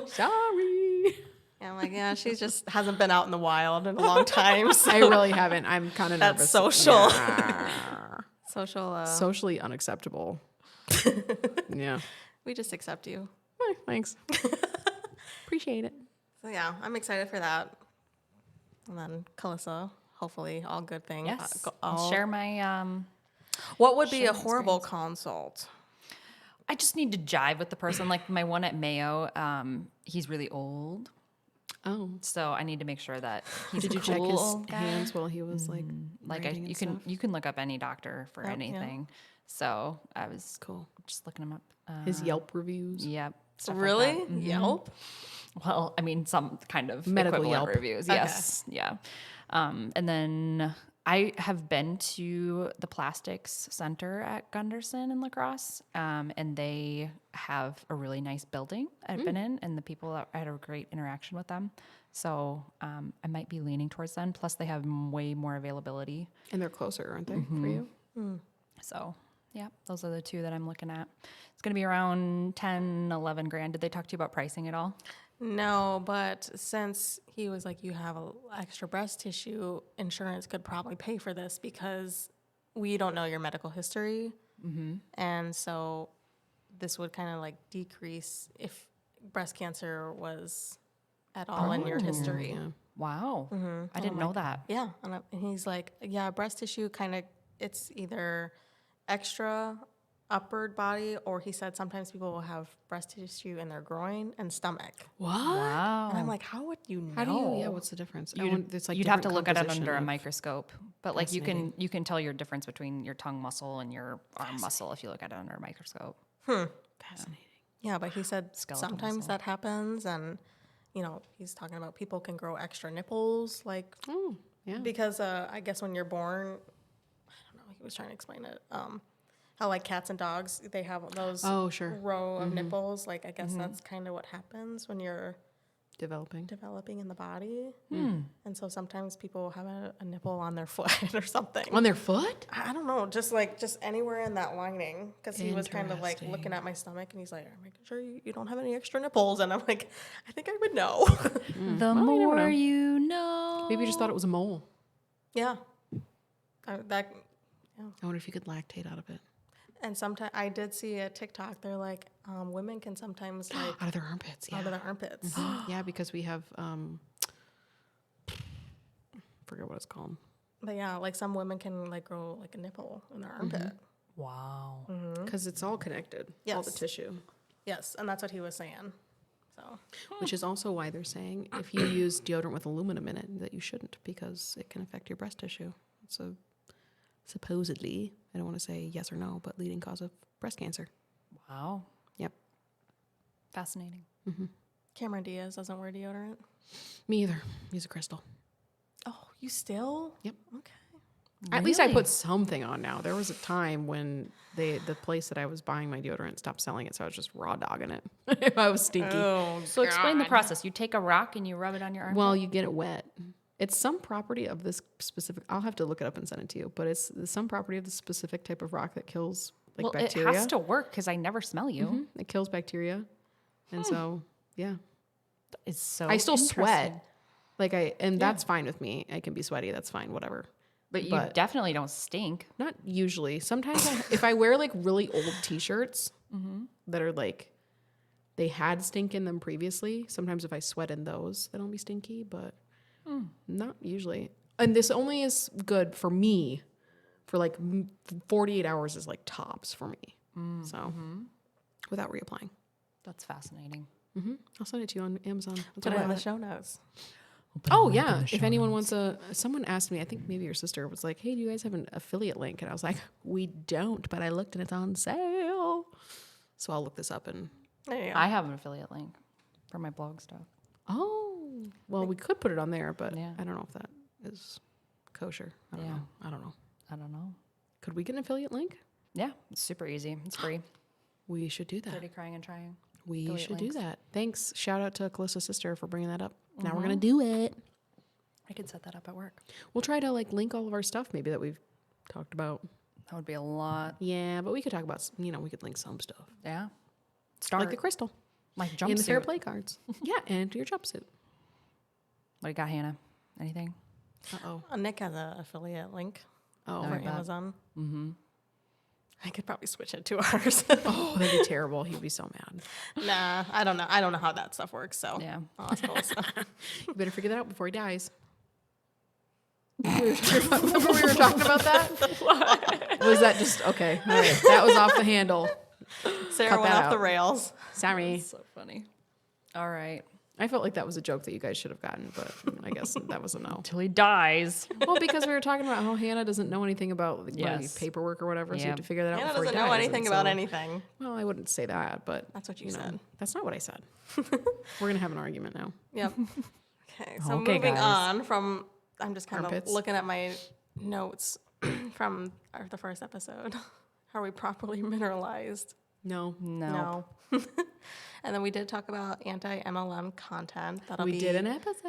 Speaker 3: Sorry.
Speaker 2: And I'm like, yeah, she just hasn't been out in the wild in a long time. So
Speaker 3: I really haven't. I'm kind of nervous.
Speaker 2: that's social.
Speaker 3: Yeah.
Speaker 2: Social.
Speaker 3: Socially unacceptable. Yeah.
Speaker 2: We just accept you.
Speaker 3: Thanks. Appreciate it.
Speaker 2: So yeah, I'm excited for that. And then Calissa, hopefully all good things.
Speaker 1: Yes.
Speaker 2: all-
Speaker 1: I'll share my.
Speaker 2: What would be
Speaker 1: share
Speaker 2: a
Speaker 1: my
Speaker 2: horrible consult?
Speaker 1: I just need to jive with the person. Like my one at Mayo, he's really old,
Speaker 3: Oh.
Speaker 1: so I need to make sure that he's
Speaker 3: Did
Speaker 1: a
Speaker 3: you
Speaker 1: cool
Speaker 3: check his
Speaker 1: old guy.
Speaker 3: hands while he was like
Speaker 1: Like
Speaker 3: writing and
Speaker 1: you
Speaker 3: stuff?
Speaker 1: can look up any doctor for
Speaker 2: yeah.
Speaker 1: anything. So I was
Speaker 3: Cool.
Speaker 1: just looking him up.
Speaker 3: His Yelp reviews.
Speaker 1: Yep. stuff like
Speaker 2: Really?
Speaker 1: that.
Speaker 2: Yelp?
Speaker 1: Well, I mean, some kind of
Speaker 3: Medical
Speaker 1: equivalent
Speaker 3: Yelp.
Speaker 1: reviews. Yes. Yeah. And then I have been to the Plastics Center at Gunderson in La Crosse, and they have a really nice building I've been in, and the people, I had a great interaction with them. So I might be leaning towards them. Plus, they have way more availability.
Speaker 3: And they're closer, aren't they, for you?
Speaker 1: So, yeah, those are the two that I'm looking at. It's going to be around 10, 11 grand. Did they talk to you about pricing at all?
Speaker 2: No, but since he was like, you have extra breast tissue, insurance could probably pay for this because we don't know your medical history. And so this would kind of like decrease if breast cancer was at all in your history.
Speaker 3: Yeah.
Speaker 1: Wow. I didn't know that.
Speaker 2: Yeah. And he's like, yeah, breast tissue kind of, it's either extra upper body, or he said sometimes people will have breast tissue in their groin and stomach.
Speaker 3: What?
Speaker 1: Wow.
Speaker 2: And I'm like, how would you know?
Speaker 3: How do you? Yeah, what's the difference? It's like
Speaker 1: You'd have to
Speaker 3: different
Speaker 1: look at it
Speaker 3: composition
Speaker 1: under a
Speaker 3: of-
Speaker 1: microscope, but like you
Speaker 3: Fascinating.
Speaker 1: can tell your difference between your tongue muscle and your arm muscle if you look at it under a microscope.
Speaker 3: Fascinating.
Speaker 2: Yeah, but he said
Speaker 1: Skeletal
Speaker 2: sometimes
Speaker 1: muscle.
Speaker 2: that happens, and he's talking about people can grow extra nipples, like
Speaker 3: Oh, yeah.
Speaker 2: because I guess when you're born, I don't know. He was trying to explain it. How like cats and dogs, they have those
Speaker 3: Oh, sure.
Speaker 2: row of nipples. Like I guess that's kind of what happens when you're
Speaker 3: Developing.
Speaker 2: developing in the body. And so sometimes people have a nipple on their foot or something.
Speaker 3: On their foot?
Speaker 2: I don't know, just anywhere in that lining, because he was kind of like looking at my stomach, and he's like, "I'm making sure you don't have any extra nipples," and I'm like, I think I would know.
Speaker 1: The
Speaker 3: Well, you never
Speaker 1: more
Speaker 3: know.
Speaker 1: you know.
Speaker 3: Maybe you just thought it was a mole.
Speaker 2: Yeah,
Speaker 3: I wonder if you could lactate out of it.
Speaker 2: and sometimes I did see a TikTok. They're like, women can sometimes like
Speaker 3: Out of their armpits, yeah.
Speaker 2: out of their armpits.
Speaker 3: Yeah, because we have, forget what it's called.
Speaker 2: But yeah, like some women can like grow like a nipple in their armpit.
Speaker 1: Wow.
Speaker 3: Because it's all connected, all the
Speaker 2: Yes.
Speaker 3: tissue.
Speaker 2: Yes, and that's what he was saying. So
Speaker 3: Which is also why they're saying if you use deodorant with aluminum in it, that you shouldn't, because it can affect your breast tissue. It's a supposedly, I don't want to say yes or no, but leading cause of breast cancer.
Speaker 1: Wow.
Speaker 3: Yep.
Speaker 1: Fascinating.
Speaker 2: Cameron Diaz doesn't wear deodorant.
Speaker 3: Me either. Use a crystal.
Speaker 2: Oh, you still?
Speaker 3: Yep.
Speaker 2: Okay.
Speaker 3: At least I
Speaker 1: Really?
Speaker 3: put something on now. There was a time when the place that I was buying my deodorant stopped selling it, so I was just raw dogging it. If I was stinky.
Speaker 2: Oh,
Speaker 1: So explain the process. You take a rock and you rub it on your arm.
Speaker 3: Well, you get it wet. It's some property of this specific. I'll have to look it up and send it to you. But it's some property of the specific type of rock that kills like bacteria.
Speaker 1: it has to work because I never smell you.
Speaker 3: Mhm. It kills bacteria, and so yeah,
Speaker 1: It's so.
Speaker 3: I still sweat.
Speaker 1: interesting.
Speaker 3: And that's fine with me. I can be sweaty. That's fine. Whatever.
Speaker 1: But you
Speaker 3: But-
Speaker 1: definitely don't stink.
Speaker 3: Not usually. Sometimes if I wear like really old T-shirts that are like they had stink in them previously, sometimes if I sweat in those, they don't be stinky. But not usually. And this only is good for me for like 48 hours is like tops for me. So without reapplying.
Speaker 1: That's fascinating.
Speaker 3: I'll send it to you on Amazon. That's
Speaker 2: Put
Speaker 3: what
Speaker 2: it in
Speaker 3: I-
Speaker 2: the show notes.
Speaker 3: Oh yeah. If anyone wants someone asked me, I think maybe your sister was like, "Hey, do you guys have an affiliate link?" And I was like, "We don't, but I looked and it's on sale." So I'll look this up and
Speaker 2: There you go.
Speaker 1: I have an affiliate link for my blog stuff.
Speaker 3: well, we could put it on there, but
Speaker 1: Yeah.
Speaker 3: I don't know if that is kosher. I don't
Speaker 1: Yeah.
Speaker 3: know. I don't know.
Speaker 1: I don't know.
Speaker 3: Could we get an affiliate link?
Speaker 1: Yeah, it's super easy. It's free.
Speaker 3: We should do that.
Speaker 1: Flirty, crying, and trying.
Speaker 3: We
Speaker 1: affiliate
Speaker 3: should
Speaker 1: links.
Speaker 3: do that. Thanks. Shout out to Callista's sister for bringing that up. Now we're gonna do it.
Speaker 1: I could set that up at work.
Speaker 3: We'll try to like link all of our stuff maybe that we've talked about.
Speaker 1: That would be a lot.
Speaker 3: Yeah, but we could talk about we could link some stuff
Speaker 1: Yeah. Start
Speaker 3: like the crystal
Speaker 1: like
Speaker 3: and the fair
Speaker 1: jumpsuit.
Speaker 3: play cards. Yeah, and your jumpsuit.
Speaker 1: What do you got, Hannah? Anything?
Speaker 3: Uh-oh.
Speaker 2: Nick has an affiliate link
Speaker 3: Oh,
Speaker 2: for
Speaker 1: I bet.
Speaker 2: Amazon. Mm-hmm. I could probably switch it to ours.
Speaker 3: oh, that'd be terrible. He'd be so mad.
Speaker 2: Nah, I don't know. I don't know how that stuff works. So
Speaker 1: Yeah.
Speaker 2: I'll ask Melissa.
Speaker 3: You better figure that out before he dies. Remember we were talking about that? What? Was that just okay? All right. That was off the handle.
Speaker 2: Sarah
Speaker 3: Cut
Speaker 2: went
Speaker 3: that
Speaker 2: off the
Speaker 3: out.
Speaker 2: rails.
Speaker 3: Sorry.
Speaker 1: So funny. All right.
Speaker 3: I felt like that was a joke that you guys should have gotten, but I guess that was a no.
Speaker 1: Till he dies.
Speaker 3: Well, because we were talking about how Hannah doesn't know anything about like,
Speaker 1: Yes.
Speaker 3: paperwork or whatever, so you
Speaker 1: Yeah.
Speaker 3: have to figure that out
Speaker 2: Hannah
Speaker 3: before he
Speaker 2: doesn't
Speaker 3: dies.
Speaker 2: know
Speaker 3: and
Speaker 2: anything about
Speaker 3: so-
Speaker 2: anything.
Speaker 3: Well, I wouldn't say that, but
Speaker 2: That's what you
Speaker 3: know,
Speaker 2: said.
Speaker 3: that's not what I said. We're gonna have an argument now.
Speaker 2: Yep. Okay, so
Speaker 1: Okay,
Speaker 2: moving
Speaker 1: guys.
Speaker 2: on from, I'm just kind
Speaker 3: Armpits.
Speaker 2: of looking at my notes from the first episode. Are we properly mineralized?
Speaker 3: No,
Speaker 1: No.
Speaker 2: No. And then we did talk about anti-MLM content. That'll
Speaker 3: we
Speaker 2: be
Speaker 3: did an episode.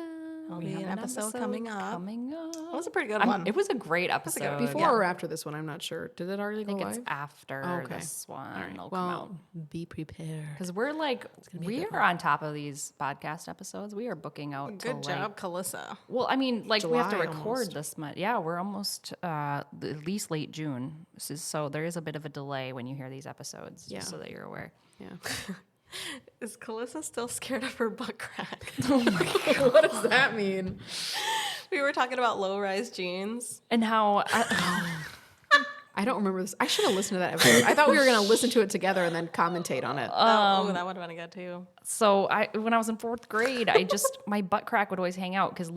Speaker 2: that'll
Speaker 1: We
Speaker 2: be
Speaker 1: have
Speaker 2: an episode coming up.
Speaker 1: Coming up.
Speaker 2: That was a pretty good
Speaker 1: I'm-
Speaker 2: one.
Speaker 1: It was a great
Speaker 2: a
Speaker 1: episode.
Speaker 2: good-
Speaker 3: Before
Speaker 2: Yeah.
Speaker 3: or after this one, I'm not sure. Did it already
Speaker 1: I
Speaker 3: go
Speaker 1: think
Speaker 3: live?
Speaker 1: it's after
Speaker 3: Oh, okay.
Speaker 1: this one.
Speaker 3: All right.
Speaker 1: It'll come out.
Speaker 3: Well, be prepared.
Speaker 1: Because we're like,
Speaker 3: gonna be a
Speaker 1: we
Speaker 3: good
Speaker 1: are on top of these podcast episodes. We are booking out.
Speaker 2: Good
Speaker 1: till,
Speaker 2: job,
Speaker 1: Like,
Speaker 2: Calissa.
Speaker 1: well, I mean, like we have to
Speaker 3: July
Speaker 1: record
Speaker 3: almost.
Speaker 1: this month. Yeah, we're almost at least late June. So there is a bit of a delay when you hear these episodes,
Speaker 3: Yeah.
Speaker 1: just so that you're aware.
Speaker 3: Yeah.
Speaker 2: Is Calissa still scared of her butt crack?
Speaker 3: What does that mean?
Speaker 2: We were talking about low-rise jeans.
Speaker 1: And how
Speaker 3: I don't remember this. I should have listened to that episode. I thought we were going to listen to it together and then commentate on it.
Speaker 2: that would have been good too.
Speaker 1: So when I was in 4th grade, my butt crack would always hang out because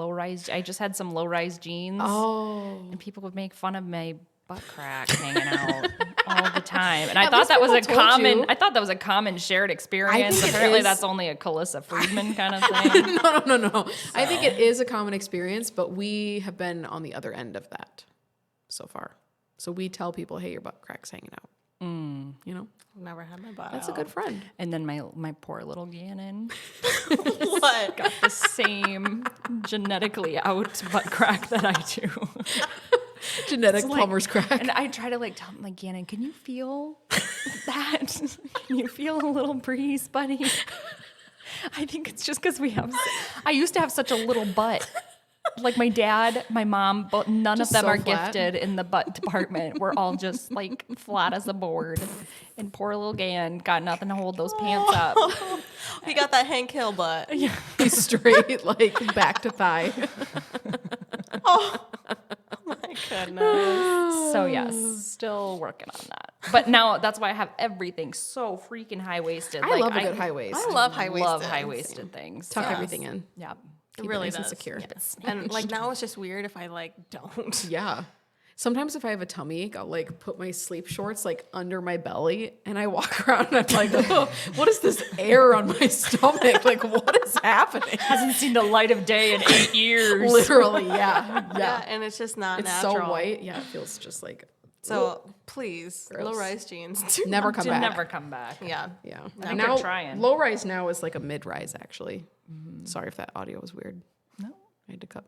Speaker 1: I just had some low-rise jeans.
Speaker 3: Oh.
Speaker 1: And people would make fun of my butt crack hanging out all the time. And I
Speaker 3: At
Speaker 1: thought
Speaker 3: least
Speaker 1: that was a
Speaker 3: people told you.
Speaker 1: common shared experience.
Speaker 3: think it
Speaker 1: Apparently
Speaker 3: is.
Speaker 1: that's only a Calissa Friedman kind of thing.
Speaker 3: No. I think it is a common experience, but we have been on the other end of that so far. So we tell people, hey, your butt crack's hanging out. You know?
Speaker 2: I've never had my butt
Speaker 3: That's
Speaker 2: out.
Speaker 3: a good friend.
Speaker 1: And then my poor little Gannon
Speaker 2: What?
Speaker 1: got the same genetically out butt crack that I do.
Speaker 3: Genetic plumber's crack.
Speaker 1: And I try to tell him, Gannon, can you feel that? Can you feel a little breeze, buddy? I think it's just because I used to have such a little butt. Like my dad, my mom, but none
Speaker 3: Just
Speaker 1: of them
Speaker 3: so
Speaker 1: are
Speaker 3: flat.
Speaker 1: gifted in the butt department. We're all just flat as a board. And poor little Gann got nothing to hold those pants up.
Speaker 2: He got that Hank Hill butt.
Speaker 3: He's straight, back to thigh.
Speaker 2: My goodness.
Speaker 1: So yes, still working on that. But now that's why I have everything so freaking high-waisted.
Speaker 3: I love a good high waist.
Speaker 2: I love high-waisted.
Speaker 1: Love high-waisted things.
Speaker 3: Tuck
Speaker 1: Yes.
Speaker 3: everything in.
Speaker 1: Yeah.
Speaker 2: It really
Speaker 3: nice and
Speaker 2: does.
Speaker 3: secure.
Speaker 2: Yes. And now it's just weird if I don't.
Speaker 3: Yeah. Sometimes if I have a tummy ache, I'll put my sleep shorts under my belly and I walk around and I'm like, oh, what is this air on my stomach? What is happening?
Speaker 1: Hasn't seen the light of day in 8 years.
Speaker 3: Literally, yeah.
Speaker 2: Yeah, and it's just not
Speaker 3: It's
Speaker 2: natural.
Speaker 3: so white. Yeah, it feels just
Speaker 2: So please,
Speaker 3: Gross.
Speaker 2: low-rise jeans. Do
Speaker 3: never
Speaker 2: not
Speaker 3: come
Speaker 1: To
Speaker 3: back.
Speaker 1: never come back.
Speaker 2: Yeah.
Speaker 3: Yeah.
Speaker 1: I think
Speaker 3: now,
Speaker 1: they're trying.
Speaker 3: low rise now is like a mid rise, actually. Sorry if that audio was weird.
Speaker 1: No,
Speaker 3: I had to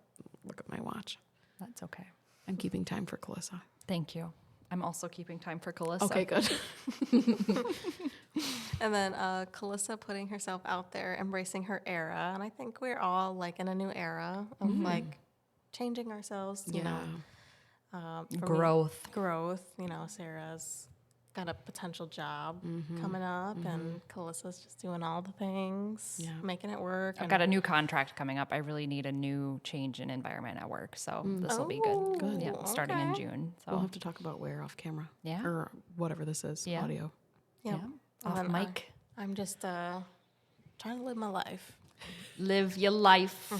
Speaker 3: look at my watch.
Speaker 1: that's okay.
Speaker 3: I'm keeping time for Calissa.
Speaker 1: Thank you. I'm also keeping time for Calissa.
Speaker 3: Okay, good.
Speaker 2: And then Calissa putting herself out there, embracing her era. And I think we're all in a new era of changing ourselves, you know. For me,
Speaker 1: Growth.
Speaker 2: Sarah's got a potential job coming up, and Calissa's just doing all the things, making it work.
Speaker 1: I've got a new contract coming up. I really need a new change in environment at work. So this will be good.
Speaker 3: Good.
Speaker 1: Yeah, starting in June. So
Speaker 3: We'll have to talk about where off camera.
Speaker 1: Yeah.
Speaker 3: Or whatever this is,
Speaker 1: Yeah.
Speaker 3: audio.
Speaker 2: Yeah.
Speaker 1: off
Speaker 2: And then
Speaker 1: mic.
Speaker 2: I'm just trying to live my life.
Speaker 1: Live your life.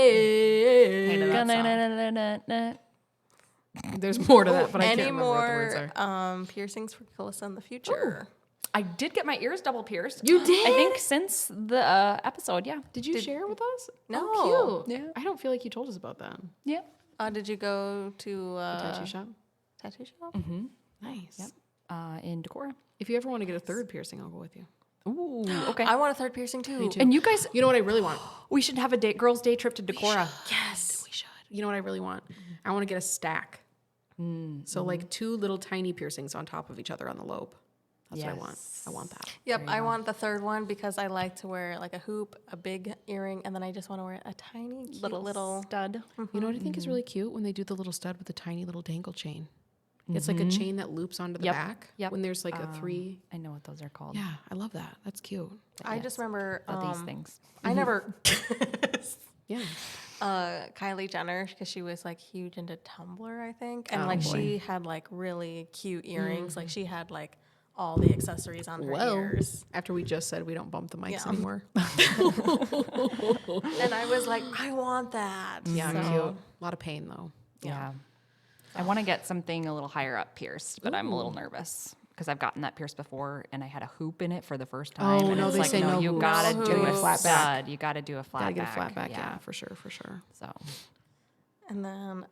Speaker 2: Hated that song.
Speaker 3: There's more to that, but I can't
Speaker 2: Any
Speaker 3: remember what the words
Speaker 2: more
Speaker 3: are.
Speaker 2: piercings for Calissa in the future?
Speaker 1: I did get my ears double pierced.
Speaker 3: You did?
Speaker 1: I think since the episode. Yeah.
Speaker 3: Did you share with us?
Speaker 2: No.
Speaker 3: Oh, cute.
Speaker 1: Yeah.
Speaker 3: I don't feel like you told us about that.
Speaker 1: Yeah.
Speaker 2: Did you go to
Speaker 3: Tattoo shop?
Speaker 2: tattoo shop?
Speaker 3: Nice.
Speaker 1: In Decorah.
Speaker 3: If you ever want to get a third piercing, I'll go with you.
Speaker 1: Ooh. Okay.
Speaker 2: I want a third piercing too.
Speaker 3: Me too.
Speaker 1: And you guys,
Speaker 3: You know what I really want?
Speaker 1: we should have a girls' day trip to Decorah.
Speaker 3: Yes, we should. You know what I really want? I want to get a stack. So like two little tiny piercings on top of each other on the lobe. That's what I want. I want that.
Speaker 2: Yep, I want the third one because I like to wear a hoop, a big earring, and then I just want to wear a tiny cute little.
Speaker 1: stud.
Speaker 3: You know what I think is really cute? When they do the little stud with the tiny little dangle chain. It's like a chain that loops onto the
Speaker 1: Yep.
Speaker 3: back.
Speaker 1: Yep.
Speaker 3: When there's a three.
Speaker 1: I know what those are called.
Speaker 3: Yeah, I love that. That's cute.
Speaker 2: I just remember
Speaker 1: These things.
Speaker 2: I never
Speaker 3: Yeah.
Speaker 2: Kylie Jenner because she was huge into Tumblr, I think, and she had really cute earrings. Like she had all the accessories on her ears,
Speaker 3: After we just said we don't bump the mics
Speaker 2: Yeah.
Speaker 3: anymore.
Speaker 2: and I was like, I want that.
Speaker 3: Yeah,
Speaker 2: So,
Speaker 3: cute. A lot of pain though.
Speaker 1: Yeah. I want to get something a little higher up pierced, but I'm a little nervous because I've gotten that pierced before and I had a hoop in it for the first time.
Speaker 3: Oh,
Speaker 1: and
Speaker 3: no,
Speaker 1: it's
Speaker 3: they say no
Speaker 1: you
Speaker 3: hoops.
Speaker 1: gotta
Speaker 2: No
Speaker 1: do
Speaker 2: hoops.
Speaker 1: a
Speaker 3: Flat back.
Speaker 1: stud. You gotta do a flat
Speaker 3: Gotta
Speaker 1: back.
Speaker 3: get a flat back, yeah, for sure.
Speaker 1: So
Speaker 2: and then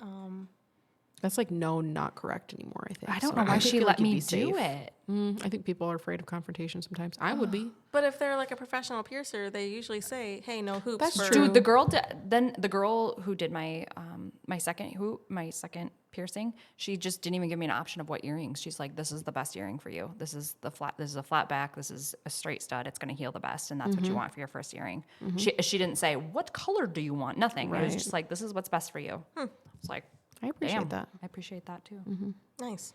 Speaker 3: That's not correct anymore, I think.
Speaker 1: I don't
Speaker 3: So
Speaker 1: know why
Speaker 3: think
Speaker 1: she
Speaker 3: you'd
Speaker 1: let
Speaker 3: be
Speaker 1: me
Speaker 3: safe.
Speaker 1: do it.
Speaker 3: I think people are afraid of confrontation sometimes. I would be.
Speaker 2: but if they're a professional piercer, they usually say, "Hey, no hoops."
Speaker 3: That's
Speaker 2: for-
Speaker 3: true.
Speaker 1: Dude, the girl who did my second piercing, she just didn't even give me an option of what earrings. She's like, "This is the best earring for you. This is a flat back. This is a straight stud. It's going to heal the best, and that's what you want for your first earring." She didn't say, "What color do you want?" Nothing. It was
Speaker 3: Right.
Speaker 1: just like, "This is what's best for you." It's like,
Speaker 3: I appreciate
Speaker 1: damn,
Speaker 3: that.
Speaker 1: I appreciate that too.
Speaker 2: Nice.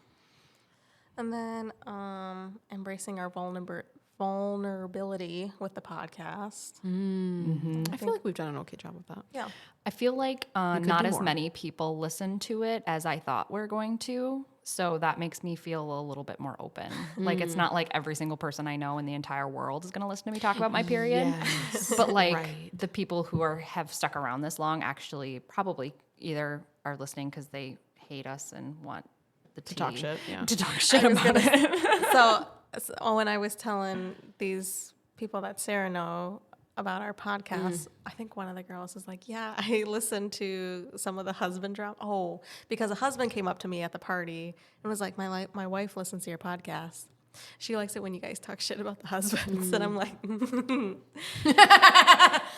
Speaker 2: And then embracing our vulnerability with the podcast.
Speaker 3: I feel like we've done an okay job with that.
Speaker 2: Yeah.
Speaker 1: I feel like
Speaker 3: could
Speaker 1: not
Speaker 3: do
Speaker 1: as
Speaker 3: more.
Speaker 1: many people listen to it as I thought we're going to. So that makes me feel a little bit more open. Like it's not like every single person I know in the entire world is going to listen to me talk about my period.
Speaker 3: Yes.
Speaker 1: But like
Speaker 3: Right.
Speaker 1: the people who have stuck around this long actually probably either are listening because they hate us and want the tea.
Speaker 3: To talk shit, yeah.
Speaker 1: To talk shit about it.
Speaker 2: So when I was telling these people that Sarah know about our podcast, I think one of the girls was like, yeah, I listened to some of the husband drama. Oh, because a husband came up to me at the party and was like, my wife listens to your podcast. She likes it when you guys talk shit about the husbands. And I'm like,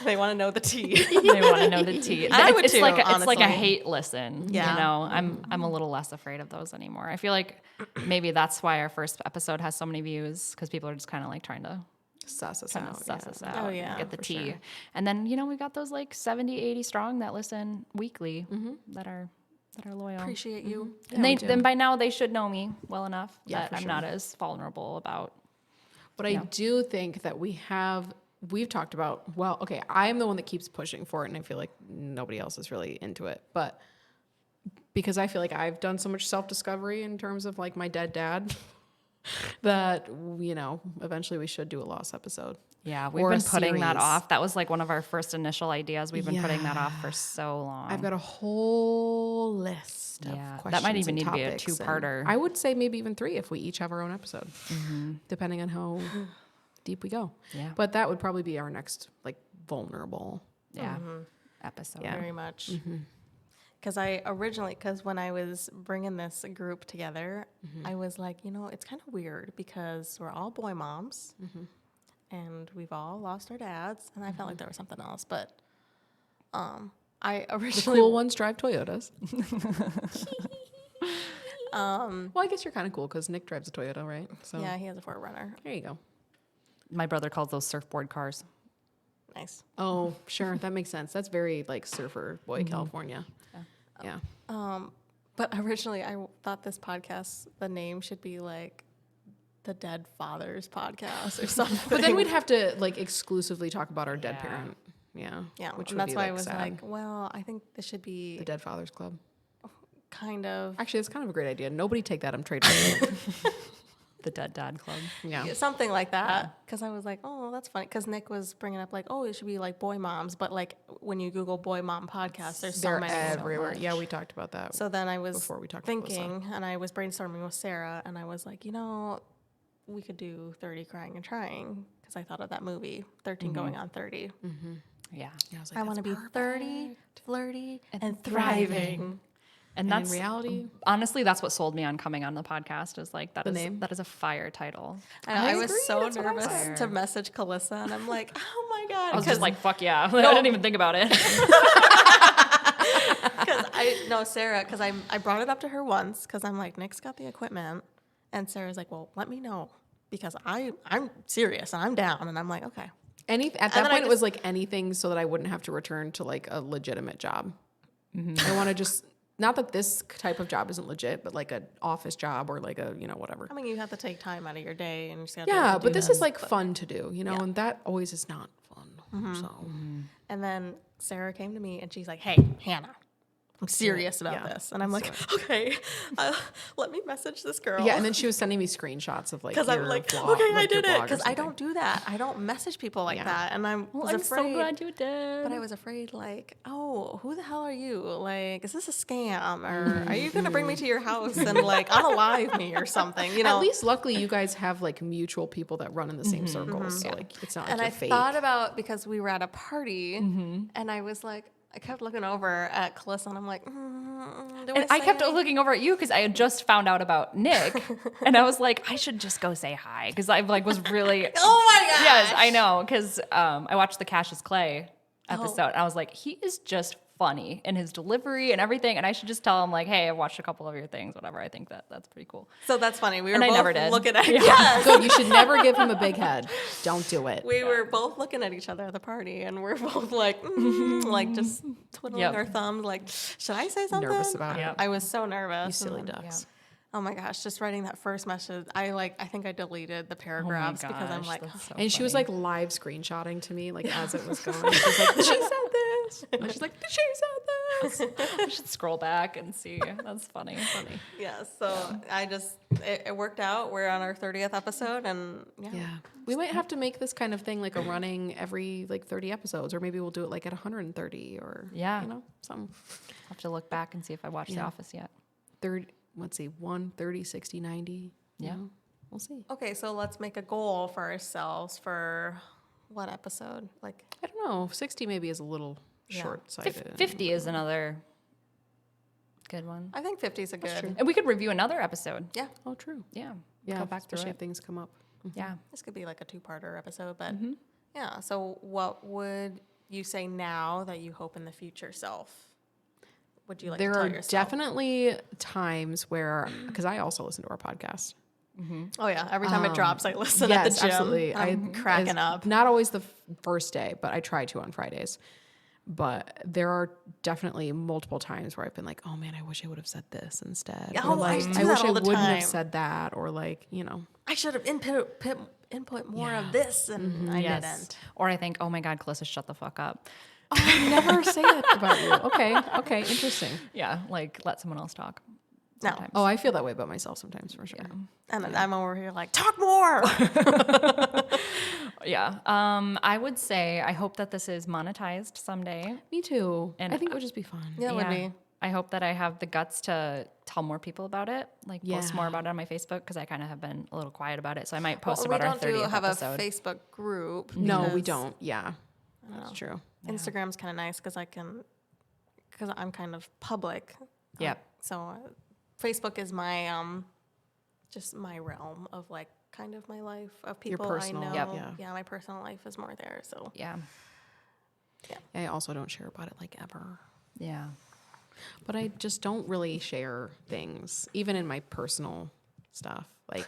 Speaker 2: they want to know the tea.
Speaker 1: They want to know the tea.
Speaker 2: I would
Speaker 1: it's
Speaker 2: too,
Speaker 1: like it's like a
Speaker 2: honestly.
Speaker 1: hate listen.
Speaker 2: Yeah.
Speaker 1: You know, I'm a little less afraid of those anymore. I feel like maybe that's why our first episode has so many views because people are just kind of like trying to
Speaker 3: Suss us
Speaker 1: kind of
Speaker 3: out.
Speaker 1: suss
Speaker 3: yeah.
Speaker 1: us out,
Speaker 2: Oh,
Speaker 1: and
Speaker 2: yeah,
Speaker 1: get the
Speaker 3: for
Speaker 1: tea.
Speaker 3: sure.
Speaker 1: And then you know we got those like 70, 80 strong that listen weekly that are loyal.
Speaker 2: Appreciate you.
Speaker 1: And then by now they should know me well enough
Speaker 3: Yeah,
Speaker 1: that
Speaker 3: for
Speaker 1: I'm
Speaker 3: sure.
Speaker 1: not as vulnerable about.
Speaker 3: But I do think that we've talked about, well, okay, I am the one that keeps pushing for it, and I feel like nobody else is really into it. But because I feel like I've done so much self-discovery in terms of like my dead dad that, you know, eventually we should do a lost episode.
Speaker 1: Yeah, we've
Speaker 3: Or a
Speaker 1: been putting that
Speaker 3: series.
Speaker 1: off. That was like one of our first initial ideas. We've been putting that off for so long.
Speaker 3: I've got a whole list of
Speaker 1: Yeah,
Speaker 3: questions
Speaker 1: that might even
Speaker 3: and
Speaker 1: need to be a
Speaker 3: topics, and
Speaker 1: two-parter.
Speaker 3: I would say maybe even 3 if we each have our own episode, depending on how deep we go.
Speaker 1: Yeah.
Speaker 3: But that would probably be our next like vulnerable.
Speaker 1: episode.
Speaker 3: Yeah.
Speaker 2: Very much. Because when I was bringing this group together, I was like, you know, it's kind of weird because we're all boy moms and we've all lost our dads. And I felt like there was something else. But I originally.
Speaker 3: Cool ones drive Toyotas. Well, I guess you're kind of cool because Nick drives a Toyota, right? So
Speaker 2: Yeah, he has a 4Runner.
Speaker 3: there you go.
Speaker 1: My brother calls those surfboard cars.
Speaker 2: Nice.
Speaker 3: Oh, sure, that makes sense. That's very like surfer boy California. Yeah.
Speaker 2: But originally, I thought this podcast, the name should be like the Dead Fathers Podcast or something.
Speaker 3: But then we'd have to like exclusively talk about our dead
Speaker 1: Yeah.
Speaker 3: parent. Yeah.
Speaker 2: Yeah,
Speaker 3: Which
Speaker 2: and
Speaker 3: would
Speaker 2: that's
Speaker 3: be,
Speaker 2: why
Speaker 3: like,
Speaker 2: I was
Speaker 3: sad.
Speaker 2: like, well, I think this should be
Speaker 3: The Dead Fathers Club.
Speaker 2: kind of
Speaker 3: Actually, it's kind of a great idea. Nobody take that. I'm trademarking it.
Speaker 1: The Dead Dad Club.
Speaker 3: Yeah.
Speaker 2: something like that. Because I was like, oh, that's funny. Because Nick was bringing up like, oh, it should be like boy moms. But like when you Google boy mom podcast, there's so
Speaker 3: They're
Speaker 2: many.
Speaker 3: everywhere. Yeah, we talked about that.
Speaker 2: So then I was
Speaker 3: Before we talked about
Speaker 2: thinking, and I was brainstorming with Sarah, and I was like, you know, we could do 30 Crying and Trying. Because I thought of that movie, 13 Going on 30.
Speaker 1: Yeah.
Speaker 3: Yeah, I was like,
Speaker 2: I want to
Speaker 3: that's
Speaker 2: be 30, flirty, and
Speaker 1: thriving.
Speaker 2: thriving.
Speaker 1: And
Speaker 3: And
Speaker 1: that's
Speaker 3: in reality,
Speaker 1: honestly, that's what sold me on coming on the podcast is like
Speaker 3: The name?
Speaker 1: that is a fire title.
Speaker 2: And
Speaker 3: I
Speaker 2: I was
Speaker 3: agree,
Speaker 2: so
Speaker 3: that's what I
Speaker 2: nervous
Speaker 3: said.
Speaker 2: to message Calissa, and I'm like, oh my God.
Speaker 1: I was just like, fuck yeah. I didn't even think about it.
Speaker 2: Sarah, because I brought it up to her once, because I'm like, Nick's got the equipment. And Sarah's like, well, let me know, because I'm serious, and I'm down. And I'm like, okay.
Speaker 3: at
Speaker 2: then
Speaker 3: that
Speaker 2: I
Speaker 3: point, it was
Speaker 2: just-
Speaker 3: like anything so that I wouldn't have to return to like a legitimate job. I want to just, not that this type of job isn't legit, but like an office job or like a, you know, whatever.
Speaker 2: I mean, you have to take time out of your day, and you just gotta
Speaker 3: Yeah,
Speaker 2: do
Speaker 3: but this
Speaker 2: that.
Speaker 3: is like fun to do, you know,
Speaker 2: Yeah.
Speaker 3: and that always is not fun. So
Speaker 2: And then Sarah came to me, and she's like, hey, Hannah, I'm serious about
Speaker 3: Yeah,
Speaker 2: this. And I'm like, okay, let me message this girl.
Speaker 3: yeah, and then she was sending me screenshots of like
Speaker 2: because I'm
Speaker 3: your
Speaker 2: like,
Speaker 3: vlog,
Speaker 2: okay, I
Speaker 3: like your
Speaker 2: did it.
Speaker 3: blog or
Speaker 2: Because I
Speaker 3: something.
Speaker 2: don't do that. I don't message people like that. And I was
Speaker 1: I'm
Speaker 2: afraid.
Speaker 1: so glad you did.
Speaker 2: But I was afraid, like, oh, who the hell are you? Like, is this a scam? Or are you going to bring me to your house and, like, unalive me or something? You know?
Speaker 3: At least, luckily, you guys have like mutual people that run in the same circles, so like it's not like
Speaker 2: And
Speaker 3: you're
Speaker 2: I
Speaker 3: fake.
Speaker 2: thought about, because we were at a party, and I was like, I kept looking over at Calissa, and I'm like, do
Speaker 1: and I
Speaker 2: say
Speaker 1: kept
Speaker 2: anything?
Speaker 1: looking over at you because I had just found out about Nick, and I was like, I should just go say hi because I like was really.
Speaker 2: Oh my gosh.
Speaker 1: Yes, I know because I watched the Cassius Clay episode, and I was like, he is just funny in his delivery and everything, and I should just tell him like, hey, I watched a couple of your things, whatever. I think that's pretty cool.
Speaker 2: So that's funny. We were
Speaker 1: And I
Speaker 2: both
Speaker 1: never did.
Speaker 2: looking at
Speaker 3: Good, you should never give him a big head. Don't do it.
Speaker 2: We were both looking at each other at the party, and we're both like, like just twiddling
Speaker 1: Yep.
Speaker 2: our thumbs, like, should I say something?
Speaker 3: Nervous about it.
Speaker 1: Yep.
Speaker 2: I was so nervous.
Speaker 3: You silly
Speaker 2: and then-
Speaker 3: ducks.
Speaker 2: Oh my gosh, just writing that first message. I think I deleted the paragraphs because I'm
Speaker 1: gosh,
Speaker 2: like,
Speaker 1: that's so
Speaker 3: And she was
Speaker 1: funny.
Speaker 3: like live screenshotting to me like as it was going. She was like, she said this. And she's like, she said this.
Speaker 1: I should scroll back and see. That's funny.
Speaker 2: yeah. So it worked out. We're on our 30th episode, and
Speaker 3: Yeah. We might have to make this kind of thing like a running every like 30 episodes, or maybe we'll do it like at 130 or,
Speaker 1: Yeah.
Speaker 3: you know, something.
Speaker 1: I'll have to look back and see if I watched The
Speaker 3: Yeah.
Speaker 1: Office yet.
Speaker 3: Let's see, 1, 30, 60, 90.
Speaker 1: Yeah.
Speaker 3: You know, we'll see.
Speaker 2: Okay, so let's make a goal for ourselves for what episode? Like,
Speaker 3: I don't know. 60 maybe is a little
Speaker 2: Yeah.
Speaker 3: short-sighted.
Speaker 1: 50 is another good one.
Speaker 2: I think 50 is a good.
Speaker 1: And we could review another episode.
Speaker 2: Yeah,
Speaker 3: Oh, true.
Speaker 1: Yeah.
Speaker 3: Yeah,
Speaker 1: Go back through
Speaker 3: especially
Speaker 1: it.
Speaker 3: if things come up.
Speaker 1: Yeah.
Speaker 2: this could be like a 2-parter episode, but yeah. So, what would you say now that you hope in the future self? Would you like
Speaker 3: There
Speaker 2: to tell
Speaker 3: are
Speaker 2: yourself?
Speaker 3: definitely times where, because I also listen to our podcast.
Speaker 2: Oh yeah, every time it drops, I listen at the
Speaker 3: Yes,
Speaker 2: gym.
Speaker 3: absolutely.
Speaker 2: I'm cracking up.
Speaker 3: Not always the first day, but I try to on Fridays. But there are definitely multiple times where I've been like, oh man, I wish I would have said this instead.
Speaker 2: Oh,
Speaker 3: or like,
Speaker 2: I do
Speaker 3: I
Speaker 2: that
Speaker 3: wish I
Speaker 2: all the
Speaker 3: wouldn't
Speaker 2: time.
Speaker 3: have said that. Or like, you know.
Speaker 2: I should have input more of this, and I didn't.
Speaker 1: Or I think, oh my God, Calissa, shut the fuck up.
Speaker 3: Oh, I never say that about you. Okay, interesting.
Speaker 1: Yeah. Like, let someone else talk.
Speaker 2: No.
Speaker 1: Sometimes.
Speaker 3: Oh, I feel that way about myself sometimes for sure.
Speaker 2: And then I'm over here like, talk more.
Speaker 1: Yeah. I would say I hope that this is monetized someday.
Speaker 3: Me too.
Speaker 1: And
Speaker 3: I think it would just be fun.
Speaker 2: Yeah, it would be.
Speaker 1: I hope that I have the guts to tell more people about it, like post
Speaker 3: Yeah.
Speaker 1: more about it on my Facebook, because I kind of have been a little quiet about it. So I might post
Speaker 2: we
Speaker 1: about our
Speaker 2: don't
Speaker 1: 30th
Speaker 2: have
Speaker 1: episode.
Speaker 2: a Facebook group.
Speaker 3: No, we
Speaker 2: because
Speaker 3: don't. Yeah, that's true.
Speaker 2: Instagram's kind of nice because I'm kind of public.
Speaker 1: Yep.
Speaker 2: So Facebook is my just my realm of like kind of my life of
Speaker 3: Your
Speaker 2: people
Speaker 3: personal,
Speaker 2: I know.
Speaker 3: yep.
Speaker 2: Yeah, my personal life is more there. So
Speaker 1: Yeah.
Speaker 3: I also don't share about it like ever.
Speaker 1: Yeah.
Speaker 3: But I just don't really share things, even in my personal stuff. Like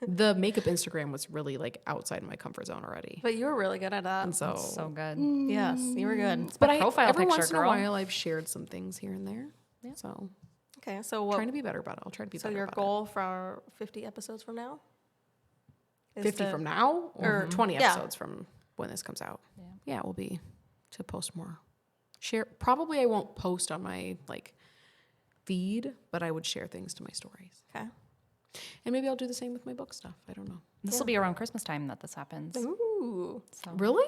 Speaker 3: the makeup Instagram was really like outside my comfort zone already.
Speaker 2: but you were really good at that.
Speaker 3: And so,
Speaker 1: So good.
Speaker 2: Yes, you were good.
Speaker 3: but
Speaker 1: my profile
Speaker 3: every
Speaker 1: picture,
Speaker 3: once in
Speaker 1: girl.
Speaker 3: a while, I've shared some things here and there.
Speaker 1: Yeah.
Speaker 3: So
Speaker 2: Okay, so what?
Speaker 3: trying to be better about it. I'll try to be
Speaker 2: So
Speaker 3: better
Speaker 2: your
Speaker 3: about
Speaker 2: goal for 50 episodes from now?
Speaker 3: it.
Speaker 2: Is
Speaker 3: 50
Speaker 2: to-
Speaker 3: from now or 20
Speaker 2: yeah.
Speaker 3: episodes from when this comes out.
Speaker 1: Yeah.
Speaker 3: Yeah, it will be to post more. Share. Probably I won't post on my like feed, but I would share things to my stories.
Speaker 2: Okay.
Speaker 3: And maybe I'll do the same with my book stuff. I don't know.
Speaker 1: This will be around Christmas time that this happens.
Speaker 2: Ooh.
Speaker 1: So,
Speaker 3: Really?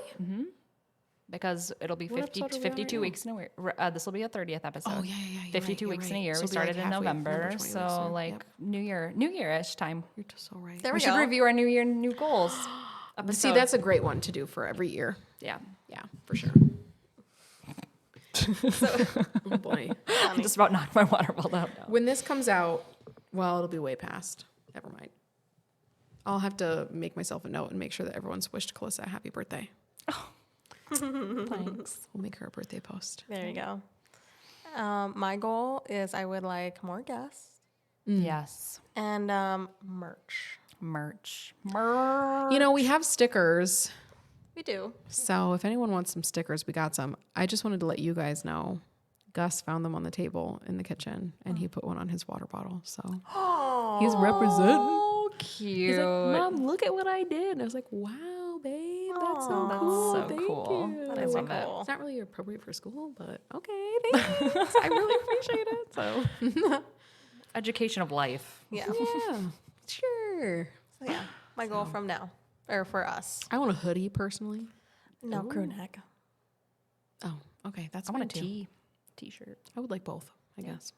Speaker 1: because it'll be
Speaker 3: What
Speaker 1: 50,
Speaker 3: episode are we on
Speaker 1: 52
Speaker 3: right
Speaker 1: weeks in a year. This will be a 30th episode.
Speaker 3: Oh, yeah. You're
Speaker 1: 52
Speaker 3: right,
Speaker 1: weeks
Speaker 3: you're
Speaker 1: in a year.
Speaker 3: right.
Speaker 1: We
Speaker 3: So it'll be,
Speaker 1: started
Speaker 3: like,
Speaker 1: in
Speaker 3: halfway,
Speaker 1: November.
Speaker 3: 20 weeks
Speaker 1: So
Speaker 3: there.
Speaker 1: like
Speaker 3: Yep.
Speaker 1: New Year-ish time.
Speaker 3: You're just so right.
Speaker 2: There
Speaker 1: We
Speaker 2: we
Speaker 1: should
Speaker 2: go.
Speaker 1: review our New Year, new goals.
Speaker 3: See,
Speaker 1: episode.
Speaker 3: that's a great one to do for every year.
Speaker 1: Yeah.
Speaker 3: Yeah, for sure. Oh boy.
Speaker 1: I just about knocked my water bottle out now.
Speaker 3: When this comes out, well, it'll be way past. Never mind. I'll have to make myself a note and make sure that everyone's wished Calissa a happy birthday.
Speaker 1: Thanks.
Speaker 3: We'll make her a birthday post.
Speaker 2: There you go. My goal is I would like more guests
Speaker 1: Yes.
Speaker 2: and merch.
Speaker 1: Merch.
Speaker 3: You know, we have stickers.
Speaker 2: We do.
Speaker 3: So if anyone wants some stickers, we got some. I just wanted to let you guys know. Gus found them on the table in the kitchen and he put one on his water bottle. So he's representing.
Speaker 1: Oh, cute.
Speaker 3: He's like, Mom, look at what I did. And I was like, wow, babe, that's so
Speaker 2: Aw.
Speaker 3: cool.
Speaker 1: That's so
Speaker 3: Thank
Speaker 1: cool.
Speaker 3: you.
Speaker 1: That
Speaker 2: is
Speaker 1: love it.
Speaker 2: cool.
Speaker 3: It's not really appropriate for school, but okay, thanks. I really appreciate it. So
Speaker 1: Education of life.
Speaker 2: Yeah.
Speaker 3: yeah, sure.
Speaker 2: So yeah, my goal from now, or for us.
Speaker 3: I want a hoodie personally.
Speaker 2: No crew neck.
Speaker 3: Oh, okay, that's
Speaker 1: I want a
Speaker 3: fine, too.
Speaker 1: t-shirt.
Speaker 3: I would like both, I guess.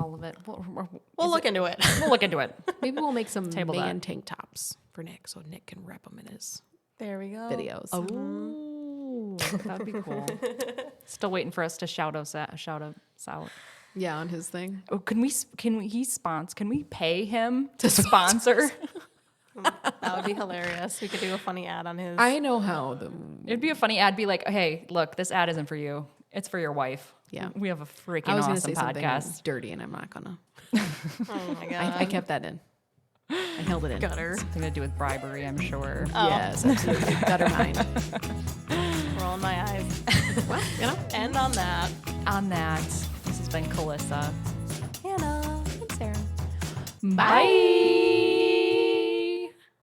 Speaker 1: All of it.
Speaker 2: We'll look into it.
Speaker 1: We'll look into it.
Speaker 3: Maybe we'll make some
Speaker 1: Table
Speaker 3: man
Speaker 1: that.
Speaker 3: tank tops for Nick, so Nick can rep them in his
Speaker 2: There we go.
Speaker 3: videos.
Speaker 1: Oh, that'd be cool. Still waiting for us to shout us out.
Speaker 3: Yeah, on his thing.
Speaker 1: Oh, can we pay him to sponsor?
Speaker 2: That would be hilarious. We could do a funny ad on his.
Speaker 3: I know how the
Speaker 1: It'd be a funny ad. Be like, hey, look, this ad isn't for you. It's for your wife.
Speaker 3: Yeah.
Speaker 1: We have a freaking
Speaker 3: I was going to
Speaker 1: awesome
Speaker 3: say something
Speaker 1: podcast.
Speaker 3: dirty, and I'm not gonna.
Speaker 2: Oh my god.
Speaker 3: I kept that in. I held it in.
Speaker 2: Gutter.
Speaker 1: Something to do with bribery, I'm sure.
Speaker 3: Yes, absolutely. Gutter mine.
Speaker 2: Rolling my eyes.
Speaker 3: Well, you know.
Speaker 2: And on that,
Speaker 1: On that, this has been Calissa.
Speaker 2: Hannah.
Speaker 1: And Sarah.
Speaker 3: Bye.